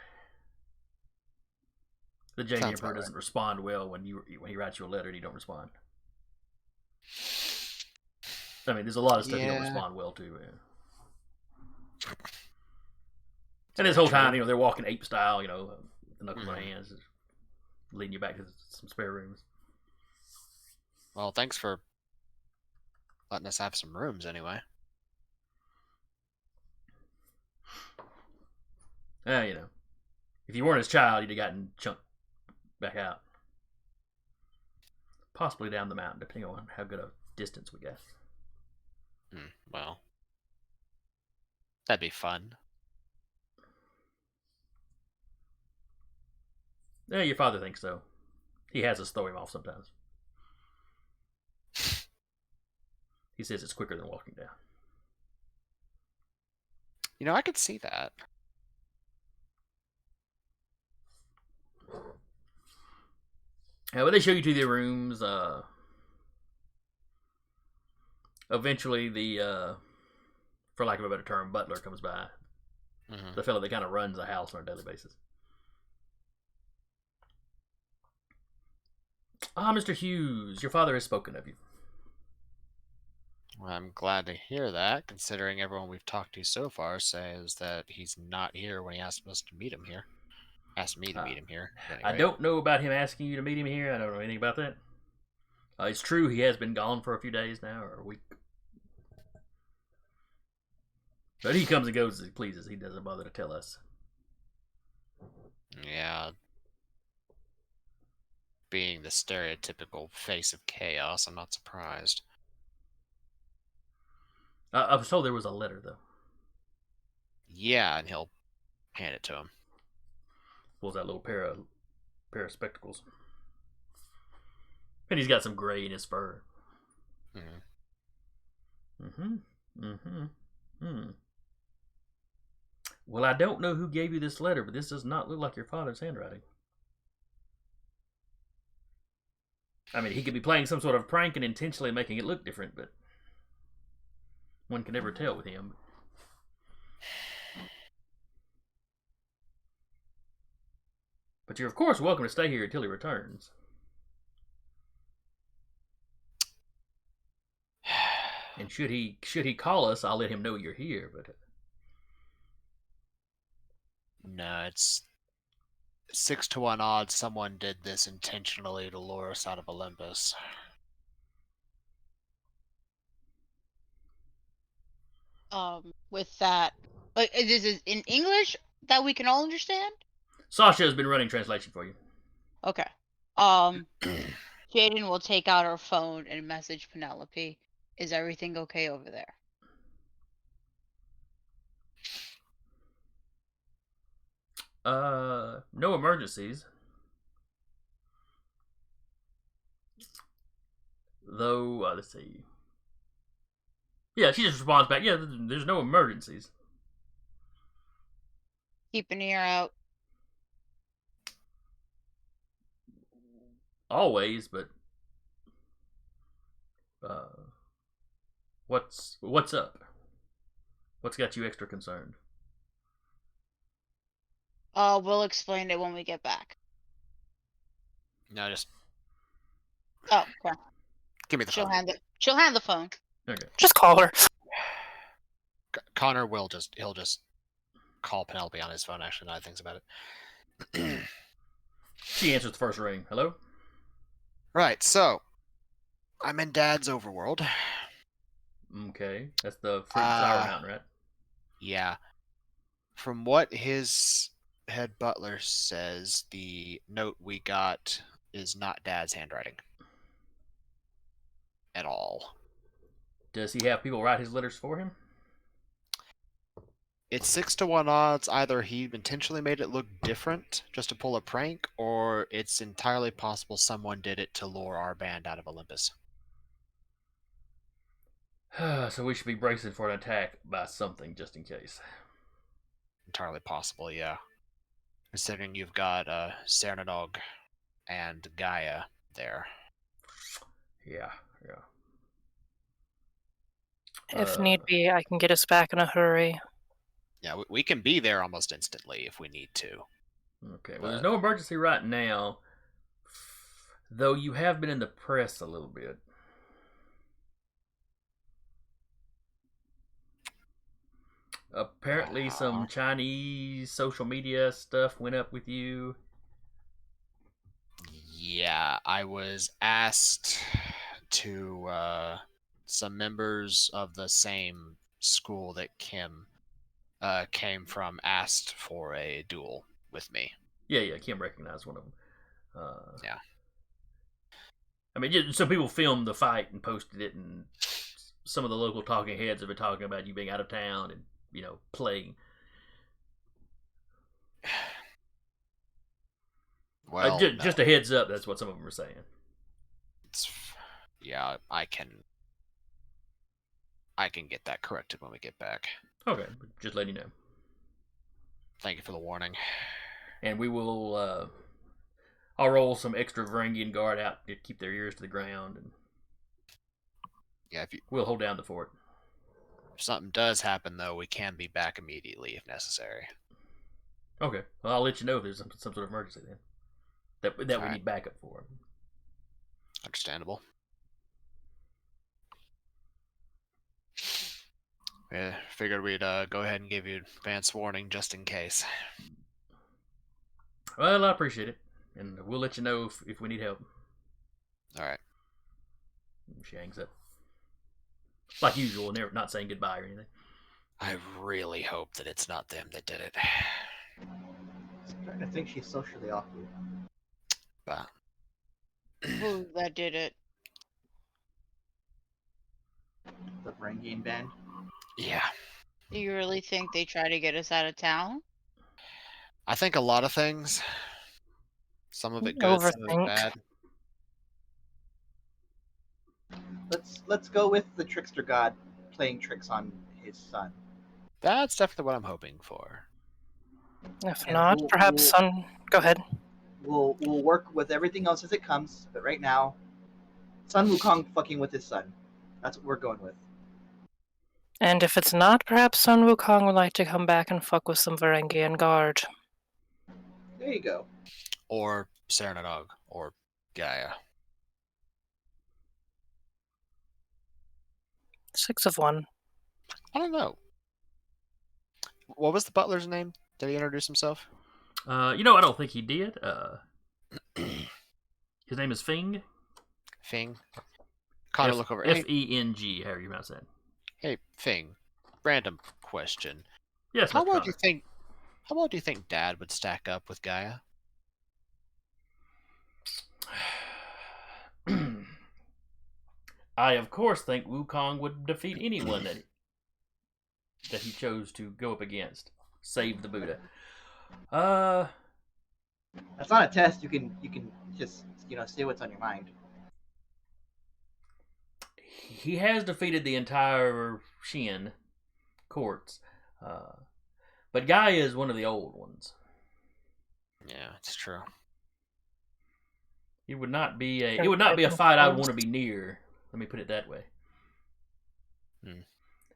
The J Sounds Emperor about doesn't respond well when he writes you a letter and you don't respond. I mean, there's a lot of stuff you don't Yeah. respond well to. Yeah. And this whole time, they're walking ape style, with the knuckles in their hands, leading you back to some spare rooms. Well, thanks for letting us have some rooms anyway. If you weren't his child, you'd have gotten chunked back out. Possibly down the mountain, depending on how good a distance we got. Well, that'd be fun. Yeah, your father thinks so. He has us throw him off sometimes. He says it's quicker than walking down. I could see that. But they show you to their rooms. Eventually, the for lack of a better term, butler comes by. The fellow that kind of runs the house on a daily basis. Mr. Hughes, your father has spoken of you. Well, I'm glad to hear that, considering everyone we've talked to so far says that he's not here when he asked us to meet him here. Asked me to meet him here. I don't know about him asking you to meet him here. I don't know anything about that. It's true he has been gone for a few days now, or a week. But he comes and goes as he pleases. He doesn't bother to tell us. Yeah. Being the stereotypical face of chaos, I'm not surprised. I was told there was a letter, though. Yeah, and he'll hand it to him. Pulls that little pair of spectacles. And he's got some gray in his fur. Well, I don't know who gave you this letter, but this does not look like your father's handwriting. I mean, he could be playing some sort of prank and intentionally making it look different, but one can never tell with him. But you're, of course, welcome to stay here until he returns. And should he call us, I'll let him know you're here, but... No, it's 6 to 1 odds someone did this intentionally to lure us out of Olympus. With that, this is in English that we can all understand? Sasha has been running translation for you. Okay. Jaden will take out her phone and message Penelope. Is everything okay over there? No emergencies. Though, let's see. Yeah, she just responds back, yeah, there's no emergencies. Keep an ear out. Always, but what's up? What's got you extra concerned? We'll explain it when we get back. No, just Oh, okay. give me the phone. She'll hand the phone. Okay. Just call her. Connor will he'll just call Penelope on his phone, actually, now that he thinks about it. She answers the first ring. Hello? Right, so I'm in Dad's overworld. Okay. That's the Fruit and Sour Mountain, right? Yeah. From what his head butler says, the note we got is not Dad's handwriting. At all. Does he have people write his letters for him? It's 6 to 1 odds. Either he intentionally made it look different just to pull a prank, or it's entirely possible someone did it to lure our band out of Olympus. So we should be bracing for an attack by something, just in case. Entirely possible, yeah. Considering you've got Cernanog and Gaia there. Yeah. If need be, I can get us back in a hurry. Yeah, we can be there almost instantly if we need to. Okay, well, there's no emergency right now, though you have been in the press a little bit. Apparently, some Chinese social media stuff went up with you. Yeah, I was asked to some members of the same school that Kim came from asked for a duel with me. Yeah, Kim recognized one of them. Yeah. I mean, some people filmed the fight and posted it, and some of the local talking heads have been talking about you being out of town and, playing. Well, just a heads up, that's what some of them are saying. Yeah, I can get that corrected when we get back. Okay, just letting you know. Thank you for the warning. And we will, I'll roll some extra Varangian guard out to keep their ears to the ground, and yeah, we'll hold down the fort. If something does happen, though, we can be back immediately if necessary. Okay, well, I'll let you know if there's some sort of emergency then that we Alright. need backup for. Understandable. Yeah, figured we'd go ahead and give you advance warning just in case. Well, I appreciate it, and we'll let you know if we need help. Alright. She hangs up. Like usual, never not saying goodbye or anything. I really hope that it's not them that did it. I'm starting to think she's socially awkward. But Who that did it? The Varangian band. yeah, Do you really think they try to get us out of town? I think a lot of things. Some of it good, some of it Overthink. bad. Let's go with the trickster god playing tricks on his son. That's definitely what I'm hoping for. If And not, perhaps Sun. Go ahead. We'll work with everything else as it comes, but right now, Sun Wukong fucking with his son. That's what we're going with. And if it's not, perhaps Sun Wukong would like to come back and fuck with some Varangian guard. There you go. Or Serenadog, or Gaia. 6 of 1. I don't know. What was the butler's name? Did he introduce himself? I don't think he did. His name is Fing. Fing. Connor, look over. Hey, Feng, however you pronounce that. hey, Fing. Random question. Yes, How Mr. well do you Connor. think? How well do you think Dad would stack up with Gaia? I of course think Wukong would defeat anyone that he chose to go up against. Save the Buddha. That's not a test. You can just say what's on your mind. He has defeated the entire Shin courts, but Gaia is one of the old ones. Yeah, it's true. It would not be a fight I would want to be near. Let me put it that way.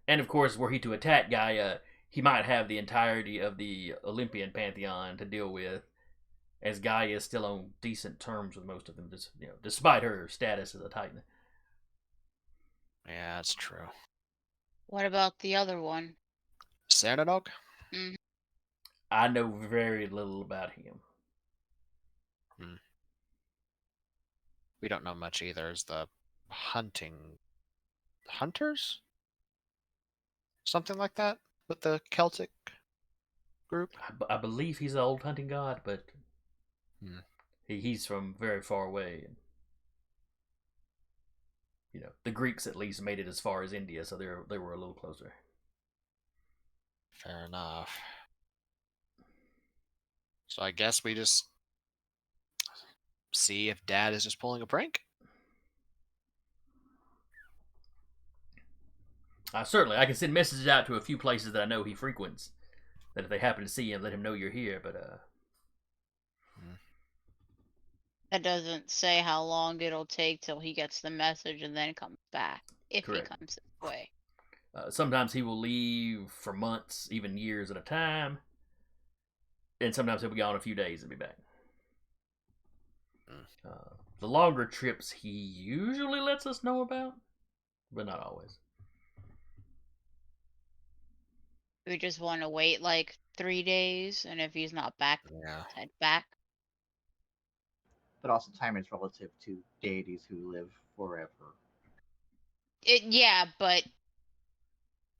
And of course, were he to attack Gaia, he might have the entirety of the Olympian pantheon to deal with, as Gaia is still on decent terms with most of them, despite her status as a Titan. Yeah, that's true. What about the other one? Serenadog? I know very little about him. We don't know much either. Is the hunters? Something like that? With the Celtic group? I believe he's the old hunting god, but he's from very far away. And, the Greeks at least made it as far as India, so they were a little closer. Fair enough. So I guess we just see if Dad is just pulling a prank. Certainly, I can send messages out to a few places that I know he frequents. That if they happen to see him, let him know you're here. But That doesn't say how long it'll take till he gets the message and then comes back. If Correct. he comes this way. Sometimes he will leave for months, even years at a time. And sometimes he'll be gone a few days and be back. The longer trips he usually lets us know about, but not always. We just want to wait like 3 days, and if he's not back, Yeah. head back. But also, time is relative to deities who live forever. Yeah, but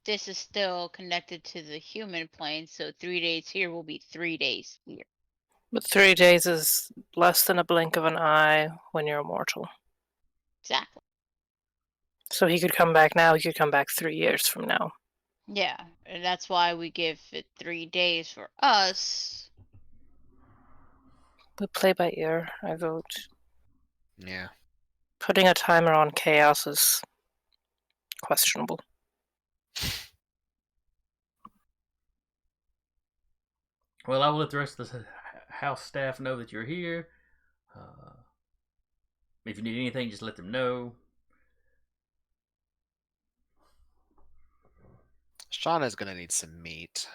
this is still connected to the human plane, so 3 days here will be 3 days here. But 3 days is less than a blink of an eye when you're immortal. Exactly. So he could come back now, he could come back 3 years from now. Yeah, and that's why we give it 3 days for us. We play by ear, I vote. Yeah. Putting a timer on chaos is questionable. Well, I will let the rest of the house staff know that you're here. If you need anything, just let them know. Shauna's gonna need some meat.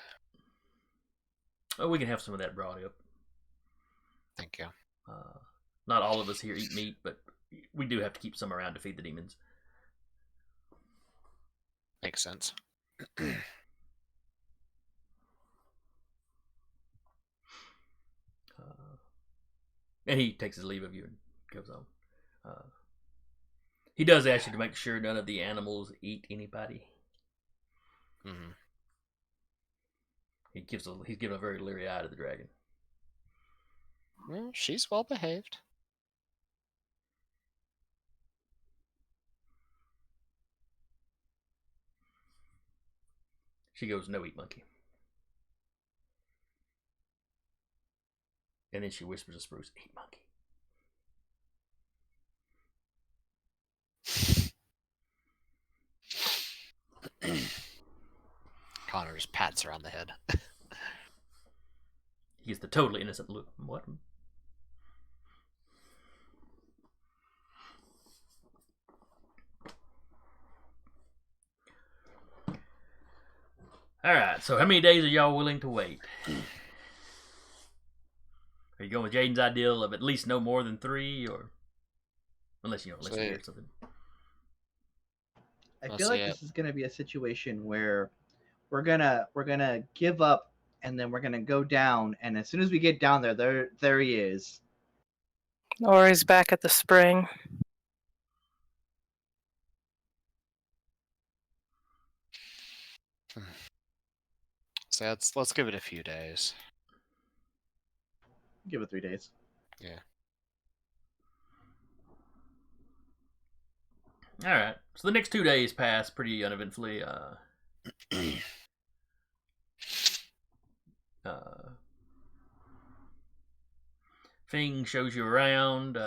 Oh, we can have some of that brought up. Thank you. Not all of us here eat meat, but we do have to keep some around to feed the demons. Makes sense. And he takes his leave of you and goes on. He does ask you to make sure none of the animals eat anybody. Mm-hmm. He's given a very leery eye to the dragon. Well, she's well behaved. She goes, "No, eat monkey." And then she whispers to Spruce, "Eat monkey." Connor just pats her on the head. He gets the totally innocent look. What? Alright, so how many days are y'all willing to wait? Are you going with Jaden's ideal of at least no more than 3, or unless you hear something? I I'll feel see like it. this is gonna be a situation where we're gonna give up, and then we're gonna go down, and as soon as we get down there he is. Or he's back at the spring. So let's give it a few days. Give it 3 days. Yeah. Alright, so the next 2 days pass pretty uneventfully. Fing shows you around.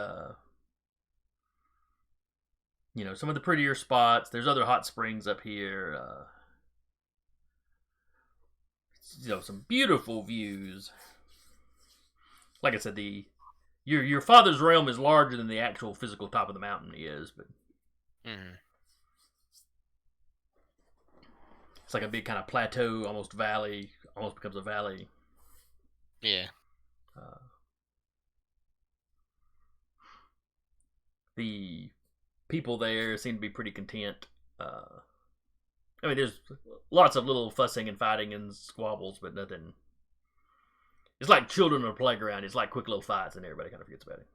Some of the prettier spots. There's other hot springs up here. Some beautiful views. Like I said, your father's realm is larger than the actual physical top of the mountain is, but it's like a big kind of plateau, almost valley, almost becomes a valley. Yeah. The people there seem to be pretty content. There's lots of little fussing and fighting and squabbles, but nothing. It's like children on a playground. It's like quick little fights, and everybody kind of forgets about it.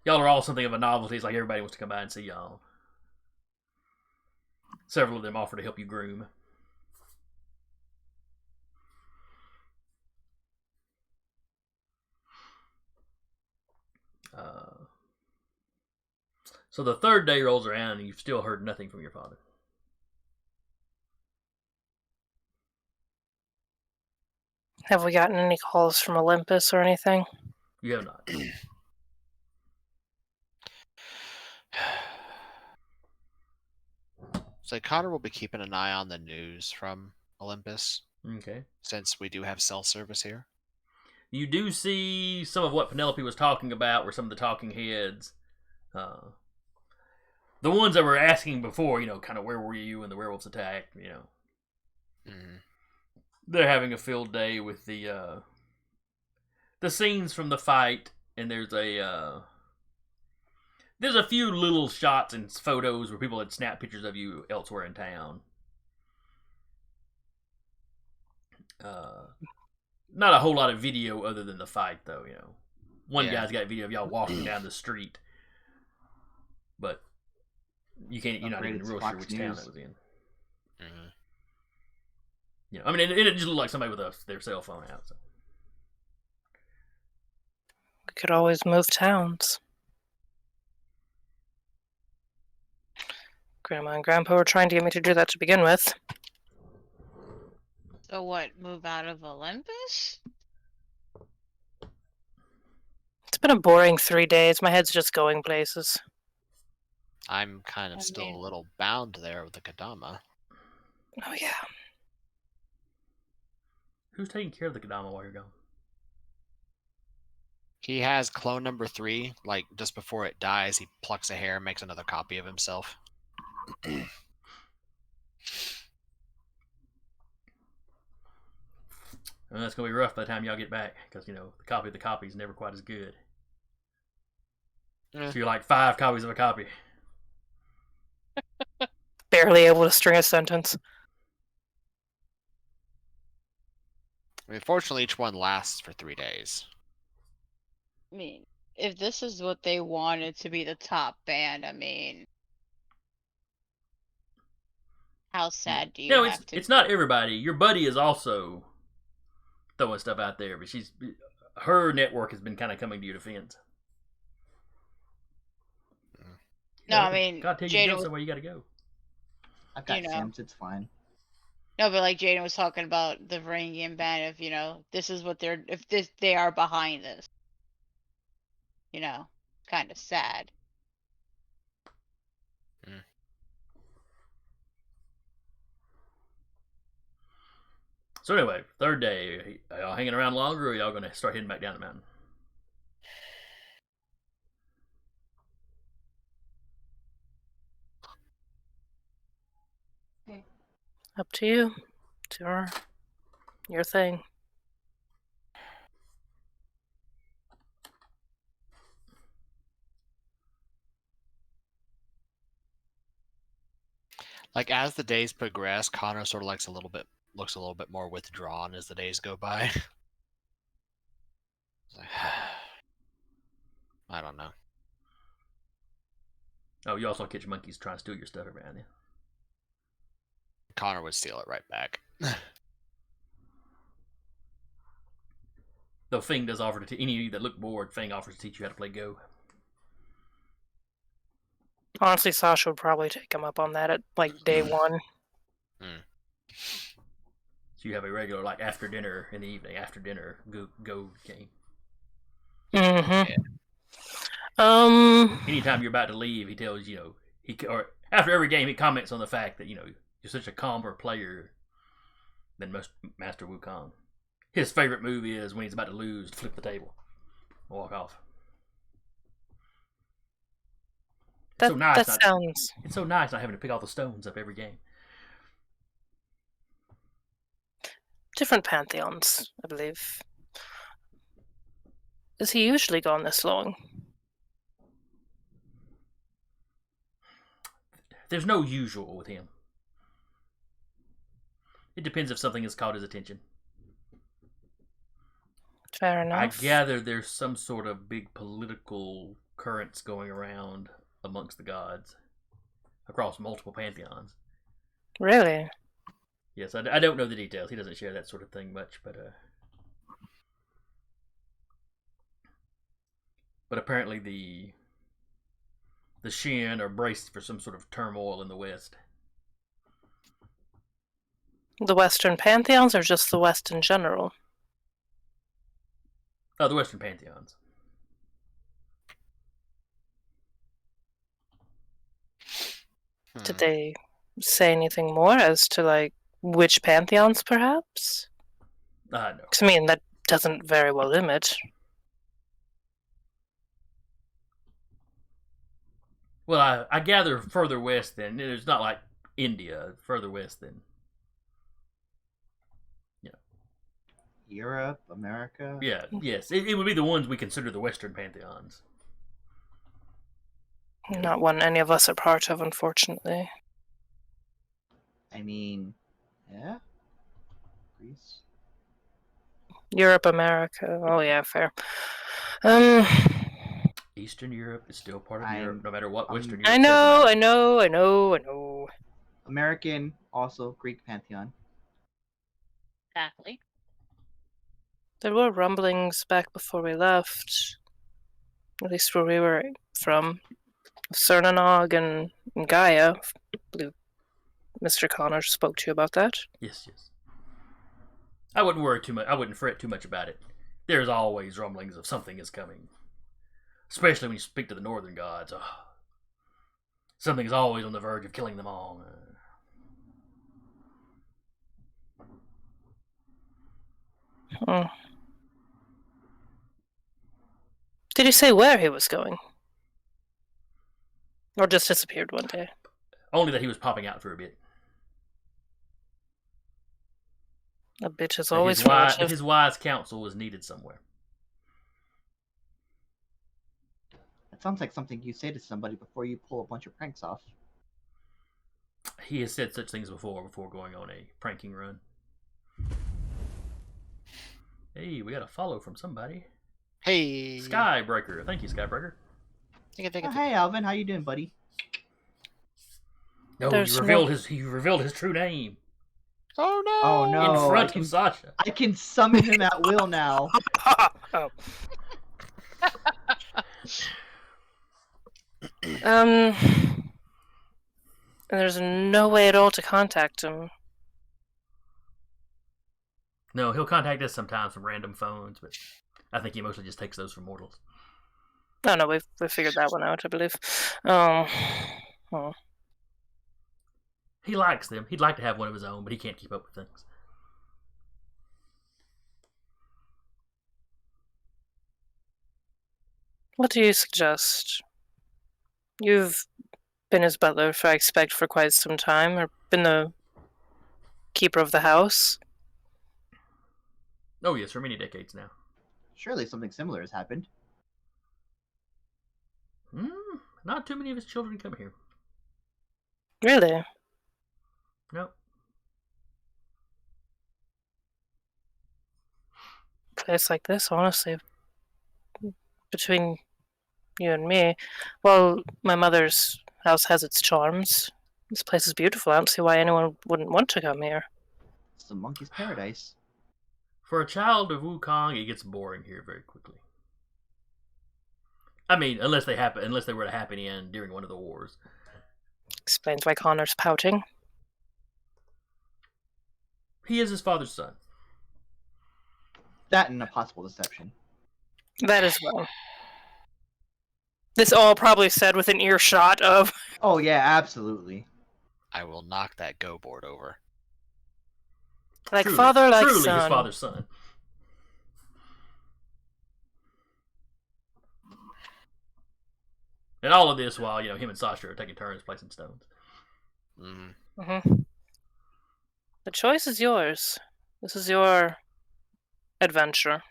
Y'all are all something of a novelty. It's like everybody wants to come by and see y'all. Several of them offer to help you groom. So the 3rd day rolls around, and you've still heard nothing from your father. Have we gotten any calls from Olympus or anything? You have not. So Connor will be keeping an eye on the news from Olympus, Okay. since we do have cell service here. You do see some of what Penelope was talking about were some of the talking heads. The ones that were asking before, kind of where were you when the werewolves attacked, They're having a field day with the scenes from the fight, and there's There's a few little shots and photos where people had snapped pictures of you elsewhere in town. Not a whole lot of video other than the fight, though. One Yeah. guy's got video of y'all walking down the street, but you're not even Upgraded real Fox sure which town News. it was in. Mhm. I mean, it just looked like somebody with their cell phone out. So. We could always move towns. Grandma and Grandpa were trying to get me to do that to begin with. So what? Move out of Olympus? It's been a boring 3 days. My head's just going places. I'm kind of I still mean- a little bound there with the Kadama. Oh, yeah. Who's taking care of the Kadama while you're gone? He has clone number 3. Like just before it dies, he plucks a hair and makes another copy of himself. And that's gonna be rough by the time y'all get back, because the copy of the copy is never quite as good. Eh. So you're like 5 copies of a copy. Barely able to string a sentence. I mean, fortunately, each one lasts for 3 days. I mean, if this is what they wanted to be the top band, I mean, how sad do you No, have to it's not everybody. Your buddy is also throwing stuff out there, but her network has been kind of coming to your defense. No, I mean, God tell you to Jada go was- somewhere, you got to go. I've got You know. Sims, it's fine. No, but like Jaden was talking about the Varangian band, this is what they are behind this. Kind of sad. So anyway, 3rd day, are y'all hanging around longer, or are y'all going to start heading back down the mountain? Up to you. It's your thing. Like as the days progress, Connor sort of looks a little bit more withdrawn as the days go by. It's like, I don't know. Oh, you also catch monkeys trying to steal your stuff every now and then. Connor would steal it right back. Though Fing does offer to any of you that look bored, Fing offers to teach you how to play Go. Honestly, Sasha would probably take him up on that at like day 1. So you have a regular after dinner in the evening, after dinner Go game. Mm-hmm. Anytime you're about to leave, he tells or after every game he comments on the fact that you're such a calmer player than most Master Wukong. His favorite move is when he's about to lose, to flip the table, and walk off. That, so nice. that sounds... It's so nice not having to pick all the stones up every game. Different pantheons, I believe. Is he usually gone this long? There's no usual with him. It depends if something has caught his attention. Fair enough. I gather there's some sort of big political currents going around amongst the gods across multiple pantheons. Really? Yes, I don't know the details. He doesn't share that sort of thing much, but apparently the Scion are braced for some sort of turmoil in the West. The Western pantheons, or just the West in general? Oh, the Western pantheons. Did they say anything more as to which pantheons, perhaps? No. 'Cause, I mean, that doesn't very well limit. Well, I gather further west than it's not like India. Further west than Europe, America. yes. It would be the ones we consider the Western pantheons. Not one any of us are part of, unfortunately. I mean, yeah. Greece. Europe, America. Oh yeah, fair. Eastern Europe is still part of I'm- Europe, no matter what I'm- Western Europe I says know, about I it. know. American, also Greek pantheon. Exactly. There were rumblings back before we left, at least where we were from. Cernanog and Gaia. I believe Mr. Connor spoke to you about that. Yes. I wouldn't worry too much. I wouldn't fret too much about it. There's always rumblings of something is coming, especially when you speak to the northern gods. Something is always on the verge of killing them all. Hmm. Did he say where he was going? Or just disappeared one day? Only that he was popping out for a bit. A bitch is That always his wise, relative. his wise counsel was needed somewhere. That sounds like something you say to somebody before you pull a bunch of pranks off. He has said such things before going on a pranking run. Hey, we got a follow from somebody. Hey. Skybreaker. Thank you, Skybreaker. Thank you. Oh, hey, Alvin, how you doing, buddy? No, There's he revealed his true name Oh no. Oh no! in front of Sasha. I can summon him at will now. Oh. There's no way at all to contact him. No, he'll contact us sometimes from random phones, but I think he mostly just takes those from mortals. No, we figured that one out, I believe. Oh. He likes them. He'd like to have one of his own, but he can't keep up with things. What do you suggest? You've been his butler, I expect, for quite some time, or been the keeper of the house. Oh yes, for many decades now. Surely something similar has happened. Not too many of his children come here. Really? No. Place like this, honestly, between you and me, well, my mother's house has its charms. This place is beautiful. I don't see why anyone wouldn't want to come here. It's the monkey's paradise. For a child of Wukong, it gets boring here very quickly. I mean, unless they were to happen in during one of the wars. Explains why Connor's pouting. He is his father's son. That and a possible deception. That as well. This all probably said with an earshot of. Oh yeah, absolutely. I will knock that go board over. Like Truly, father, like truly son. his father's son. And all of this while, him and Sasha are taking turns placing stones. Mm-hmm. The choice is yours. This is your adventure.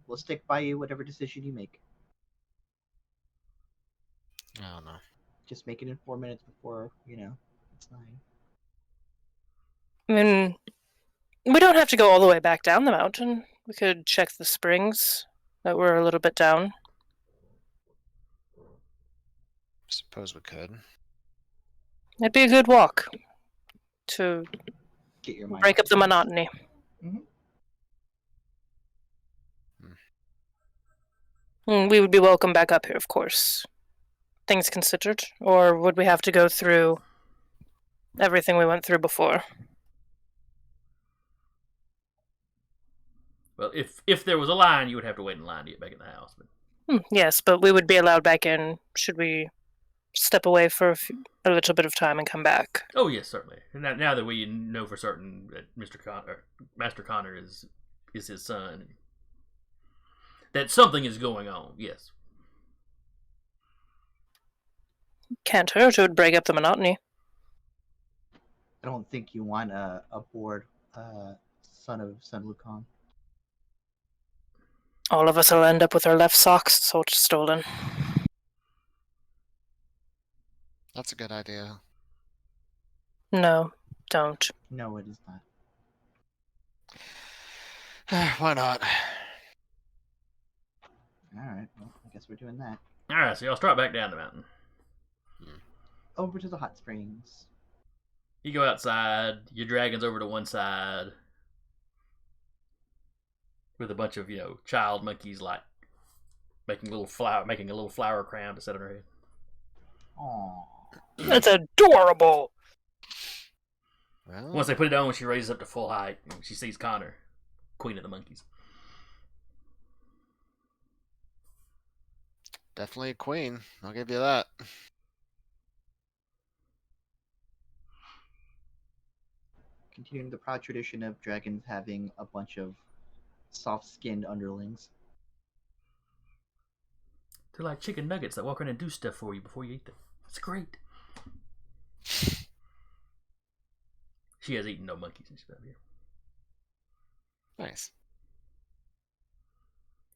We'll stick by you whatever decision you make. I don't know. Just make it in 4 minutes before, it's 9. I mean, we don't have to go all the way back down the mountain. We could check the springs that were a little bit down. Suppose we could. It'd be a good walk to Get your mind break off up the things. monotony. We would be welcome back up here, of course. Things considered, or would we have to go through everything we went through before? Well, if there was a line, you would have to wait in line to get back in the house. But Yes, but we would be allowed back in should we step away for a little bit of time and come back. oh yes, certainly. And now that we know for certain that Master Connor is his son, that something is going on. Yes. Can't hurt. It would break up the monotony. I don't think you want a bored son of Sun Wukong. All of us will end up with our left socks stolen. That's a good idea. No, don't. No, it is not. Why not? All right. Well, I guess we're doing that. All right, so y'all start back down the mountain. Over to the hot springs. You go outside. Your dragon's over to one side with a bunch of child monkeys like making a little flower crown to set on her head. Aww. That's adorable. Well, Once they put it on, she raises up to full height and she sees Connor, queen of the monkeys. definitely a queen. I'll give you that. Continuing the proud tradition of dragons having a bunch of soft-skinned underlings. They're like chicken nuggets that walk around and do stuff for you before you eat them. It's great. She has eaten no monkeys since she's been here. Nice.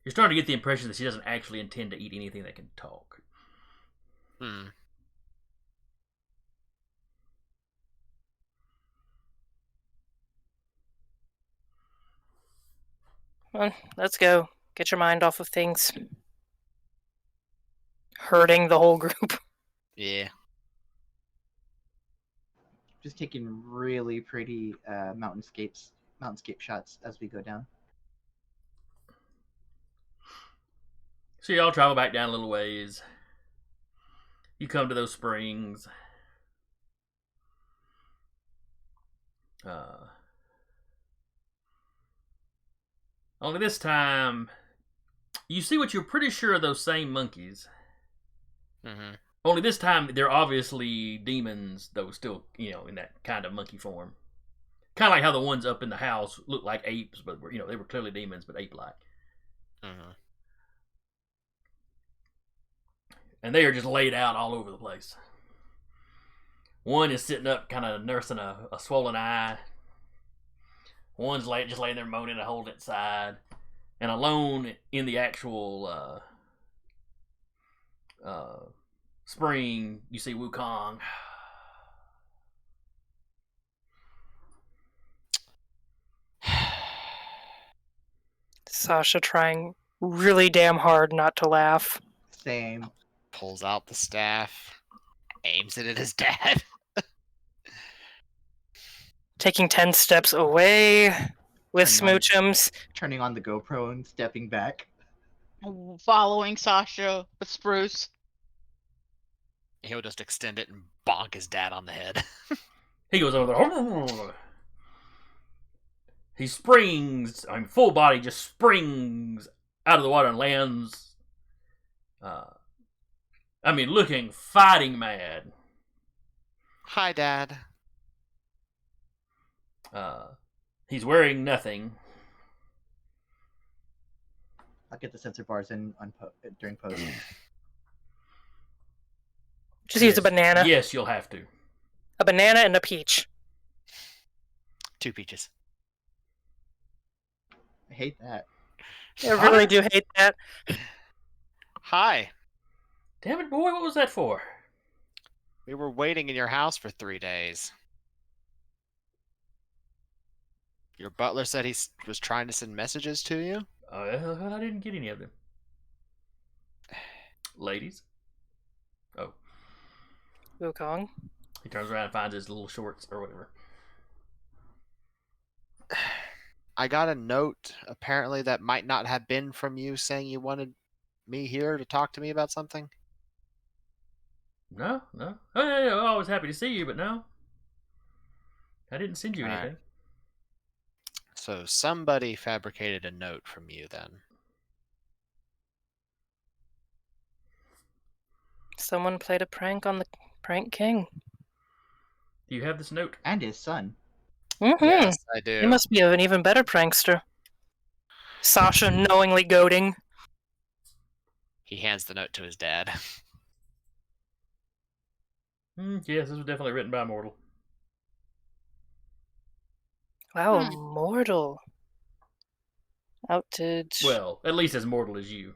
You're starting to get the impression that she doesn't actually intend to eat anything that can talk. Well, let's go. Get your mind off of things. Hurting the whole group. Yeah. Just taking really pretty mountainscape shots as we go down. So y'all travel back down a little ways. You come to those springs. Only this time, you see what you're pretty sure are those same monkeys. Mm-hmm. Only this time, they're obviously demons, though still, in that kind of monkey form. Kind of like how the ones up in the house looked like apes, but they were clearly demons, but ape-like. Mm-hmm. And they are just laid out all over the place. One is sitting up, kind of nursing a swollen eye. One's just laying there moaning and holding its side. And alone in the actual spring, you see Wukong. Sasha trying really damn hard not to laugh. Same. Pulls out the staff, aims it at his dad. Taking 10 steps away with smoochums. Turning on the GoPro and stepping back. Following Sasha with Spruce. He'll just extend it and bonk his dad on the head. He goes over there. He springs, full body, just springs out of the water and lands. Looking fighting mad. Hi, Dad. He's wearing nothing. I'll get the sensor bars in during post. Just use a banana. Yes, you'll have to. A banana and a peach. 2 peaches. I hate that. I really do hate that. Hi. Damn it, boy, what was that for? We were waiting in your house for 3 days. Your butler said he was trying to send messages to you? I didn't get any of them. Ladies? Oh. Wukong. He turns around and finds his little shorts or whatever. I got a note, apparently, that might not have been from you saying you wanted me here to talk to me about something. No. Oh, yeah, I was happy to see you, but no. I didn't send you All right. anything. So somebody fabricated a note from you then. Someone played a prank on the prank king. Do you have this note? And his son. Mm-hmm. Yes, I do. He must be an even better prankster. Sasha knowingly goading. He hands the note to his dad. Yes, this was definitely written by a mortal. Wow, mortal. Outed. Well, at least as mortal as you.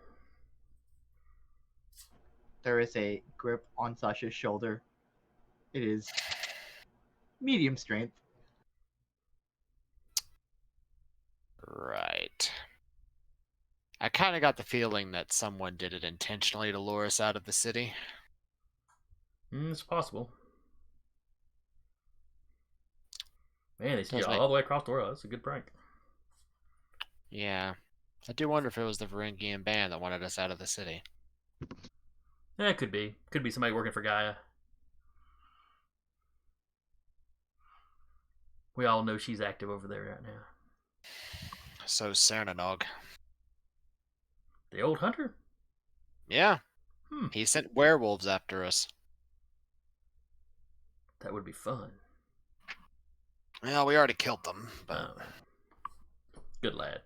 There is a grip on Sasha's shoulder. It is medium strength. Right. I kind of got the feeling that someone did it intentionally to lure us out of the city. It's possible. Man, they sent you Does make- all the way across the world. That's a good prank. Yeah. I do wonder if it was the Varangian band that wanted us out of the city. Yeah, it could be. Could be somebody working for Gaia. We all know she's active over there right now. So Cernanog. The old hunter? Yeah. Hmm. He sent werewolves after us. That would be fun. Well, we already killed them, but... Oh. Good lad.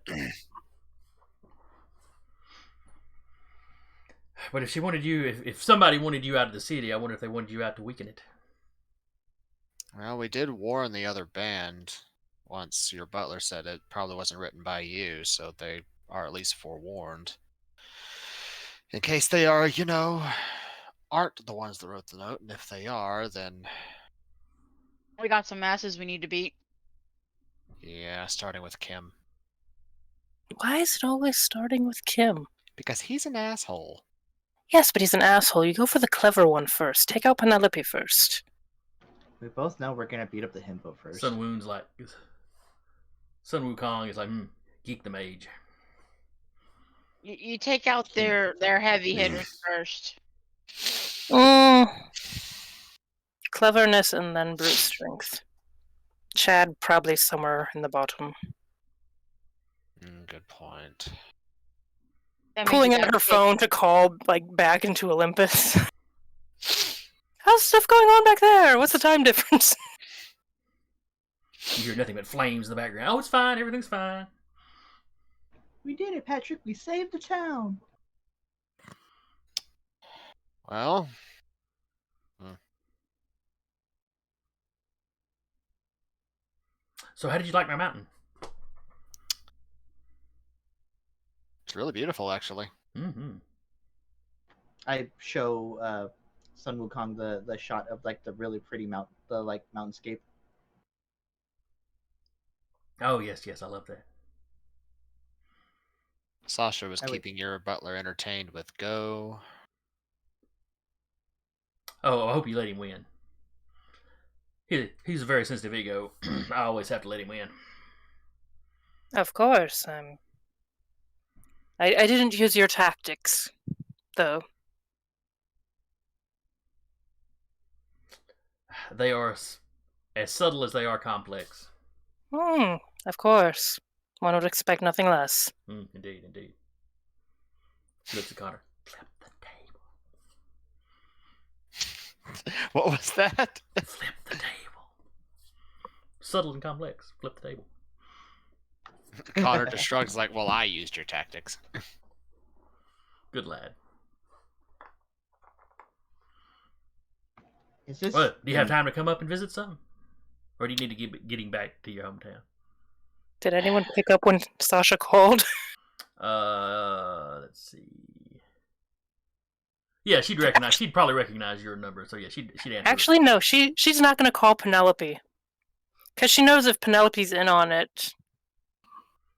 But if she wanted you, if somebody wanted you out of the city, I wonder if they wanted you out to weaken it. Well, we did warn the other band once. Your butler said it probably wasn't written by you, so they are at least forewarned. In case they are, aren't the ones that wrote the note, and if they are, then... We got some masses we need to beat. Yeah, starting with Kim. Why is it always starting with Kim? Because he's an asshole. Yes, but he's an asshole. You go for the clever one first. Take out Penelope first. We both know we're gonna beat up the himbo first. Sun Wukong is like, geek the mage. You take out their heavy hitters first. Cleverness and then brute strength. Chad probably somewhere in the bottom. Good point. That means Pulling you out gotta her take- phone to call back into Olympus. How's stuff going on back there? What's the time difference? You hear nothing but flames in the background. Oh, it's fine. Everything's fine. We did it, Patrick. We saved the town. Well... So how did you like my mountain? It's really beautiful, actually. Mm-hmm. I show Sun Wukong the shot of the really pretty mountainscape. Oh, yes, I love that. Sasha was I would- keeping your butler entertained with Go. Oh, I hope you let him win. He's a very sensitive ego. I always have to let him win. Of course. I didn't use your tactics, though. They are as subtle as they are complex. Of course. One would expect nothing less. Indeed. Looks at Connor. Flip the table. What was that? Flip the table. Subtle and complex. Flip the table. Connor just shrugs like, well, I used your tactics. Good lad. Is this? What? Do you have time to come up and visit some? Or do you need to get getting back to your hometown? Did anyone pick up when Sasha called? Let's see. Yeah, she'd probably recognize your number, so yeah, she'd answer. Actually, no. She's not going to call Penelope. Because she knows if Penelope's in on it,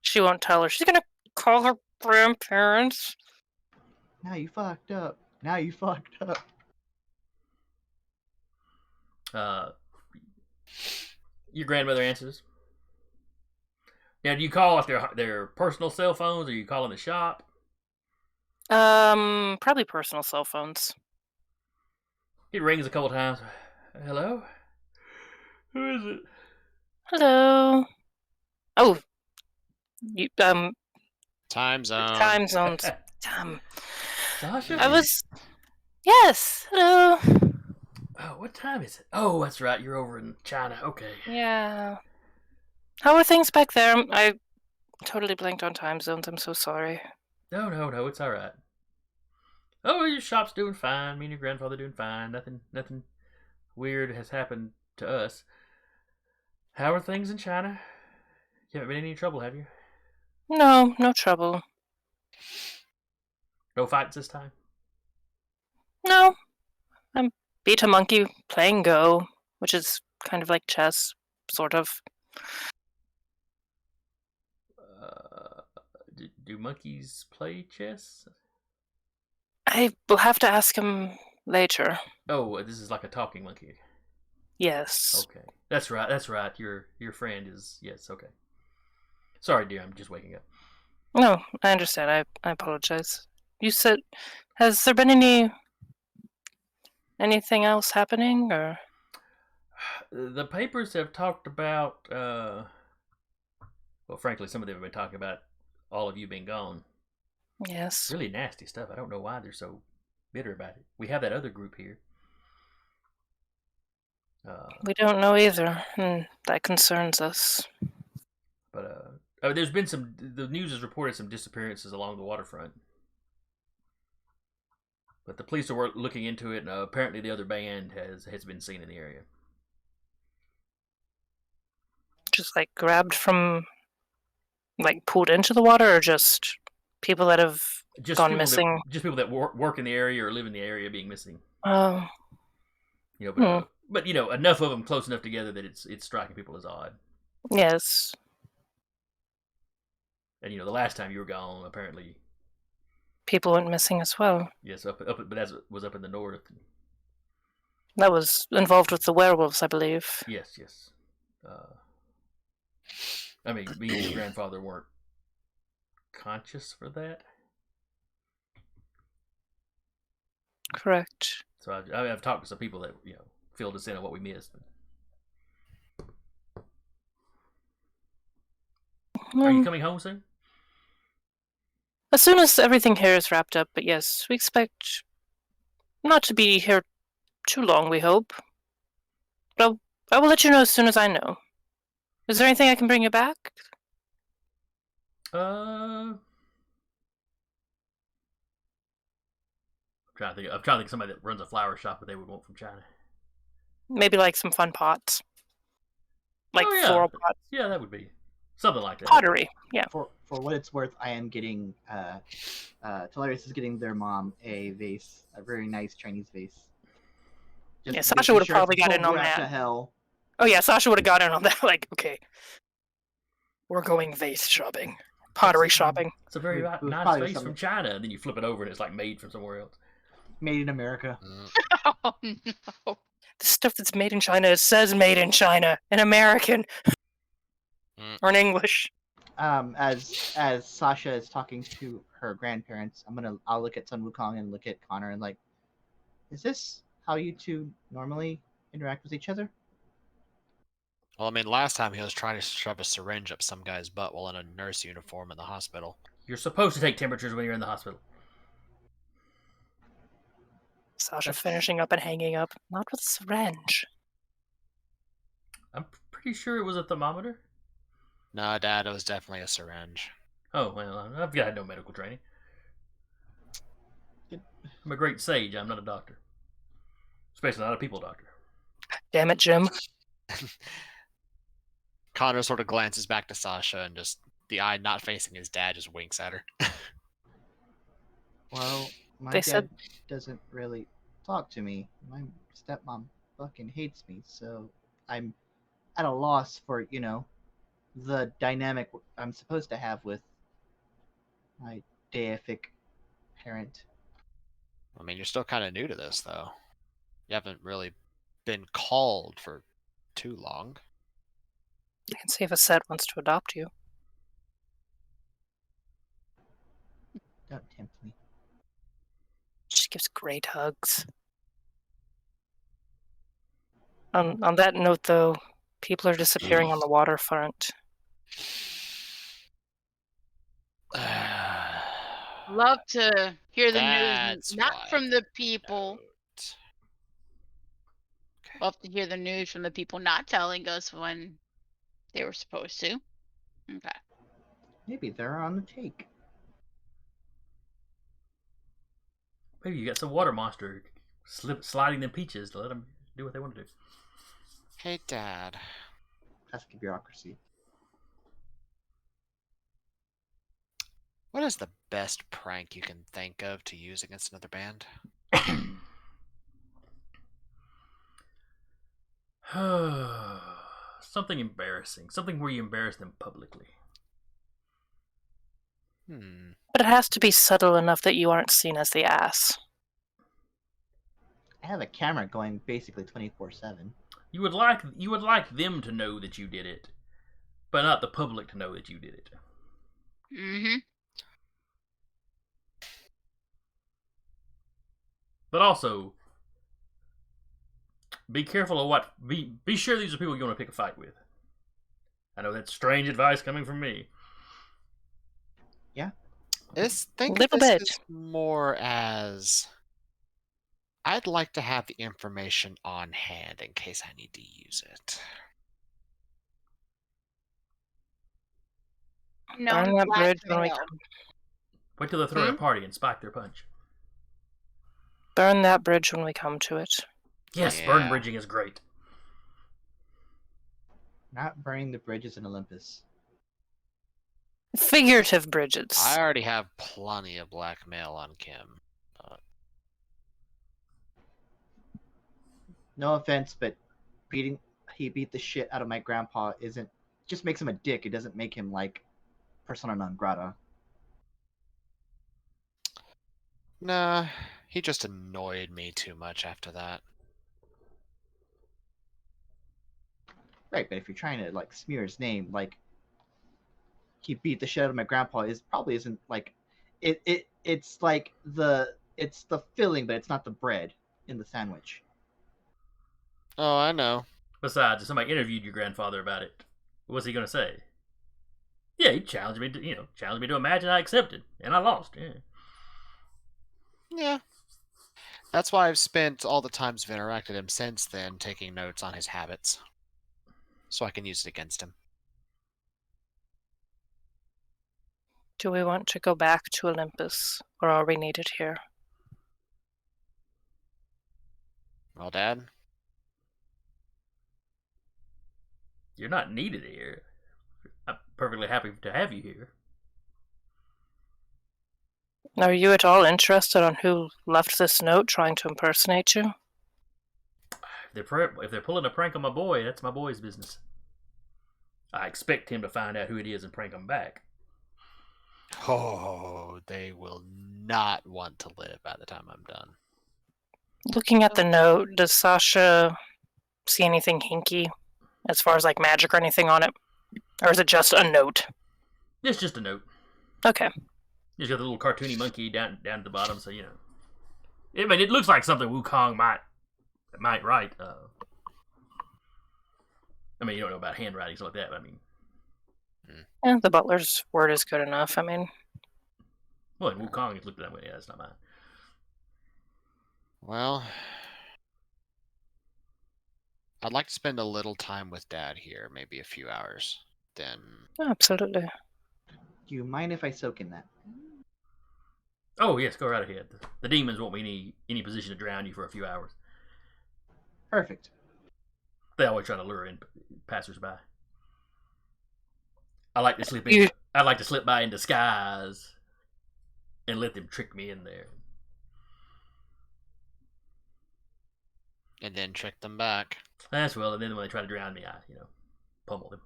she won't tell her. She's going to call her grandparents. Now you fucked up. Your grandmother answers. Now, do you call off their personal cell phones, or you call in the shop? Probably personal cell phones. It rings a couple times. Hello? Who is it? Hello. Oh. You, Time zone. time zones. Sasha? Yes. Hello. Oh, what time is it? Oh, that's right. You're over in China. Okay. Yeah. How are things back there? I totally blanked on time zones. I'm so sorry. No. It's all right. Oh, your shop's doing fine. Me and your grandfather doing fine. Nothing weird has happened to us. How are things in China? You haven't been in any trouble, have you? No, no trouble. No fights this time? No, I beat a monkey playing Go, which is kind of like chess, sort of. Do monkeys play chess? I will have to ask him later. Oh, this is like a talking monkey. Yes. Okay, that's right. That's right. Your friend is yes. Okay. Sorry, dear. I'm just waking up. No, I understand. I apologize. You said, has there been anything else happening, or? The papers have talked about. Well, frankly, some of them have been talking about all of you being gone. Yes. Really nasty stuff. I don't know why they're so bitter about it. We have that other group here. We don't know either, and that concerns us. But there's been some. The news has reported some disappearances along the waterfront. But the police are looking into it, and apparently the other band has been seen in the area. Just like grabbed from, like pulled into the water, or just people that have gone missing? Just people that work in the area or live in the area being missing. Oh. You know, but you know, enough of them close enough together that it's striking people as odd. Yes. And you know, the last time you were gone, apparently people went missing as well. Yes, but that was up in the north. That was involved with the werewolves, I believe. Yes. I mean, me and your grandfather weren't conscious for that. Correct. So I've talked to some people that filled us in on what we missed. Are you coming home soon? As soon as everything here is wrapped up, but yes, we expect not to be here too long, we hope. But I will let you know as soon as I know. Is there anything I can bring you back? I'm trying to think of somebody that runs a flower shop that they would want from China. Maybe like some fun pots. Like floral pots. Yeah, that would be something like that. Pottery, yeah. For what it's worth, I am getting Telarius is getting their mom a vase, a very nice Chinese vase. Yeah, Sasha would have probably got in on that. To hell. Oh yeah, Sasha would have got in on that. Like, okay, we're going vase shopping, pottery shopping. It's a very nice vase from China, and then you flip it over and it's like made from somewhere else. Made in America. Oh no. The stuff that's made in China, it says made in China, in American. Or in English. As Sasha is talking to her grandparents, I'll look at Sun Wukong and look at Connor and like, is this how you two normally interact with each other? Well, I mean, last time he was trying to shove a syringe up some guy's butt while in a nurse uniform in the hospital. You're supposed to take temperatures when you're in the hospital. Sasha finishing up and hanging up, not with a syringe. I'm pretty sure it was a thermometer. No, Dad, it was definitely a syringe. Oh, well, I've got no medical training. I'm a great sage. I'm not a doctor. Especially not a people doctor. Damn it, Jim. Connor sort of glances back to Sasha and just, the eye not facing his dad, just winks at her. Well, my dad doesn't really talk to me. My stepmom fucking hates me, so I'm at a loss for, the dynamic I'm supposed to have with my deific parent. I mean, you're still kind of new to this, though. You haven't really been called for too long. I can see if a set wants to adopt you. Don't tempt me. She gives great hugs. On that note, though, people are disappearing on the waterfront. Love to hear the That's news, not why from the people. Okay. Love to hear the news from the people not telling us when they were supposed to. Okay. Maybe they're on the take. Maybe you got some water monster sliding them peaches to let them do what they want to do. Hey, Dad. Pesky bureaucracy. What is the best prank you can think of to use against another band? Something embarrassing. Something where you embarrass them publicly. But it has to be subtle enough that you aren't seen as the ass. I have a camera going basically 24/7. You would like them to know that you did it, but not the public to know that you did it. Mm-hmm. But also, be careful of what. Be sure these are people you want to pick a fight with. I know that's strange advice coming from me. Think Little of this bit. as more as I'd like to have the information on hand in case I need to use it. Burn that bridge when we come. Wait till they're throwing a party and spike their punch. Burn that bridge when we come to it. Yes, Yeah. burn bridging is great. Not burning the bridges in Olympus. Figurative bridges. I already have plenty of blackmail on Kim. No offense, but he beat the shit out of my grandpa just makes him a dick. It doesn't make him like persona non grata. Nah, he just annoyed me too much after that. Right, but if you're trying to like smear his name, like he beat the shit out of my grandpa probably isn't like it's like it's the filling, but it's not the bread in the sandwich. Oh, I know. Besides, if somebody interviewed your grandfather about it, what's he going to say? Yeah, he challenged me to imagine I accepted, and I lost. Yeah. Yeah. That's why I've spent all the times I've interacted him since then taking notes on his habits. So I can use it against him. Do we want to go back to Olympus, or are we needed here? Well, Dad? You're not needed here. I'm perfectly happy to have you here. Are you at all interested on who left this note trying to impersonate you? If they're pulling a prank on my boy, that's my boy's business. I expect him to find out who it is and prank him back. Oh, they will not want to live by the time I'm done. Looking at the note, does Sasha see anything hinky as far as like magic or anything on it? Or is it just a note? It's just a note. Okay. He's got the little cartoony monkey down at the bottom, so you know. I mean, it looks like something Wukong might write. I mean, you don't know about handwriting like that, but I mean, Yeah, the butler's word is good enough. I mean, well, in Wukong, it's looked at that way. Yeah, that's not mine. Well, I'd like to spend a little time with Dad here, maybe a few hours. Then. absolutely. Do you mind if I soak in that? Oh yes, go right ahead. The demons won't be in any position to drown you for a few hours. Perfect. They always try to lure in passersby. I like to slip by in disguise and let them trick me in there. And then trick them back. That's well, and then when they try to drown me, I, pummel them.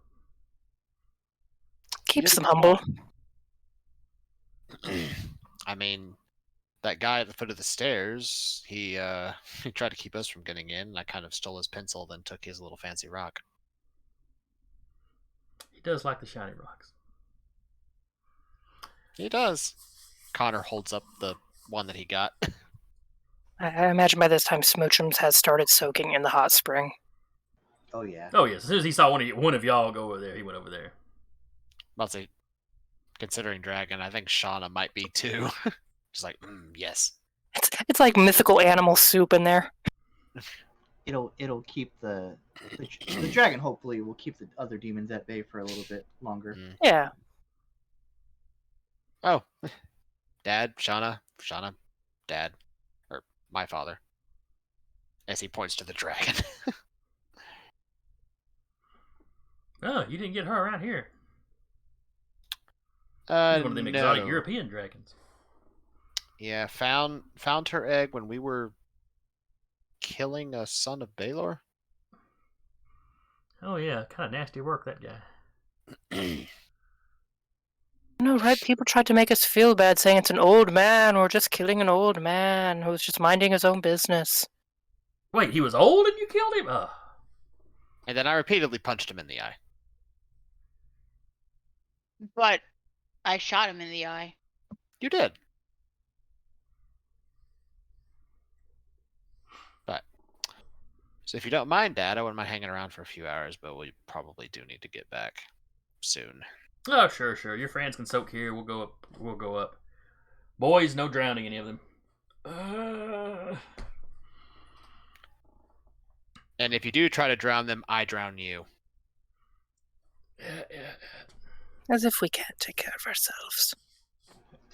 Keeps them humble. I mean, that guy at the foot of the stairs, he tried to keep us from getting in, and I kind of stole his pencil, then took his little fancy rock. He does like the shiny rocks. He does. Connor holds up the one that he got. I imagine by this time Smoochums has started soaking in the hot spring. Oh yeah. Oh yes, as soon as he saw one of y'all go over there, he went over there. I'll say, considering Dragon, I think Shauna might be too. Just like, yes. It's like mythical animal soup in there. It'll keep the dragon hopefully will keep the other demons at bay for a little bit longer. Yeah. Oh, Dad, Shauna, Dad, or my father. As he points to the dragon. Oh, you didn't get her around here. He's one of them exotic No. European dragons. Yeah, found her egg when we were killing a son of Baelor. Oh yeah, kind of nasty work, that guy. No, right? People tried to make us feel bad, saying it's an old man. We're just killing an old man who was just minding his own business. Wait, he was old and you killed him? Ugh. And then I repeatedly punched him in the eye. But I shot him in the eye. You did. But so if you don't mind, Dad, I wouldn't mind hanging around for a few hours, but we probably do need to get back soon. Oh, sure. Your friends can soak here. We'll go up. Boys, no drowning any of them. And if you do try to drown them, I drown you. As if we can't take care of ourselves.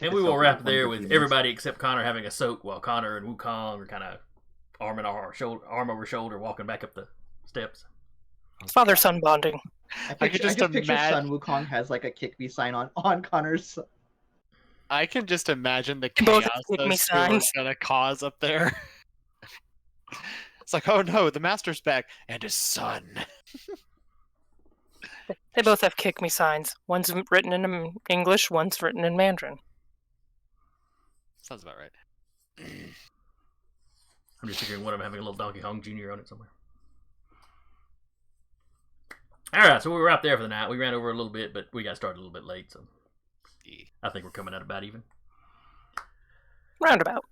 And we will wrap there with everybody except Connor having a soak while Connor and Wukong are kind of arm over shoulder walking back up the steps. Father-son bonding. I can just picture Sun Wukong has like a kick me sign on Connor's. I can just imagine the Both chaos kick me those two are signs. gonna cause up there. It's like, oh no, the master's back and his son. They both have kick me signs. One's written in English, one's written in Mandarin. Sounds about right. I'm just figuring one of them having a little Donkey Kong Jr. on it somewhere. Alright, so we were out there for the night. We ran over a little bit, but we got started a little bit late, so I think we're coming out about even. Roundabout.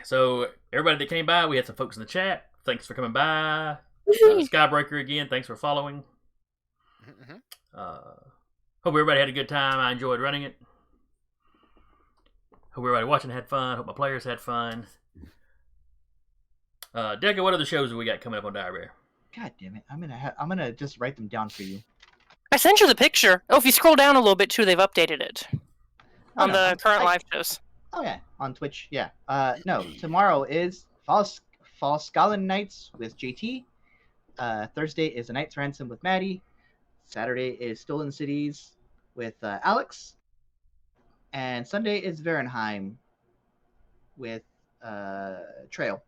So, everybody that came by, we had some folks in the chat. Thanks for coming by. Skybreaker again, thanks for following. Hope everybody had a good time. I enjoyed running it. Hope everybody watching had fun. Hope my players had fun. Deca, what other shows have we got coming up on Diary? God damn it! I'm gonna just write them down for you. I sent you the picture. Oh, if you scroll down a little bit too, they've updated it on the current live shows. Oh yeah, on Twitch. Yeah. No, tomorrow is Fall Scotland Nights with JT. Thursday is A Knight's Ransom with Maddie. Saturday is Stolen Cities with Alex. And Sunday is Varenheim with Trail.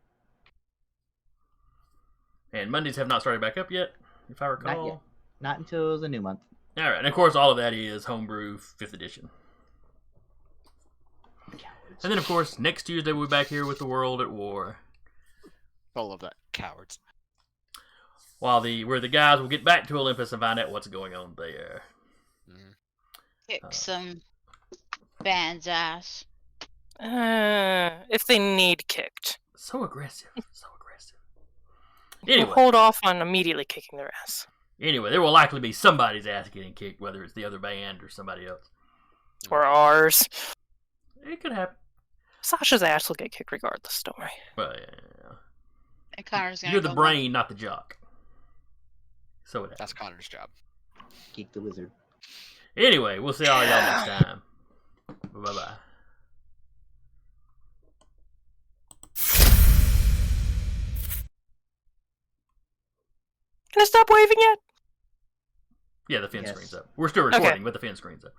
And Mondays have not started back up yet, if I recall. Not yet. Not until the new month. All right, and of course, all of that is Homebrew 5th edition. Cowards. And then, of course, next Tuesday we'll be back here with the World at War. All of that, cowards. Where the guys will get back to Olympus and find out what's going on there. Kick some band's ass. If they need kicked. So aggressive. We'll Anyway, hold off on immediately kicking their ass. there will likely be somebody's ass getting kicked, whether it's the other band or somebody else. Or ours. It could happen. Sasha's ass will get kicked regardless, don't worry. Well, yeah. And Connor's gonna You're the go brain, not the jock. So it happens. That's Connor's job. Geek the Wizard. Anyway, we'll see all y'all next time. Bye-bye. Can I stop waving yet? Yeah, the fin Yes. screen's up. We're still recording, but the fin screen's up.